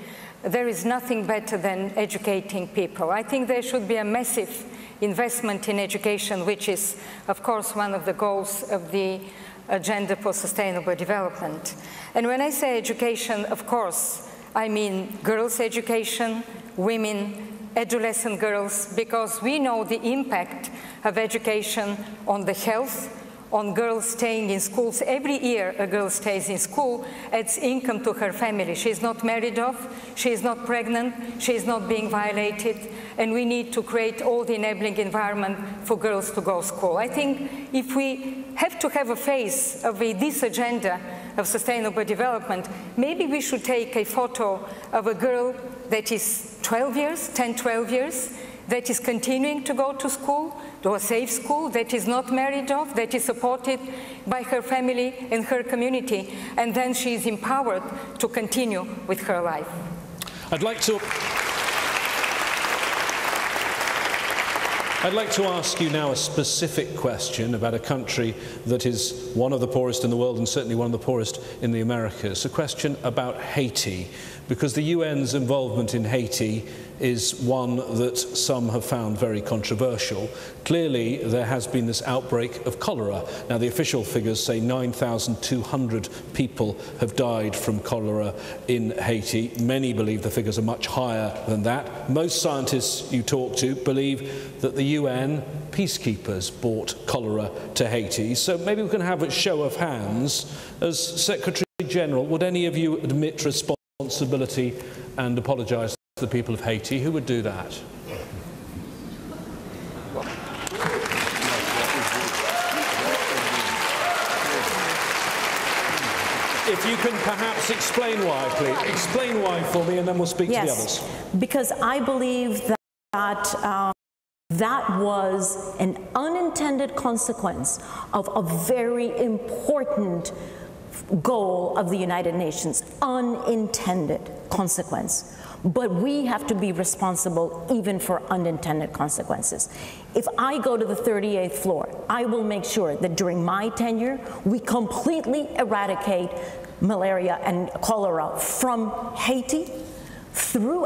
Speaker 18: there is nothing better than educating people. I think there should be a massive investment in education, which is, of course, one of the goals of the Agenda for Sustainable Development. And when I say education, of course, I mean girls' education, women, adolescent girls, because we know the impact of education on the health, on girls staying in schools. Every year a girl stays in school, adds income to her family. She's not married off, she's not pregnant, she's not being violated, and we need to create all the enabling environment for girls to go to school. I think if we have to have a face of this agenda of sustainable development, maybe we should take a photo of a girl that is 12 years, 10, 12 years, that is continuing to go to school, to a safe school, that is not married off, that is supported by her family and her community, and then she is empowered to continue with her life.
Speaker 12: I'd like to ask you now a specific question about a country that is one of the poorest in the world and certainly one of the poorest in the Americas. A question about Haiti, because the UN's involvement in Haiti is one that some have found very controversial. Clearly, there has been this outbreak of cholera. Now, the official figures say 9,200 people have died from cholera in Haiti. Many believe the figures are much higher than that. Most scientists you talk to believe that the UN peacekeepers brought cholera to Haiti. So maybe we can have a show of hands. As Secretary General, would any of you admit responsibility and apologise to the people of Haiti? Who would do that? If you can perhaps explain why, please. Explain why for me, and then we'll speak to the others.
Speaker 15: Because I believe that that was an unintended consequence of a very important goal of the United Nations, unintended consequence. But we have to be responsible even for unintended consequences. If I go to the 38th floor, I will make sure that during my tenure, we completely eradicate malaria and cholera from Haiti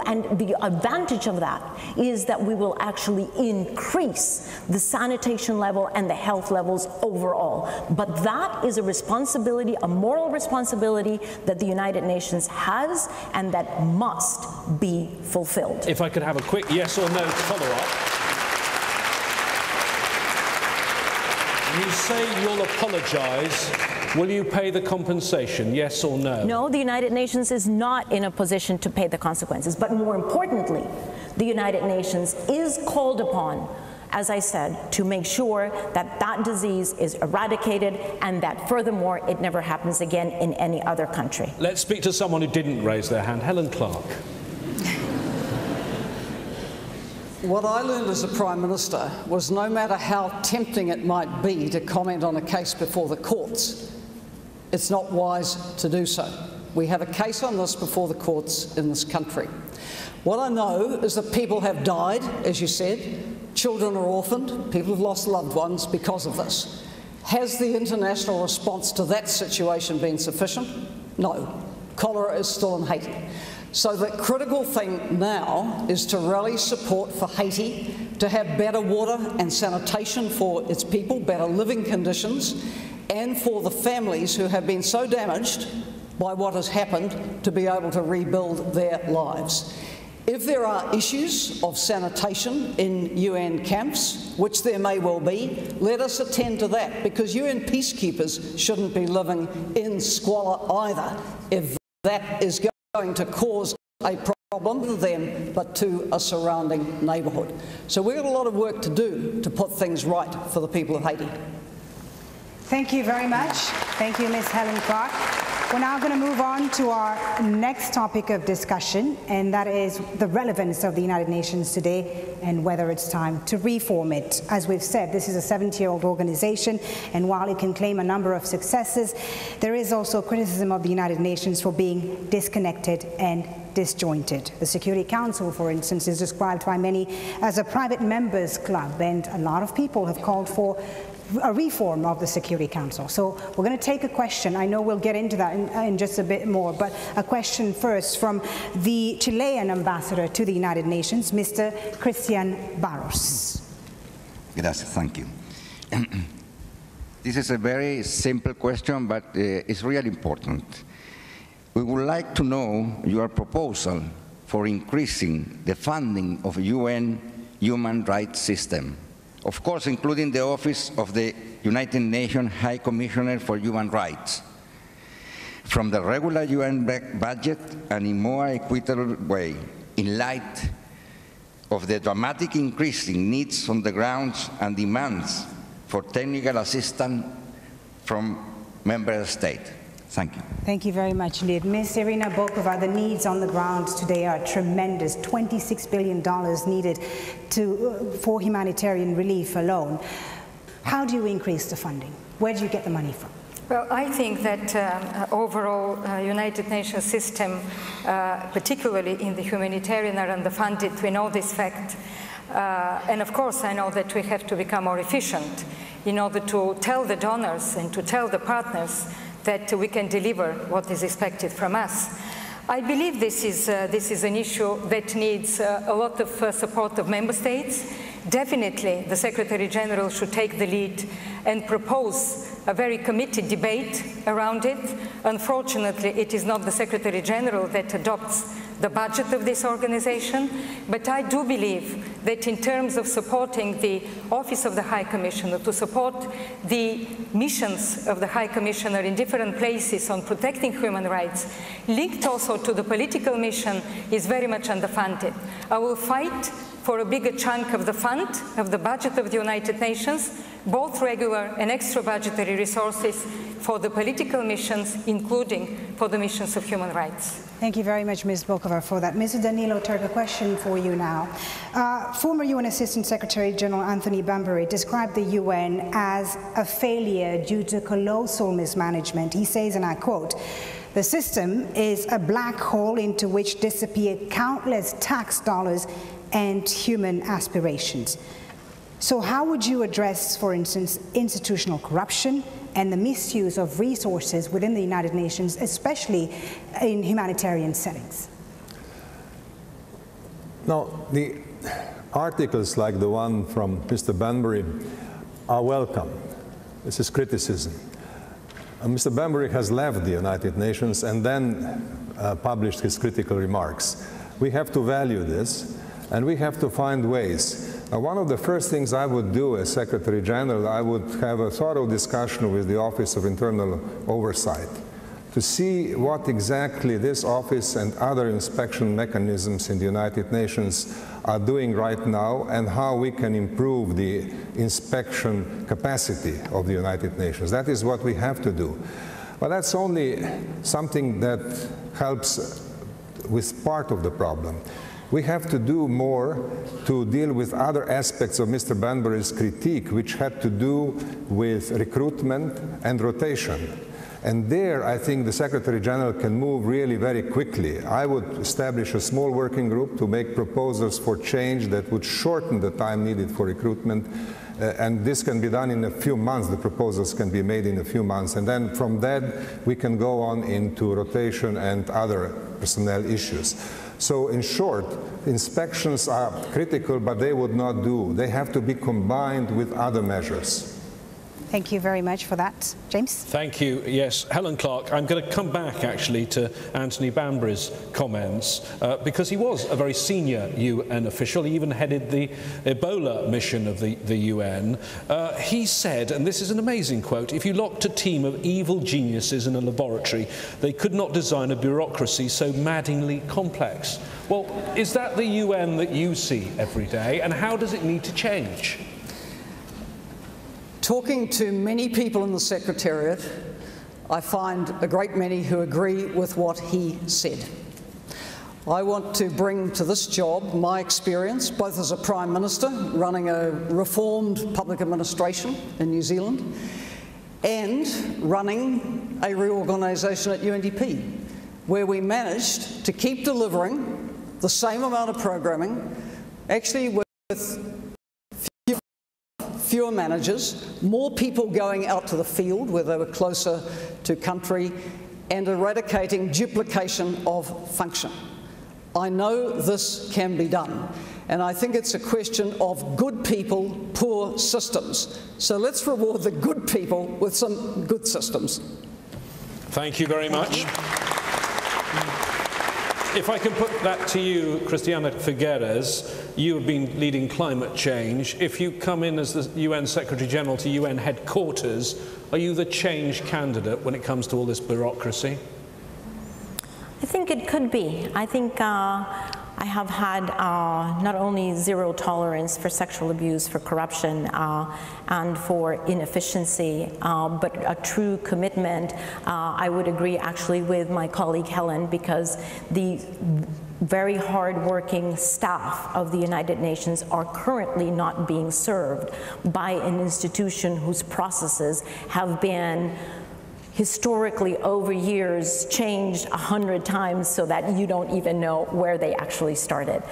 Speaker 15: and the advantage of that is that we will actually increase the sanitation level and the health levels overall. But that is a responsibility, a moral responsibility that the United Nations has and that must be fulfilled.
Speaker 12: If I could have a quick yes or no follow-up. You say you'll apologise. Will you pay the compensation, yes or no?
Speaker 15: No, the United Nations is not in a position to pay the consequences. But more importantly, the United Nations is called upon, as I said, to make sure that that disease is eradicated and that furthermore it never happens again in any other country.
Speaker 12: Let's speak to someone who didn't raise their hand. Helen Clark.
Speaker 13: What I learned as a Prime Minister was no matter how tempting it might be to comment on a case before the courts, it's not wise to do so. We have a case on this before the courts in this country. What I know is that people have died, as you said, children are orphaned, people have lost loved ones because of this. Has the international response to that situation been sufficient? No. Cholera is still in Haiti. So the critical thing now is to rally support for Haiti to have better water and sanitation for its people, better living conditions, and for the families who have been so damaged by what has happened to be able to rebuild their lives. If there are issues of sanitation in UN camps, which there may well be, let us attend to that, because UN peacekeepers shouldn't be living in squalor either, if that is going to cause a problem to them, but to a surrounding neighbourhood. So we've got a lot of work to do to put things right for the people of Haiti.
Speaker 11: Thank you very much. Thank you, Ms. Helen Clark. We're now going to move on to our next topic of discussion, and that is the relevance of the United Nations today and whether it's time to reform it. As we've said, this is a 70-year-old organization, and while it can claim a number of successes, there is also criticism of the United Nations for being disconnected and disjointed. The Security Council, for instance, is described by many as a private members club, and a lot of people have called for a reform of the Security Council. So we're going to take a question. I know we'll get into that in just a bit more, but a question first from the Chilean ambassador to the United Nations, Mr. Christian Barros.
Speaker 3: Gracias, thank you. This is a very simple question, but it's really important. We would like to know your proposal for increasing the funding of UN human rights system. Of course, including the Office of the United Nations High Commissioner for Human Rights, from the regular UN budget and in more equitable way, in light of the dramatic increase in needs on the ground and demands for technical assistance from member states. Thank you.
Speaker 11: Thank you very much indeed. Ms. Irina Bokova, the needs on the ground today are tremendous. $26 billion needed for humanitarian relief alone. How do you increase the funding? Where do you get the money from?
Speaker 18: Well, I think that overall United Nations system, particularly in the humanitarian, are underfunded. We know this fact. And of course, I know that we have to become more efficient in order to tell the donors and to tell the partners that we can deliver what is expected from us. I believe this is an issue that needs a lot of support of member states. Definitely, the Secretary General should take the lead and propose a very committed debate around it. Unfortunately, it is not the Secretary General that adopts the budget of this organization, but I do believe that in terms of supporting the Office of the High Commissioner, to support the missions of the High Commissioner in different places on protecting human rights, linked also to the political mission, is very much underfunded. I will fight for a bigger chunk of the fund, of the budget of the United Nations, both regular and extra budgetary resources, for the political missions, including for the missions of human rights.
Speaker 11: Thank you very much, Ms. Bokova, for that. Mr. Danilo Turk, a question for you now. Former UN Assistant Secretary General Anthony Bambury described the UN as a failure due to colossal mismanagement. He says, and I quote, "The system is a black hole into which disappear countless tax dollars and human aspirations." So how would you address, for instance, institutional corruption and the misuse of resources within the United Nations, especially in humanitarian settings?
Speaker 14: Now, the articles like the one from Mr. Banbury are welcome. This is criticism. Mr. Banbury has left the United Nations and then published his critical remarks. We have to value this, and we have to find ways. One of the first things I would do as Secretary General, I would have a thorough discussion with the Office of Internal Oversight to see what exactly this office and other inspection mechanisms in the United Nations are doing right now and how we can improve the inspection capacity of the United Nations. That is what we have to do. But that's only something that helps with part of the problem. We have to do more to deal with other aspects of Mr. Banbury's critique, which had to do with recruitment and rotation. And there, I think the Secretary General can move really very quickly. I would establish a small working group to make proposals for change that would shorten the time needed for recruitment. And this can be done in a few months. The proposals can be made in a few months. And then from that, we can go on into rotation and other personnel issues. So in short, inspections are critical, but they would not do. They have to be combined with other measures.
Speaker 11: Thank you very much for that. James?
Speaker 12: Thank you. Yes, Helen Clark, I'm going to come back actually to Anthony Bambury's comments because he was a very senior UN official. He even headed the Ebola mission of the UN. He said, and this is an amazing quote, "If you locked a team of evil geniuses in a laboratory, they could not design a bureaucracy so maddeningly complex." Well, is that the UN that you see every day, and how does it need to change?
Speaker 13: Talking to many people in the Secretariat, I find a great many who agree with what he said. I want to bring to this job my experience, both as a Prime Minister running a reformed public administration in New Zealand and running a reorganisation at UNDP, where we managed to keep delivering the same amount of programming, actually with fewer managers, more people going out to the field where they were closer to country, and eradicating duplication of function. I know this can be done, and I think it's a question of good people, poor systems. So let's reward the good people with some good systems.
Speaker 12: Thank you very much. If I can put that to you, Christiana Figueres, you have been leading climate change. If you come in as the UN Secretary General to UN headquarters, are you the change candidate when it comes to all this bureaucracy?
Speaker 15: I think it could be. I think I have had not only zero tolerance for sexual abuse, for corruption, and for inefficiency, but a true commitment. I would agree actually with my colleague Helen, because the very hard-working staff of the United Nations are currently not being served by an institution whose processes have been historically over years changed 100 times so that you don't even know where they actually started.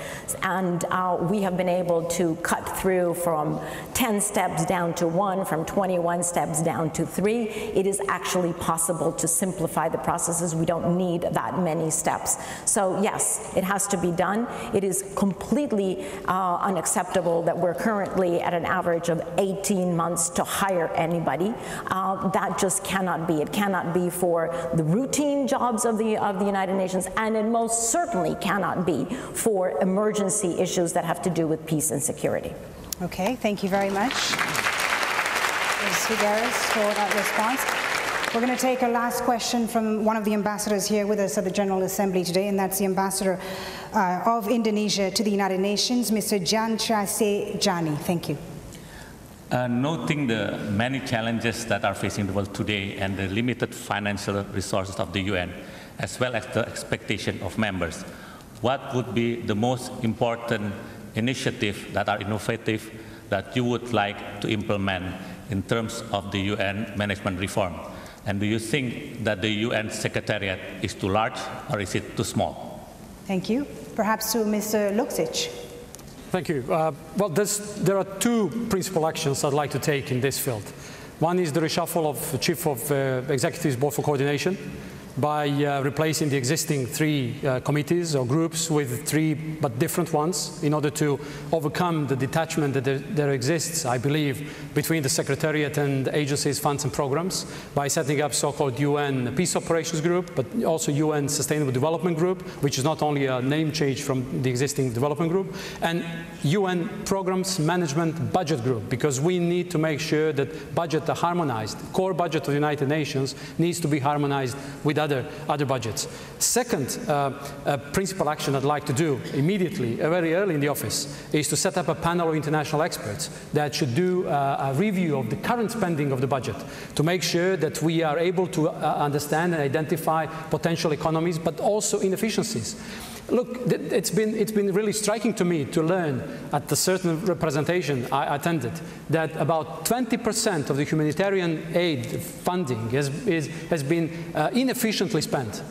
Speaker 15: And we have been able to cut through from 10 steps down to 1, from 21 steps down to 3. It is actually possible to simplify the processes. We don't need that many steps. So yes, it has to be done. It is completely unacceptable that we're currently at an average of 18 months to hire anybody. That just cannot be. It cannot be for the routine jobs of the United Nations, and it most certainly cannot be for emergency issues that have to do with peace and security.
Speaker 11: Okay, thank you very much, Ms. Figueres, for that response. We're going to take a last question from one of the ambassadors here with us at the General Assembly today, and that's the ambassador of Indonesia to the United Nations, Mr. Jan Trase Jani. Thank you.
Speaker 4: Noting the many challenges that are facing the world today and the limited financial resources of the UN, as well as the expectation of members, what would be the most important initiatives that are innovative that you would like to implement in terms of the UN management reform? And do you think that the UN Secretariat is too large or is it too small?
Speaker 11: Thank you. Perhaps to Mr. Luksic.
Speaker 16: Thank you. Well, there are two principal actions I'd like to take in this field. One is the reshuffle of the Chief of Executives Board for Coordination by replacing the existing 3 committees or groups with 3 but different ones in order to overcome the detachment that there exists, I believe, between the Secretariat and the agencies, funds and programs, by setting up so-called UN Peace Operations Group, but also UN Sustainable Development Group, which is not only a name change from the existing development group, and UN Programs Management Budget Group, because we need to make sure that budgets are harmonized. Core budget of the United Nations needs to be harmonized with other budgets. Second principal action I'd like to do immediately, very early in the office, is to set up a panel of international experts that should do a review of the current spending of the budget to make sure that we are able to understand and identify potential economies, but also inefficiencies. Look, it's been really striking to me to learn at the certain representation I attended that about 20% of the humanitarian aid funding has been inefficiently spent.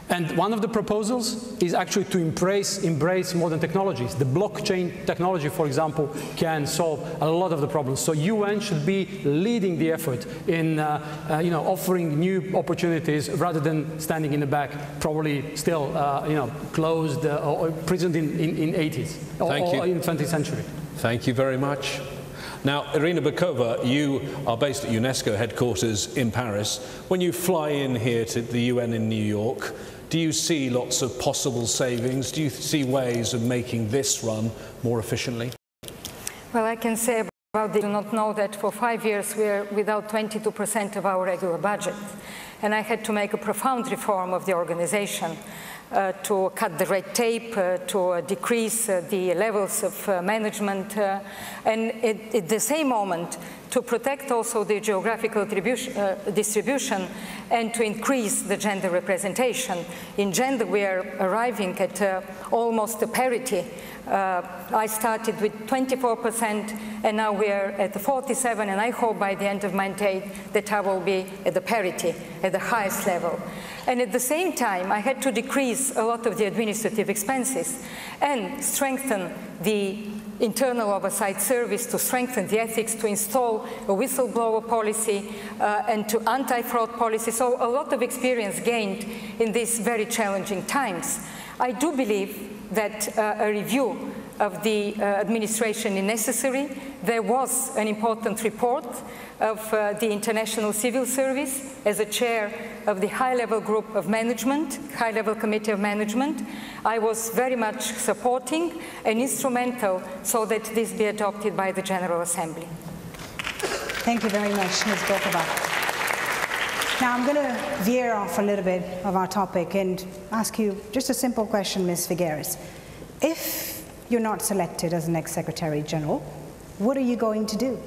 Speaker 16: And one of the proposals is actually to embrace modern technologies. The blockchain technology, for example, can solve a lot of the problems. So UN should be leading the effort in offering new opportunities rather than standing in the back, probably still closed or imprisoned in 80s or in 20th century.
Speaker 12: Thank you very much. Now, Irina Bokova, you are based at UNESCO headquarters in Paris. When you fly in here to the UN in New York, do you see lots of possible savings? Do you see ways of making this run more efficiently?
Speaker 18: Well, I can say about this, I do not know that for 5 years we are without 22% of our regular budget. And I had to make a profound reform of the organization to cut the red tape, to decrease the levels of management, and at the same moment to protect also the geographical distribution and to increase the gender representation. In gender, we are arriving at almost a parity. I started with 24%, and now we are at 47%, and I hope by the end of my mandate that I will be at the parity, at the highest level. And at the same time, I had to decrease a lot of the administrative expenses and strengthen the internal oversight service, to strengthen the ethics, to install a whistleblower policy and to anti-fraud policy. So a lot of experience gained in these very challenging times. I do believe that a review of the administration is necessary. There was an important report of the International Civil Service as a chair of the high-level group of management, high-level committee of management. I was very much supporting and instrumental so that this be adopted by the General Assembly.
Speaker 11: Thank you very much, Ms. Bokova. Now I'm going to veer off a little bit of our topic and ask you just a simple question, Ms. Figueres. If you're not selected as the next Secretary General, what are you going to do?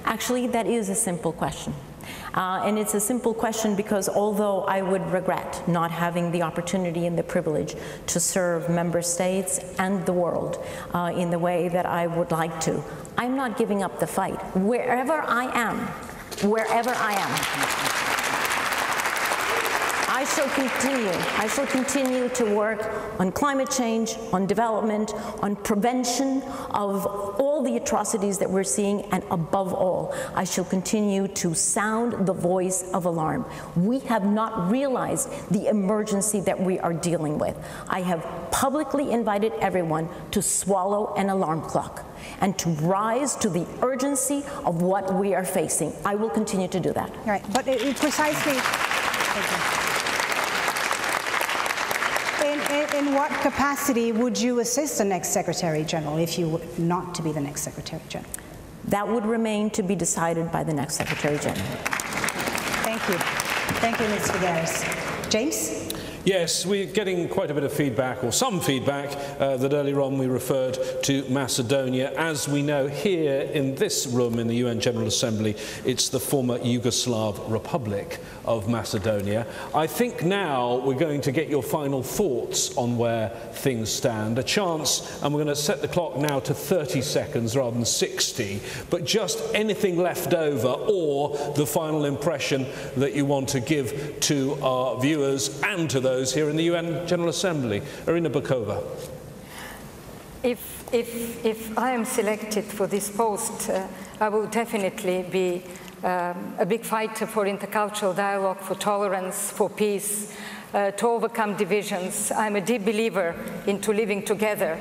Speaker 15: Actually, that is a simple question. And it's a simple question because although I would regret not having the opportunity and the privilege to serve member states and the world in the way that I would like to, I'm not giving up the fight. Wherever I am, I shall continue to work on climate change, on development, on prevention of all the atrocities that we're seeing, and above all, I shall continue to sound the voice of alarm. We have not realized the emergency that we are dealing with. I have publicly invited everyone to swallow an alarm clock and to rise to the urgency of what we are facing. I will continue to do that.
Speaker 11: Right, but precisely. In what capacity would you assist the next Secretary General if you were not to be the next Secretary General?
Speaker 15: That would remain to be decided by the next Secretary General.
Speaker 11: Thank you. Thank you, Ms. Figueres. James?
Speaker 12: Yes, we're getting quite a bit of feedback, or some feedback, that earlier on we referred to Macedonia. As we know, here in this room in the UN General Assembly, it's the former Yugoslav Republic of Macedonia. I think now we're going to get your final thoughts on where things stand. A chance, and we're going to set the clock now to 30 seconds rather than 60, but just anything left over or the final impression that you want to give to our viewers and to those here in the UN General Assembly. Irina Bokova.
Speaker 18: If I am selected for this post, I will definitely be a big fighter for intercultural dialogue, for tolerance, for peace, to overcome divisions. I'm a deep believer into living together.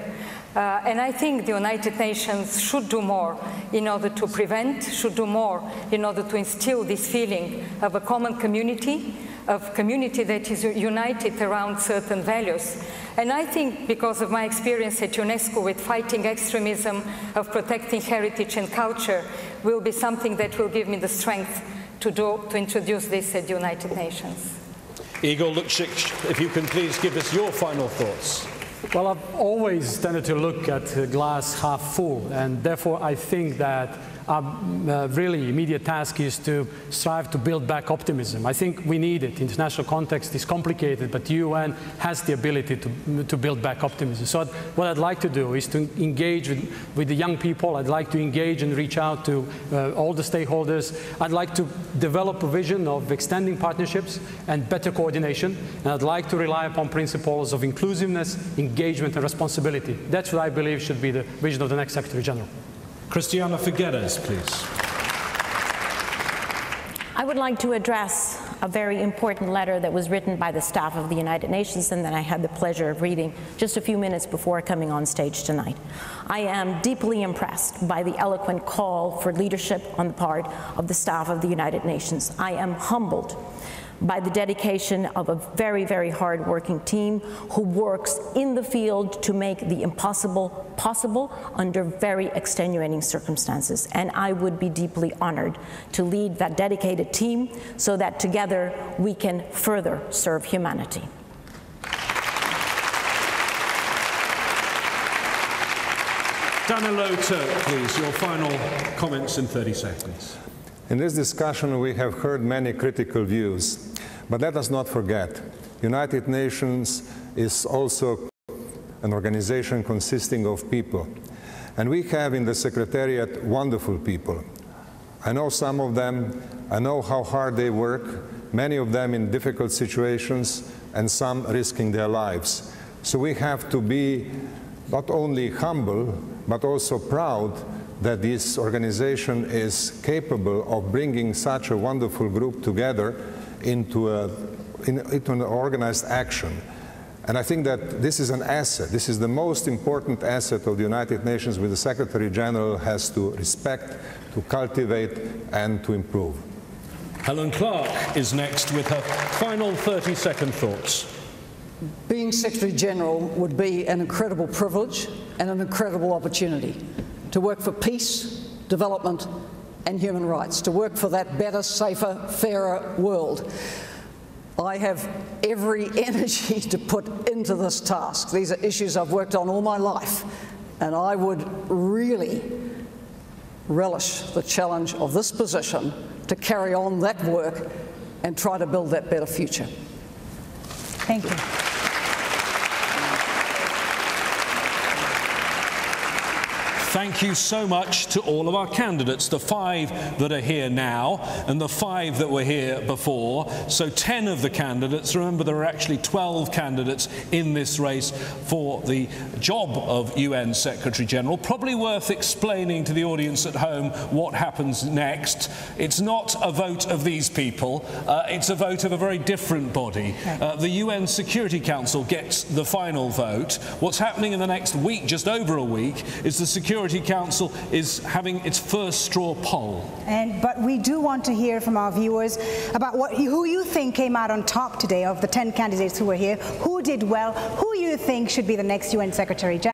Speaker 18: And I think the United Nations should do more in order to prevent, should do more in order to instill this feeling of a common community, of community that is united around certain values. And I think because of my experience at UNESCO with fighting extremism, of protecting heritage and culture, will be something that will give me the strength to introduce this at the United Nations.
Speaker 12: Igor Lukšić, if you can please give us your final thoughts.
Speaker 16: Well, I've always tended to look at the glass half full, and therefore I think that our really immediate task is to strive to build back optimism. I think we need it. International context is complicated, but the UN has the ability to build back optimism. So what I'd like to do is to engage with the young people. I'd like to engage and reach out to all the stakeholders. I'd like to develop a vision of extending partnerships and better coordination. And I'd like to rely upon principles of inclusiveness, engagement and responsibility. That's what I believe should be the vision of the next Secretary General.
Speaker 12: Christiana Figueres, please.
Speaker 15: I would like to address a very important letter that was written by the staff of the United Nations and that I had the pleasure of reading just a few minutes before coming on stage tonight. I am deeply impressed by the eloquent call for leadership on the part of the staff of the United Nations. I am humbled by the dedication of a very, very hard-working team who works in the field to make the impossible possible under very extenuating circumstances. And I would be deeply honored to lead that dedicated team so that together we can further serve humanity.
Speaker 12: Danilo Turk, please, your final comments in 30 seconds.
Speaker 14: In this discussion, we have heard many critical views, but let us not forget, United Nations is also an organization consisting of people. And we have in the Secretariat wonderful people. I know some of them, I know how hard they work, many of them in difficult situations, and some risking their lives. So we have to be not only humble, but also proud that this organization is capable of bringing such a wonderful group together into an organized action. And I think that this is an asset. This is the most important asset of the United Nations, which the Secretary General has to respect, to cultivate, and to improve.
Speaker 12: Helen Clark is next with her final 30-second thoughts.
Speaker 13: Being Secretary General would be an incredible privilege and an incredible opportunity to work for peace, development and human rights, to work for that better, safer, fairer world. I have every energy to put into this task. These are issues I've worked on all my life, and I would really relish the challenge of this position to carry on that work and try to build that better future.
Speaker 11: Thank you.
Speaker 12: Thank you so much to all of our candidates, the 5 that are here now and the 5 that were here before. So 10 of the candidates. Remember, there are actually 12 candidates in this race for the job of UN Secretary General. Probably worth explaining to the audience at home what happens next. It's not a vote of these people. It's a vote of a very different body. The UN Security Council gets the final vote. What's happening in the next week, just over a week, is the Security Council is having its first straw poll.
Speaker 11: But we do want to hear from our viewers about who you think came out on top today of the 10 candidates who were here, who did well, who you think should be the next UN Secretary General.